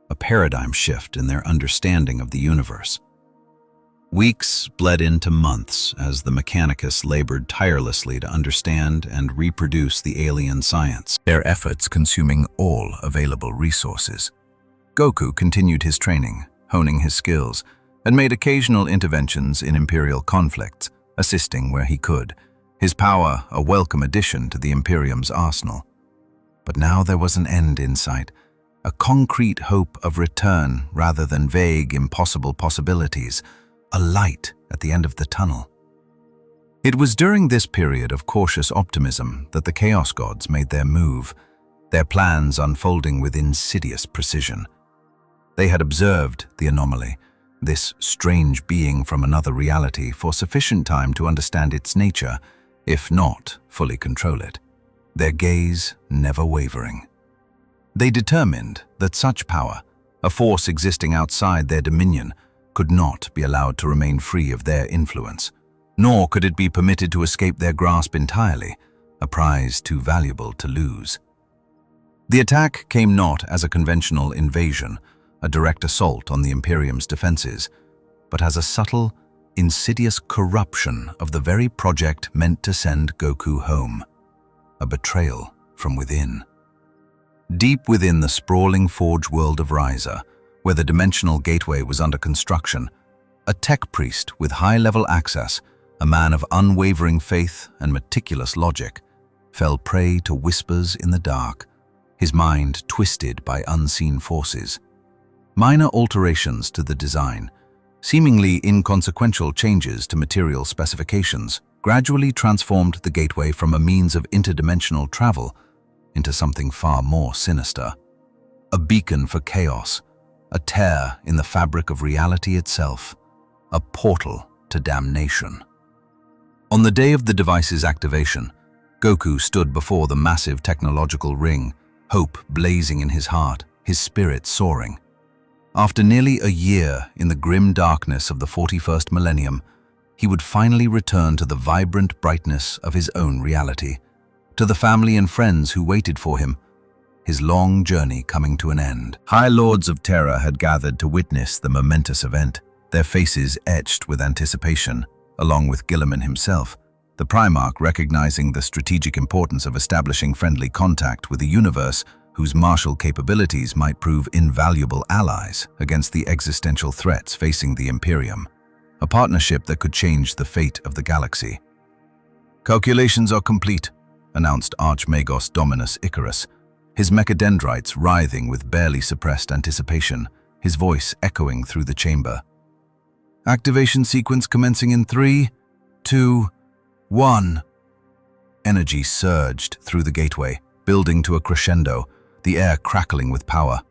a paradigm shift in their understanding of the universe. Weeks bled into months as the Mechanicus labored tirelessly to understand and reproduce the alien science, their efforts consuming all available resources. Goku continued his training, honing his skills, and made occasional interventions in Imperial conflicts, assisting where he could, his power a welcome addition to the Imperium's arsenal. But now there was an end in sight, a concrete hope of return rather than vague, impossible possibilities, a light at the end of the tunnel. It was during this period of cautious optimism that the Chaos Gods made their move, their plans unfolding with insidious precision. They had observed the anomaly, this strange being from another reality, for sufficient time to understand its nature, if not fully control it, their gaze never wavering. They determined that such power, a force existing outside their dominion, could not be allowed to remain free of their influence, nor could it be permitted to escape their grasp entirely, a prize too valuable to lose. The attack came not as a conventional invasion, a direct assault on the Imperium's defenses, but as a subtle, insidious corruption of the very project meant to send Goku home, a betrayal from within. Deep within the sprawling forge world of Ryza, where the dimensional gateway was under construction, a tech priest with high-level access, a man of unwavering faith and meticulous logic, fell prey to whispers in the dark, his mind twisted by unseen forces. Minor alterations to the design, seemingly inconsequential changes to material specifications, gradually transformed the gateway from a means of interdimensional travel into something far more sinister. A beacon for chaos, a tear in the fabric of reality itself, a portal to damnation. On the day of the device's activation, Goku stood before the massive technological ring, hope blazing in his heart, his spirit soaring. After nearly a year in the grim darkness of the 41st millennium, he would finally return to the vibrant brightness of his own reality, to the family and friends who waited for him, his long journey coming to an end. High Lords of Terror had gathered to witness the momentous event, their faces etched with anticipation, along with Guilliman himself, the Primarch recognizing the strategic importance of establishing friendly contact with a universe whose martial capabilities might prove invaluable allies against the existential threats facing the Imperium, a partnership that could change the fate of the galaxy. "Calculations are complete," announced Archmagos Dominus Icarus, his mechadendrites writhing with barely suppressed anticipation, his voice echoing through the chamber. "Activation sequence commencing in 3, 2, 1. Energy surged through the gateway, building to a crescendo, the air crackling with power.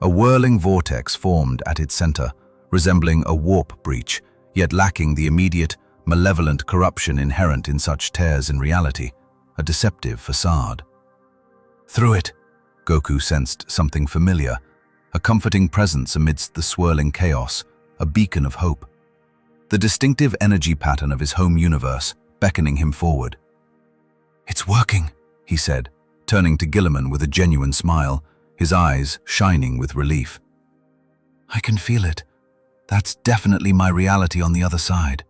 A whirling vortex formed at its center, resembling a warp breach, yet lacking the immediate, malevolent corruption inherent in such tears in reality, a deceptive facade. Through it, Goku sensed something familiar, a comforting presence amidst the swirling chaos, a beacon of hope. The distinctive energy pattern of his home universe, beckoning him forward. "It's working," he said, turning to Guilliman with a genuine smile, his eyes shining with relief. "I can feel it. That's definitely my reality on the other side."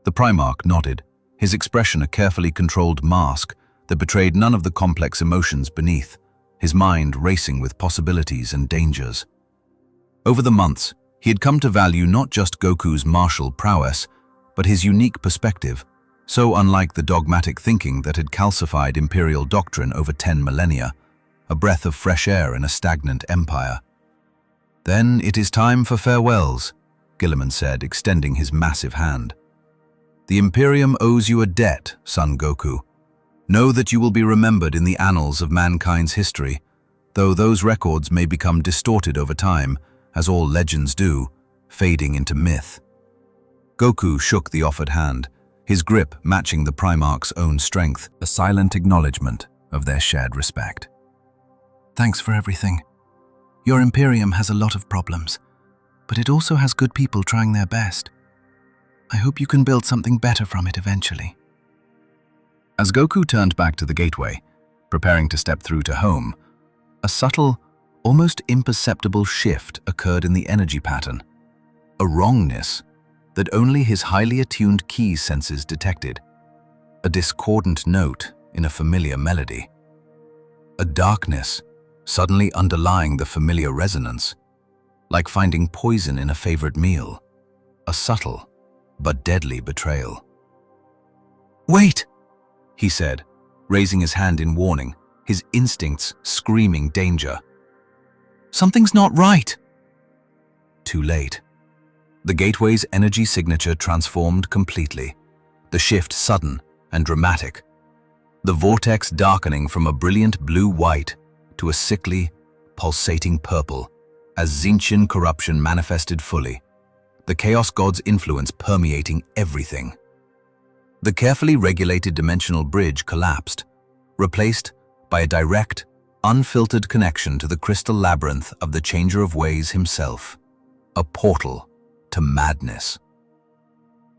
The Primarch nodded, his expression a carefully controlled mask that betrayed none of the complex emotions beneath, his mind racing with possibilities and dangers. Over the months, he had come to value not just Goku's martial prowess, but his unique perspective, so unlike the dogmatic thinking that had calcified imperial doctrine over 10 millennia, a breath of fresh air in a stagnant empire. "Then it is time for farewells," Guilliman said, extending his massive hand. "The Imperium owes you a debt, Son Goku. Know that you will be remembered in the annals of mankind's history, though those records may become distorted over time, as all legends do, fading into myth." Goku shook the offered hand, his grip matching the Primarch's own strength, a silent acknowledgement of their shared respect. "Thanks for everything. Your Imperium has a lot of problems, but it also has good people trying their best. I hope you can build something better from it eventually." As Goku turned back to the gateway, preparing to step through to home, a subtle, almost imperceptible shift occurred in the energy pattern, a wrongness that only his highly attuned ki senses detected, a discordant note in a familiar melody, a darkness suddenly underlying the familiar resonance, like finding poison in a favorite meal, a subtle but deadly betrayal. "Wait!" he said, raising his hand in warning, his instincts screaming danger. "Something's not right." Too late. The gateway's energy signature transformed completely, the shift sudden and dramatic, the vortex darkening from a brilliant blue-white to a sickly, pulsating purple, as Xenosyn corruption manifested fully, the Chaos God's influence permeating everything. The carefully regulated dimensional bridge collapsed, replaced by a direct, unfiltered connection to the crystal labyrinth of the Changer of Ways himself, a portal to madness.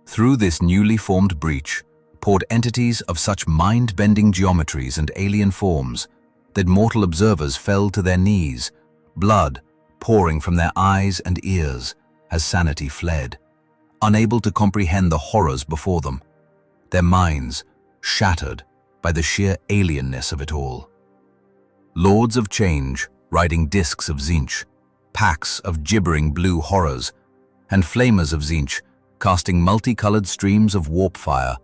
Through this newly formed breach poured entities of such mind-bending geometries and alien forms that mortal observers fell to their knees, blood pouring from their eyes and ears as sanity fled, unable to comprehend the horrors before them, their minds shattered by the sheer alienness of it all. Lords of change riding discs of Xenos, packs of gibbering blue horrors, and flamers of Xenos casting multicolored streams of warp fire,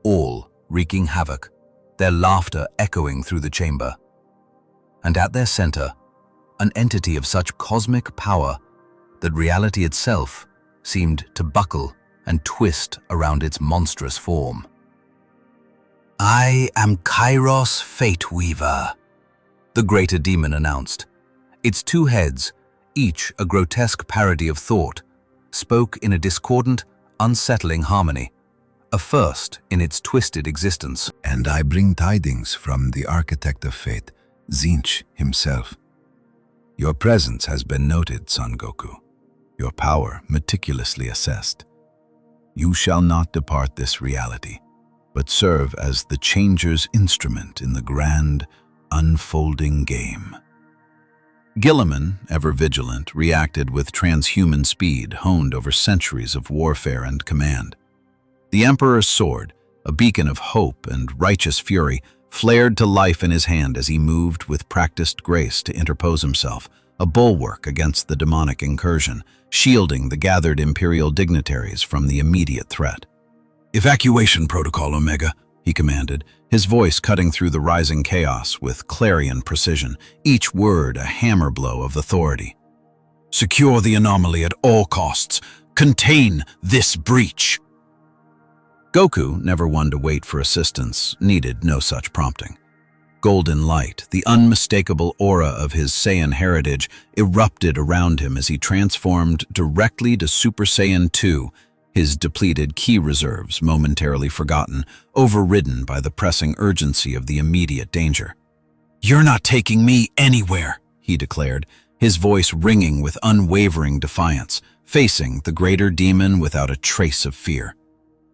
all wreaking havoc, their laughter echoing through the chamber. And at their center, an entity of such cosmic power that reality itself seemed to buckle and twist around its monstrous form. "I am Kairos Fate Weaver," the greater demon announced. Its two heads, each a grotesque parody of thought, spoke in a discordant, unsettling harmony, a first in its twisted existence. "And I bring tidings from the architect of fate, Xenos himself. Your presence has been noted, Son Goku, your power meticulously assessed. You shall not depart this reality, but serve as the Changer's instrument in the grand, unfolding game." Guilliman, ever vigilant, reacted with transhuman speed honed over centuries of warfare and command. The Emperor's sword, a beacon of hope and righteous fury, flared to life in his hand as he moved with practiced grace to interpose himself, a bulwark against the demonic incursion, shielding the gathered Imperial dignitaries from the immediate threat. "Evacuation protocol, Omega," he commanded, his voice cutting through the rising chaos with clarion precision, each word a hammer blow of authority. "Secure the anomaly at all costs. Contain this breach." Goku, never one to wait for assistance, needed no such prompting. Golden light, the unmistakable aura of his Saiyan heritage, erupted around him as he transformed directly to Super Saiyan 2, his depleted ki reserves momentarily forgotten, overridden by the pressing urgency of the immediate danger. "You're not taking me anywhere," he declared, his voice ringing with unwavering defiance, facing the greater demon without a trace of fear.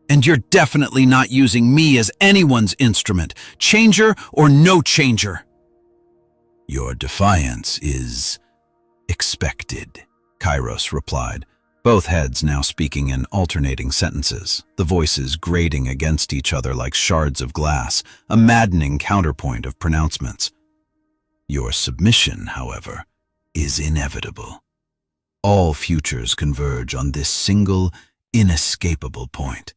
"And you're definitely not using me as anyone's instrument, changer or no changer." "Your defiance is expected," Kairos replied, both heads now speaking in alternating sentences, the voices grating against each other like shards of glass, a maddening counterpoint of pronouncements. "Your submission, however, is inevitable. All futures converge on this single, inescapable point.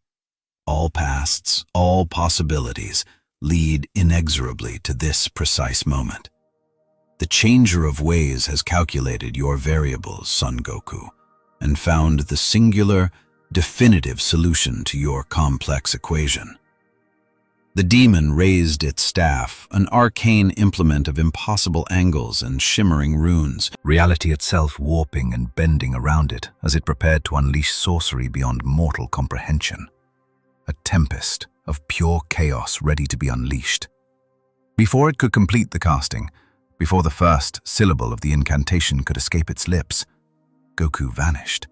All pasts, all possibilities lead inexorably to this precise moment. The changer of ways has calculated your variables, Son Goku, and found the singular, definitive solution to your complex equation. The demon raised its staff, an arcane implement of impossible angles and shimmering runes, reality itself warping and bending around it as it prepared to unleash sorcery beyond mortal comprehension. A tempest of pure chaos ready to be unleashed. Before it could complete the casting, before the first syllable of the incantation could escape its lips, Goku vanished.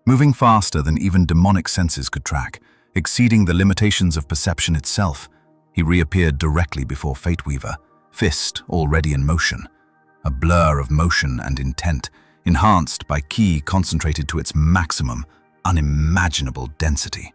Moving faster than even demonic senses could track, exceeding the limitations of perception itself, he reappeared directly before Fateweaver, fist already in motion, a blur of motion and intent, enhanced by ki concentrated to its maximum, unimaginable density.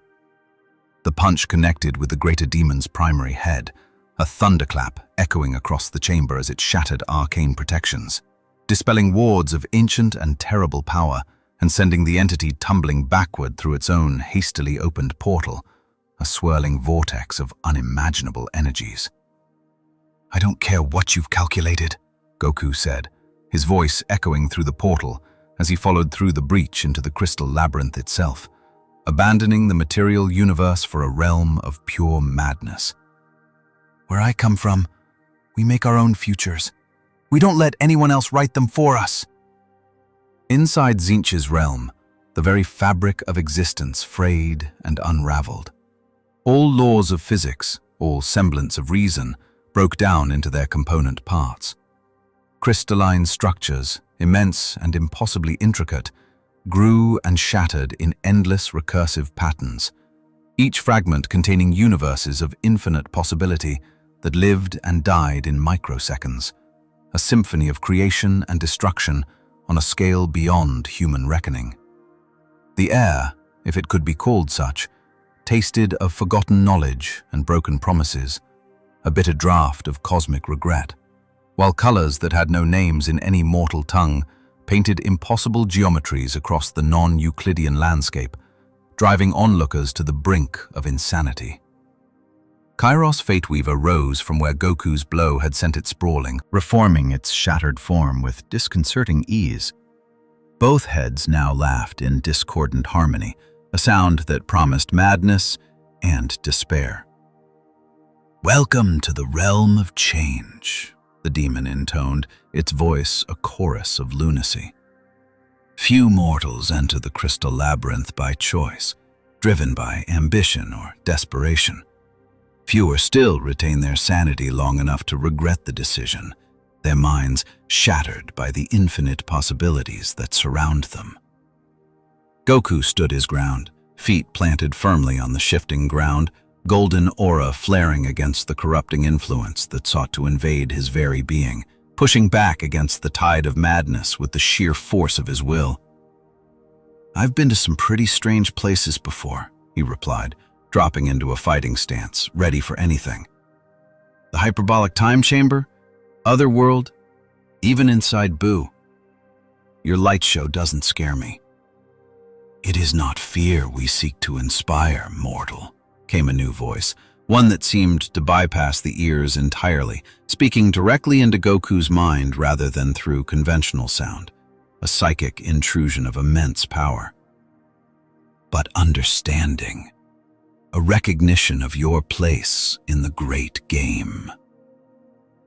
The punch connected with the greater demon's primary head, a thunderclap echoing across the chamber as it shattered arcane protections, dispelling wards of ancient and terrible power and sending the entity tumbling backward through its own hastily opened portal, a swirling vortex of unimaginable energies. "I don't care what you've calculated," Goku said, his voice echoing through the portal as he followed through the breach into the crystal labyrinth itself, abandoning the material universe for a realm of pure madness. "Where I come from, we make our own futures. We don't let anyone else write them for us." Inside Tzeentch's realm, the very fabric of existence frayed and unraveled. All laws of physics, all semblance of reason, broke down into their component parts. Crystalline structures, immense and impossibly intricate, grew and shattered in endless recursive patterns, each fragment containing universes of infinite possibility that lived and died in microseconds, a symphony of creation and destruction on a scale beyond human reckoning. The air, if it could be called such, tasted of forgotten knowledge and broken promises, a bitter draught of cosmic regret, while colors that had no names in any mortal tongue painted impossible geometries across the non-Euclidean landscape, driving onlookers to the brink of insanity. Kairos Fateweaver rose from where Goku's blow had sent it sprawling, reforming its shattered form with disconcerting ease. Both heads now laughed in discordant harmony, a sound that promised madness and despair. "Welcome to the realm of change," the demon intoned, its voice a chorus of lunacy. "Few mortals enter the crystal labyrinth by choice, driven by ambition or desperation. Fewer still retain their sanity long enough to regret the decision, their minds shattered by the infinite possibilities that surround them." Goku stood his ground, feet planted firmly on the shifting ground, golden aura flaring against the corrupting influence that sought to invade his very being, pushing back against the tide of madness with the sheer force of his will. "I've been to some pretty strange places before," he replied, dropping into a fighting stance, ready for anything. "The hyperbolic time chamber, otherworld, even inside Boo. Your light show doesn't scare me." "It is not fear we seek to inspire, mortal," came a new voice, one that seemed to bypass the ears entirely, speaking directly into Goku's mind rather than through conventional sound, a psychic intrusion of immense power. "But understanding. A recognition of your place in the great game."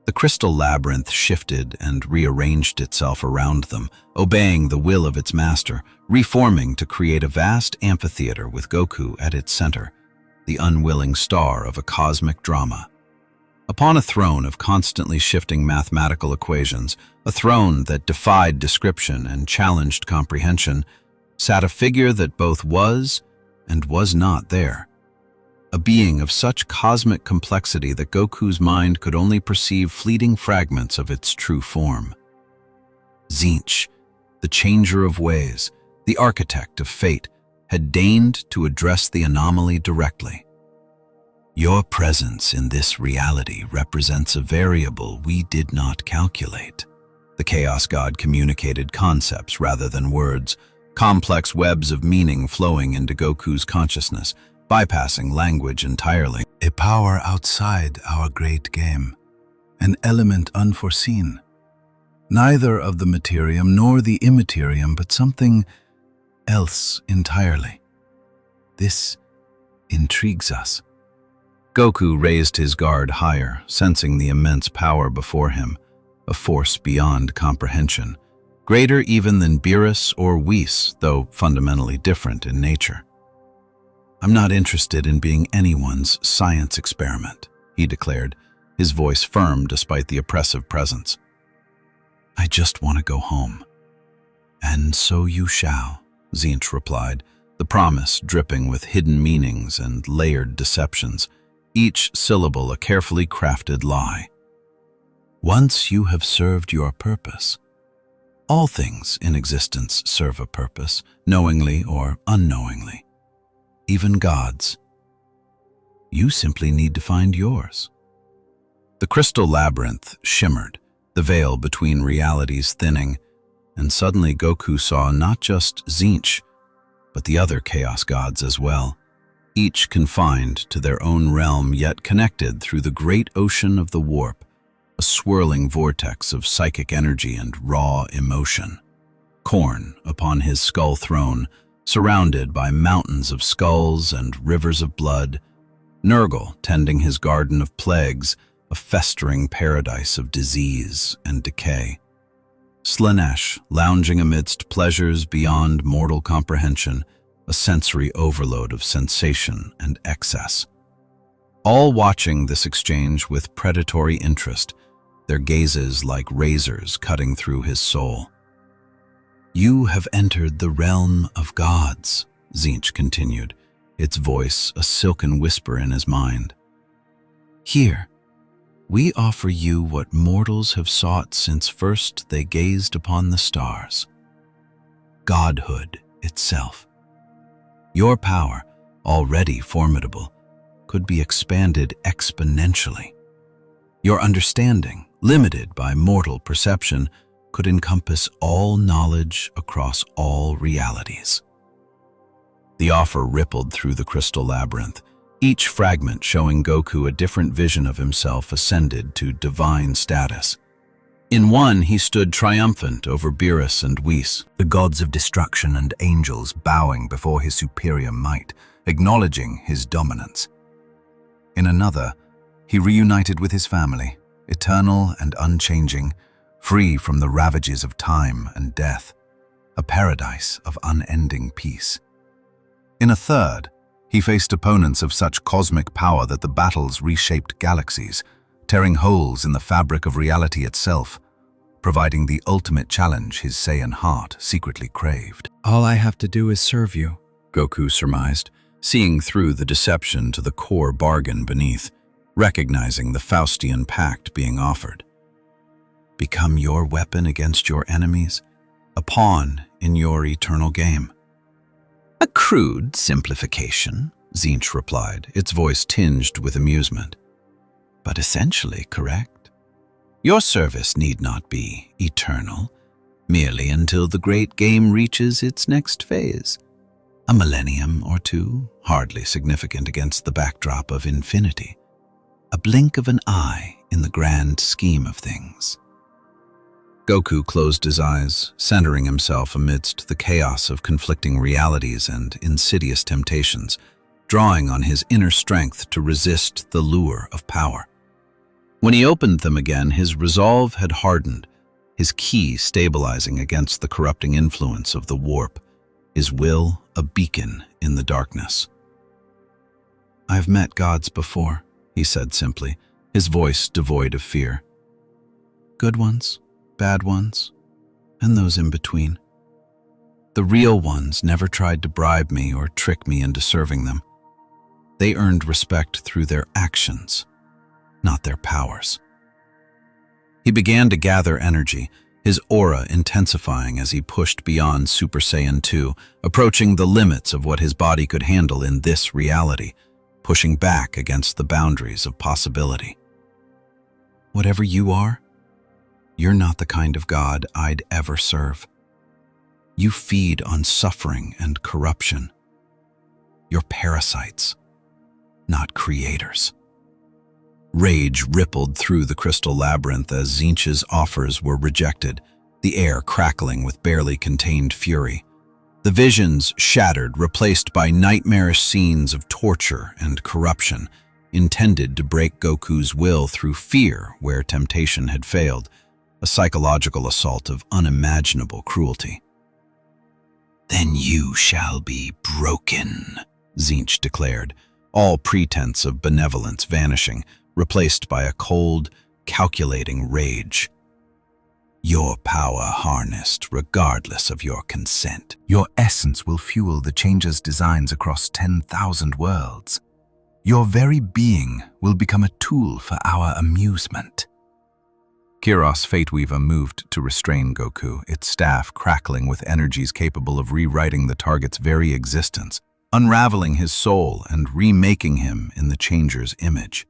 The crystal labyrinth shifted and rearranged itself around them, obeying the will of its master, reforming to create a vast amphitheater with Goku at its center, the unwilling star of a cosmic drama. Upon a throne of constantly shifting mathematical equations, a throne that defied description and challenged comprehension, sat a figure that both was and was not there. A being of such cosmic complexity that Goku's mind could only perceive fleeting fragments of its true form. Tzeentch, the changer of ways, the architect of fate, had deigned to address the anomaly directly. "Your presence in this reality represents a variable we did not calculate." The Chaos God communicated concepts rather than words, complex webs of meaning flowing into Goku's consciousness, bypassing language entirely. A power outside our great game, an element unforeseen. Neither of the materium nor the immaterium, but something else entirely. This intrigues us. Goku raised his guard higher, sensing the immense power before him, a force beyond comprehension, greater even than Beerus or Whis, though fundamentally different in nature. "I'm not interested in being anyone's science experiment," he declared, his voice firm despite the oppressive presence. "I just want to go home." "And so you shall," Tzeentch replied, the promise dripping with hidden meanings and layered deceptions, each syllable a carefully crafted lie. "Once you have served your purpose. All things in existence serve a purpose, knowingly or unknowingly. Even gods. You simply need to find yours." The crystal labyrinth shimmered, the veil between realities thinning, and suddenly Goku saw not just Tzeentch, but the other chaos gods as well, each confined to their own realm yet connected through the great ocean of the warp, a swirling vortex of psychic energy and raw emotion. Korn, upon his skull throne, surrounded by mountains of skulls and rivers of blood, Nurgle tending his garden of plagues, a festering paradise of disease and decay. Slaanesh lounging amidst pleasures beyond mortal comprehension, a sensory overload of sensation and excess. All watching this exchange with predatory interest, their gazes like razors cutting through his soul. "You have entered the realm of gods," Tzeentch continued, its voice a silken whisper in his mind. "Here, we offer you what mortals have sought since first they gazed upon the stars. Godhood itself. Your power, already formidable, could be expanded exponentially. Your understanding, limited by mortal perception, could encompass all knowledge across all realities." The offer rippled through the crystal labyrinth, each fragment showing Goku a different vision of himself ascended to divine status. In one, he stood triumphant over Beerus and Whis, the gods of destruction and angels bowing before his superior might, acknowledging his dominance. In another, he reunited with his family, eternal and unchanging, free from the ravages of time and death, a paradise of unending peace. In a third, he faced opponents of such cosmic power that the battles reshaped galaxies, tearing holes in the fabric of reality itself, providing the ultimate challenge his Saiyan heart secretly craved. "All I have to do is serve you," Goku surmised, seeing through the deception to the core bargain beneath, recognizing the Faustian pact being offered. "Become your weapon against your enemies, a pawn in your eternal game." "A crude simplification," Tzeentch replied, its voice tinged with amusement. "But essentially correct. Your service need not be eternal, merely until the great game reaches its next phase. A millennium or two, hardly significant against the backdrop of infinity. A blink of an eye in the grand scheme of things." Goku closed his eyes, centering himself amidst the chaos of conflicting realities and insidious temptations, drawing on his inner strength to resist the lure of power. When he opened them again, his resolve had hardened, his ki stabilizing against the corrupting influence of the warp, his will a beacon in the darkness. "I've met gods before," he said simply, his voice devoid of fear. "Good ones, bad ones, and those in between. The real ones never tried to bribe me or trick me into serving them. They earned respect through their actions, not their powers." He began to gather energy, his aura intensifying as he pushed beyond Super Saiyan 2, approaching the limits of what his body could handle in this reality, pushing back against the boundaries of possibility. "Whatever you are, you're not the kind of God I'd ever serve. You feed on suffering and corruption. You're parasites, not creators. Rage rippled through the crystal labyrinth as Tzeentch's offers were rejected, the air crackling with barely contained fury. The visions shattered, replaced by nightmarish scenes of torture and corruption, intended to break Goku's will through fear where temptation had failed, a psychological assault of unimaginable cruelty. "Then you shall be broken," Tzeentch declared, all pretense of benevolence vanishing, replaced by a cold, calculating rage. "Your power harnessed regardless of your consent. Your essence will fuel the changer's designs across 10,000 worlds. Your very being will become a tool for our amusement." Kiros Fateweaver moved to restrain Goku, its staff crackling with energies capable of rewriting the target's very existence, unraveling his soul and remaking him in the changer's image.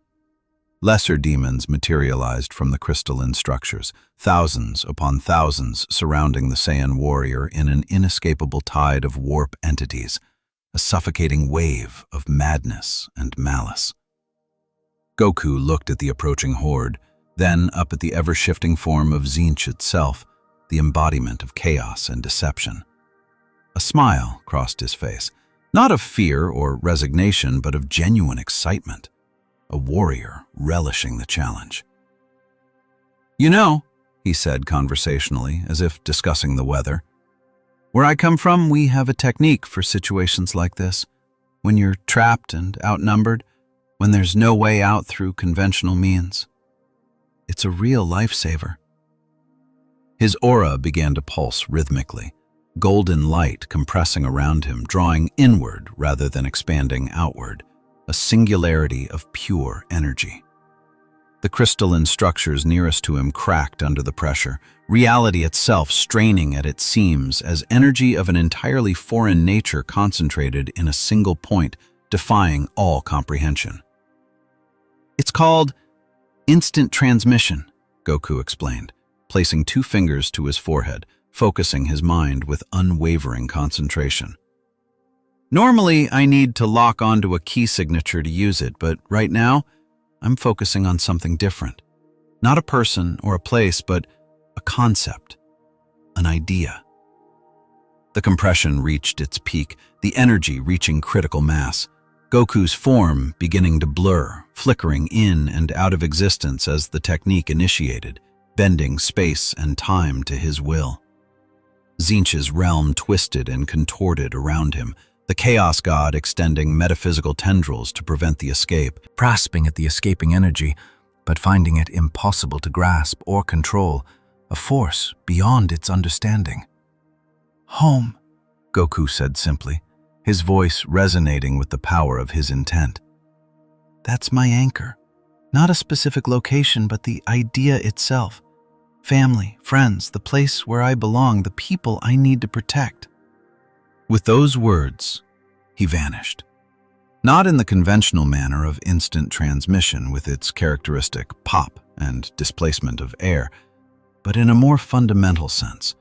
Lesser demons materialized from the crystalline structures, thousands upon thousands surrounding the Saiyan warrior in an inescapable tide of warp entities, a suffocating wave of madness and malice. Goku looked at the approaching horde, then up at the ever-shifting form of Tzeentch itself, the embodiment of chaos and deception. A smile crossed his face, not of fear or resignation, but of genuine excitement. A warrior relishing the challenge. "You know," he said conversationally, as if discussing the weather, "where I come from, we have a technique for situations like this. When you're trapped and outnumbered, when there's no way out through conventional means. It's a real lifesaver." His aura began to pulse rhythmically, golden light compressing around him, drawing inward rather than expanding outward, a singularity of pure energy. The crystalline structures nearest to him cracked under the pressure, reality itself straining at its seams as energy of an entirely foreign nature concentrated in a single point, defying all comprehension. "It's called instant transmission," Goku explained, placing 2 fingers to his forehead, focusing his mind with unwavering concentration. "Normally, I need to lock onto a key signature to use it, but right now, I'm focusing on something different. Not a person or a place, but a concept, an idea." The compression reached its peak, the energy reaching critical mass. Goku's form beginning to blur, flickering in and out of existence as the technique initiated, bending space and time to his will. Tzeentch's realm twisted and contorted around him, the Chaos God extending metaphysical tendrils to prevent the escape, grasping at the escaping energy, but finding it impossible to grasp or control, a force beyond its understanding. "Home," Goku said simply, his voice resonating with the power of his intent. "That's my anchor. Not a specific location, but the idea itself. Family, friends, the place where I belong, the people I need to protect." With those words, he vanished. Not in the conventional manner of instant transmission with its characteristic pop and displacement of air, but in a more fundamental sense,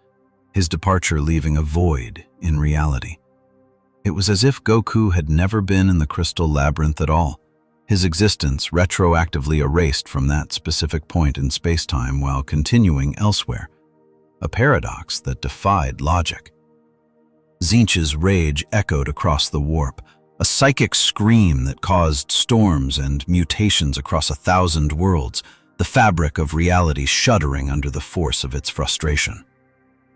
his departure leaving a void in reality. It was as if Goku had never been in the crystal labyrinth at all, his existence retroactively erased from that specific point in space-time while continuing elsewhere, a paradox that defied logic. Tzeentch's rage echoed across the warp, a psychic scream that caused storms and mutations across 1,000 worlds, the fabric of reality shuddering under the force of its frustration.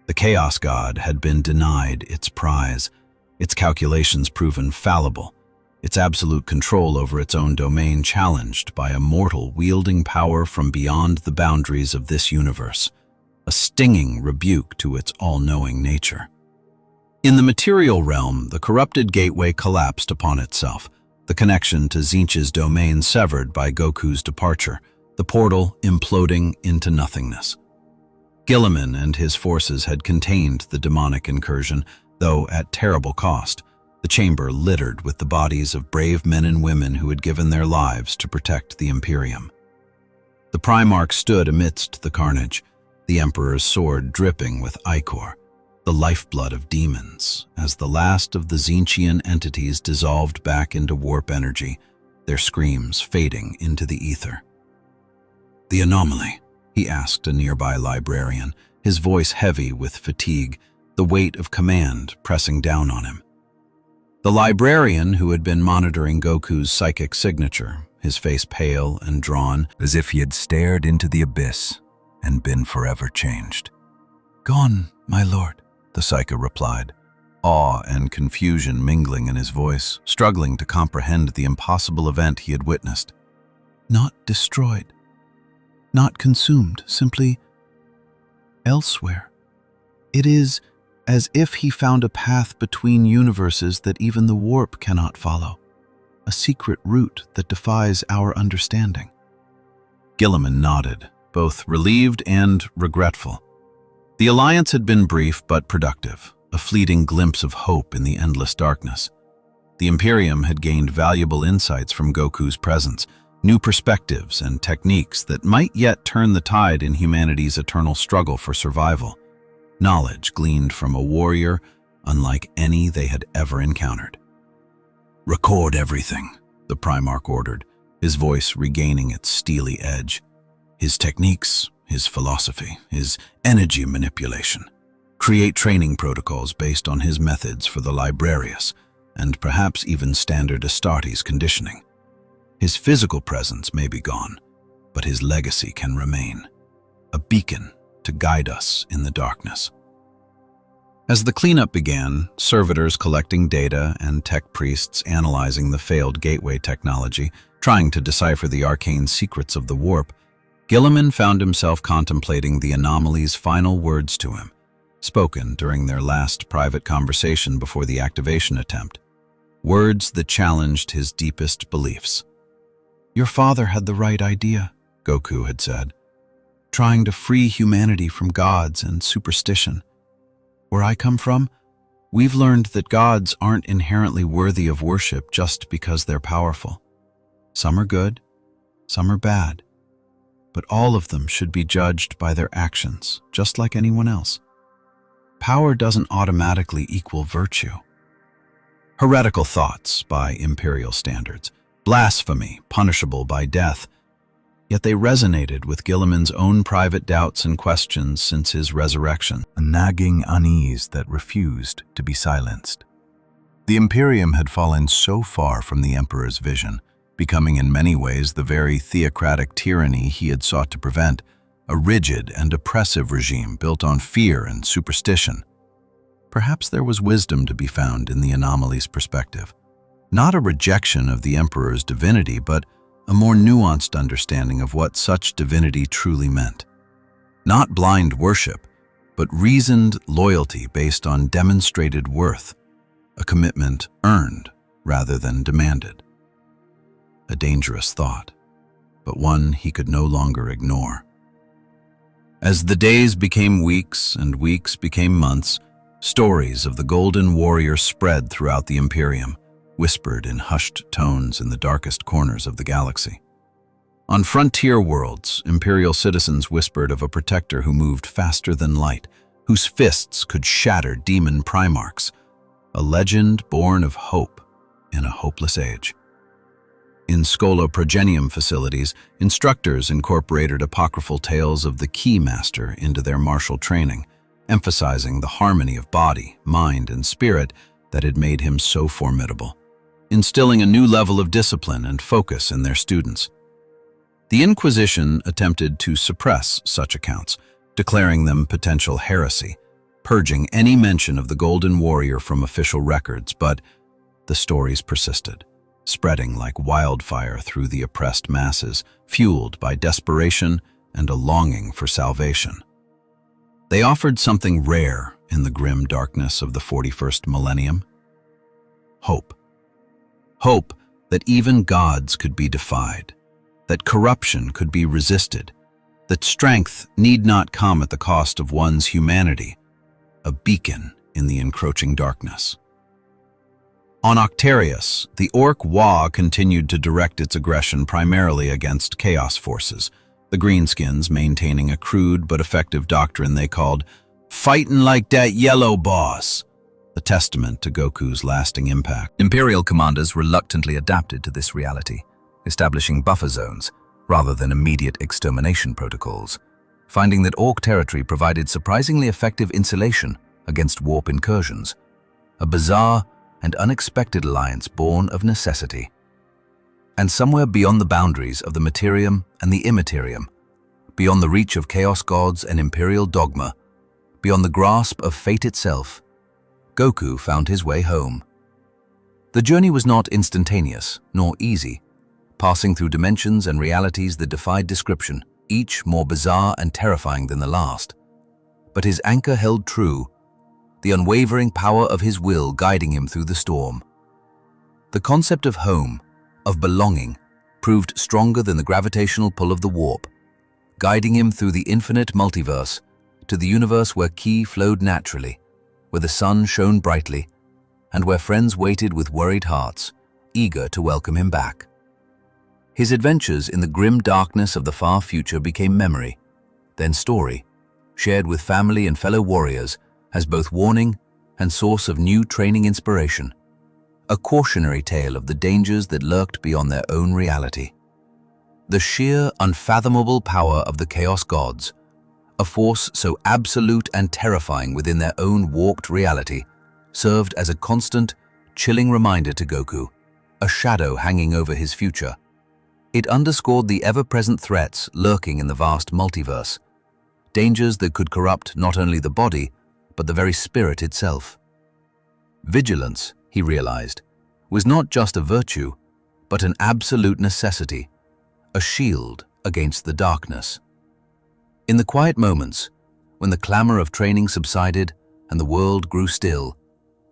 The Chaos God had been denied its prize, its calculations proven fallible, its absolute control over its own domain challenged by a mortal wielding power from beyond the boundaries of this universe, a stinging rebuke to its all-knowing nature. In the material realm, the corrupted gateway collapsed upon itself, the connection to Tzeentch's domain severed by Goku's departure, the portal imploding into nothingness. Guilliman and his forces had contained the demonic incursion, though at terrible cost, the chamber littered with the bodies of brave men and women who had given their lives to protect the Imperium. The Primarch stood amidst the carnage, the Emperor's sword dripping with ichor, the lifeblood of demons, as the last of the Tzeentchian entities dissolved back into warp energy, their screams fading into the ether. "The anomaly?" he asked a nearby librarian, his voice heavy with fatigue, the weight of command pressing down on him. The librarian, who had been monitoring Goku's psychic signature, his face pale and drawn, as if he had stared into the abyss and been forever changed. "Gone, my lord," the psyker replied, awe and confusion mingling in his voice, struggling to comprehend the impossible event he had witnessed. "Not destroyed. Not consumed, simply elsewhere. It is as if he found a path between universes that even the warp cannot follow, a secret route that defies our understanding." Guilliman nodded, both relieved and regretful. The alliance had been brief but productive, a fleeting glimpse of hope in the endless darkness. The Imperium had gained valuable insights from Goku's presence, new perspectives and techniques that might yet turn the tide in humanity's eternal struggle for survival. Knowledge gleaned from a warrior unlike any they had ever encountered. "Record everything," the Primarch ordered, his voice regaining its steely edge. "His techniques, his philosophy, his energy manipulation. Create training protocols based on his methods for the Librarius, and perhaps even standard Astartes conditioning. His physical presence may be gone, but his legacy can remain, a beacon to guide us in the darkness." As the cleanup began, servitors collecting data and tech priests analyzing the failed gateway technology, trying to decipher the arcane secrets of the warp, Guilliman found himself contemplating the anomaly's final words to him, spoken during their last private conversation before the activation attempt. Words that challenged his deepest beliefs. "Your father had the right idea," Goku had said, "trying to free humanity from gods and superstition. Where I come from, we've learned that gods aren't inherently worthy of worship just because they're powerful. Some are good, some are bad, but all of them should be judged by their actions, just like anyone else. Power doesn't automatically equal virtue." Heretical thoughts by Imperial standards, blasphemy punishable by death, yet they resonated with Guilliman's own private doubts and questions since his resurrection. A nagging unease that refused to be silenced. The Imperium had fallen so far from the Emperor's vision, becoming in many ways the very theocratic tyranny he had sought to prevent, a rigid and oppressive regime built on fear and superstition. Perhaps there was wisdom to be found in the anomaly's perspective. Not a rejection of the Emperor's divinity, but a more nuanced understanding of what such divinity truly meant. Not blind worship, but reasoned loyalty based on demonstrated worth, a commitment earned rather than demanded. A dangerous thought, but one he could no longer ignore. As the days became weeks and weeks became months, stories of the Golden Warrior spread throughout the Imperium, whispered in hushed tones in the darkest corners of the galaxy. On frontier worlds, Imperial citizens whispered of a protector who moved faster than light, whose fists could shatter demon Primarchs, a legend born of hope in a hopeless age. In Schola Progenium facilities, instructors incorporated apocryphal tales of the Key Master into their martial training, emphasizing the harmony of body, mind, and spirit that had made him so formidable, instilling a new level of discipline and focus in their students. The Inquisition attempted to suppress such accounts, declaring them potential heresy, purging any mention of the Golden Warrior from official records, but the stories persisted, spreading like wildfire through the oppressed masses, fueled by desperation and a longing for salvation. They offered something rare in the grim darkness of the 41st millennium: hope. Hope that even gods could be defied, that corruption could be resisted, that strength need not come at the cost of one's humanity, a beacon in the encroaching darkness. On Octarius, the Orc Wa continued to direct its aggression primarily against Chaos forces, the Greenskins maintaining a crude but effective doctrine they called "fightin' like that yellow boss," a testament to Goku's lasting impact. Imperial commanders reluctantly adapted to this reality, establishing buffer zones rather than immediate extermination protocols, finding that Orc territory provided surprisingly effective insulation against warp incursions, a bizarre and unexpected alliance born of necessity. And somewhere beyond the boundaries of the Materium and the Immaterium, beyond the reach of Chaos Gods and Imperial dogma, beyond the grasp of fate itself, Goku found his way home. The journey was not instantaneous, nor easy, passing through dimensions and realities that defied description, each more bizarre and terrifying than the last. But his anchor held true, the unwavering power of his will guiding him through the storm. The concept of home, of belonging, proved stronger than the gravitational pull of the warp, guiding him through the infinite multiverse to the universe where Ki flowed naturally, where the sun shone brightly, and where friends waited with worried hearts, eager to welcome him back. His adventures in the grim darkness of the far future became memory, then story, shared with family and fellow warriors as both warning and source of new training inspiration, a cautionary tale of the dangers that lurked beyond their own reality. The sheer, unfathomable power of the Chaos Gods, a force so absolute and terrifying within their own warped reality, served as a constant, chilling reminder to Goku, a shadow hanging over his future. It underscored the ever-present threats lurking in the vast multiverse, dangers that could corrupt not only the body, but the very spirit itself. Vigilance, he realized, was not just a virtue, but an absolute necessity, a shield against the darkness. In the quiet moments, when the clamor of training subsided and the world grew still,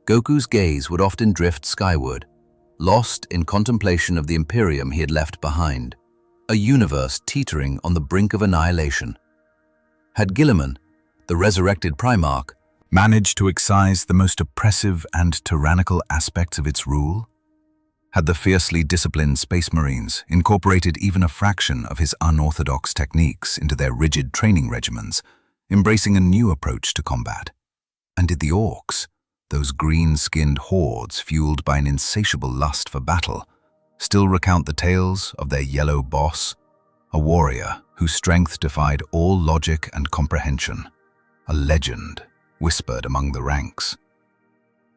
Goku's gaze would often drift skyward, lost in contemplation of the Imperium he had left behind, a universe teetering on the brink of annihilation. Had Guilliman, the resurrected Primarch, Managed to excise the most oppressive and tyrannical aspects of its rule? Had the fiercely disciplined Space Marines incorporated even a fraction of his unorthodox techniques into their rigid training regimens, embracing a new approach to combat? And did the Orcs, those green-skinned hordes fueled by an insatiable lust for battle, still recount the tales of their yellow boss, a warrior whose strength defied all logic and comprehension, a legend whispered among the ranks?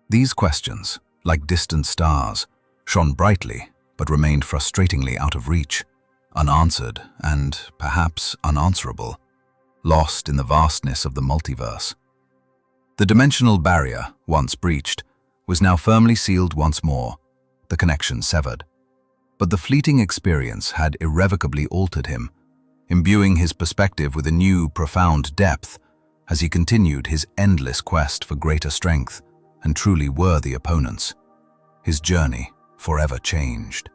These questions, like distant stars, shone brightly but remained frustratingly out of reach, unanswered and, perhaps, unanswerable, lost in the vastness of the multiverse. The dimensional barrier, once breached, was now firmly sealed once more, the connection severed. But the fleeting experience had irrevocably altered him, imbuing his perspective with a new, profound depth as he continued his endless quest for greater strength and truly worthy opponents. His journey forever changed.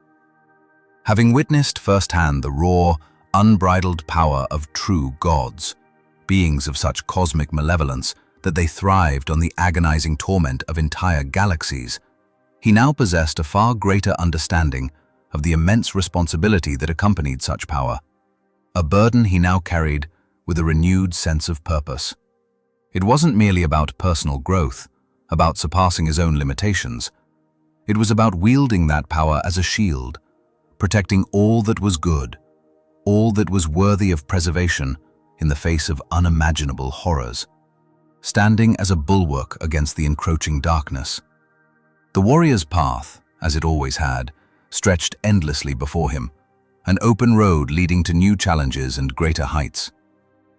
Having witnessed firsthand the raw, unbridled power of true gods, beings of such cosmic malevolence that they thrived on the agonizing torment of entire galaxies, he now possessed a far greater understanding of the immense responsibility that accompanied such power, a burden he now carried with a renewed sense of purpose. It wasn't merely about personal growth, about surpassing his own limitations. It was about wielding that power as a shield, protecting all that was good, all that was worthy of preservation in the face of unimaginable horrors, standing as a bulwark against the encroaching darkness. The warrior's path, as it always had, stretched endlessly before him, an open road leading to new challenges and greater heights.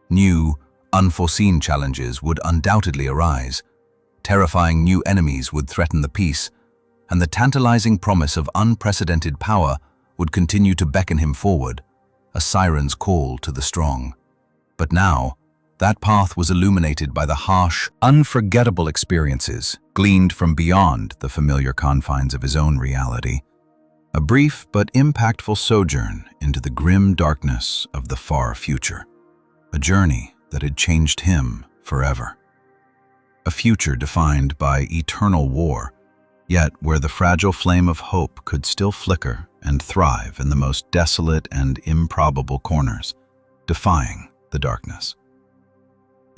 New, unforeseen challenges would undoubtedly arise, terrifying new enemies would threaten the peace, and the tantalizing promise of unprecedented power would continue to beckon him forward, a siren's call to the strong. But now, that path was illuminated by the harsh, unforgettable experiences gleaned from beyond the familiar confines of his own reality. A brief but impactful sojourn into the grim darkness of the far future. A journey that had changed him forever. A future defined by eternal war, yet where the fragile flame of hope could still flicker and thrive in the most desolate and improbable corners, defying the darkness.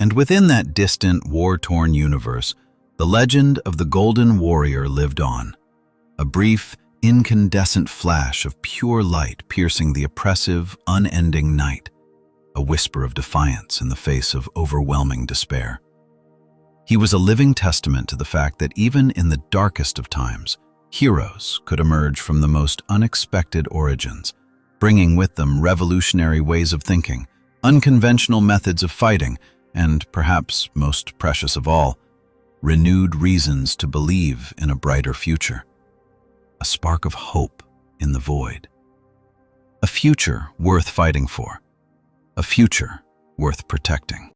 And within that distant, war-torn universe, the legend of the Golden Warrior lived on, a brief, incandescent flash of pure light piercing the oppressive, unending night, a whisper of defiance in the face of overwhelming despair. He was a living testament to the fact that even in the darkest of times, heroes could emerge from the most unexpected origins, bringing with them revolutionary ways of thinking, unconventional methods of fighting, and, perhaps most precious of all, renewed reasons to believe in a brighter future. A spark of hope in the void. A future worth fighting for. A future worth protecting.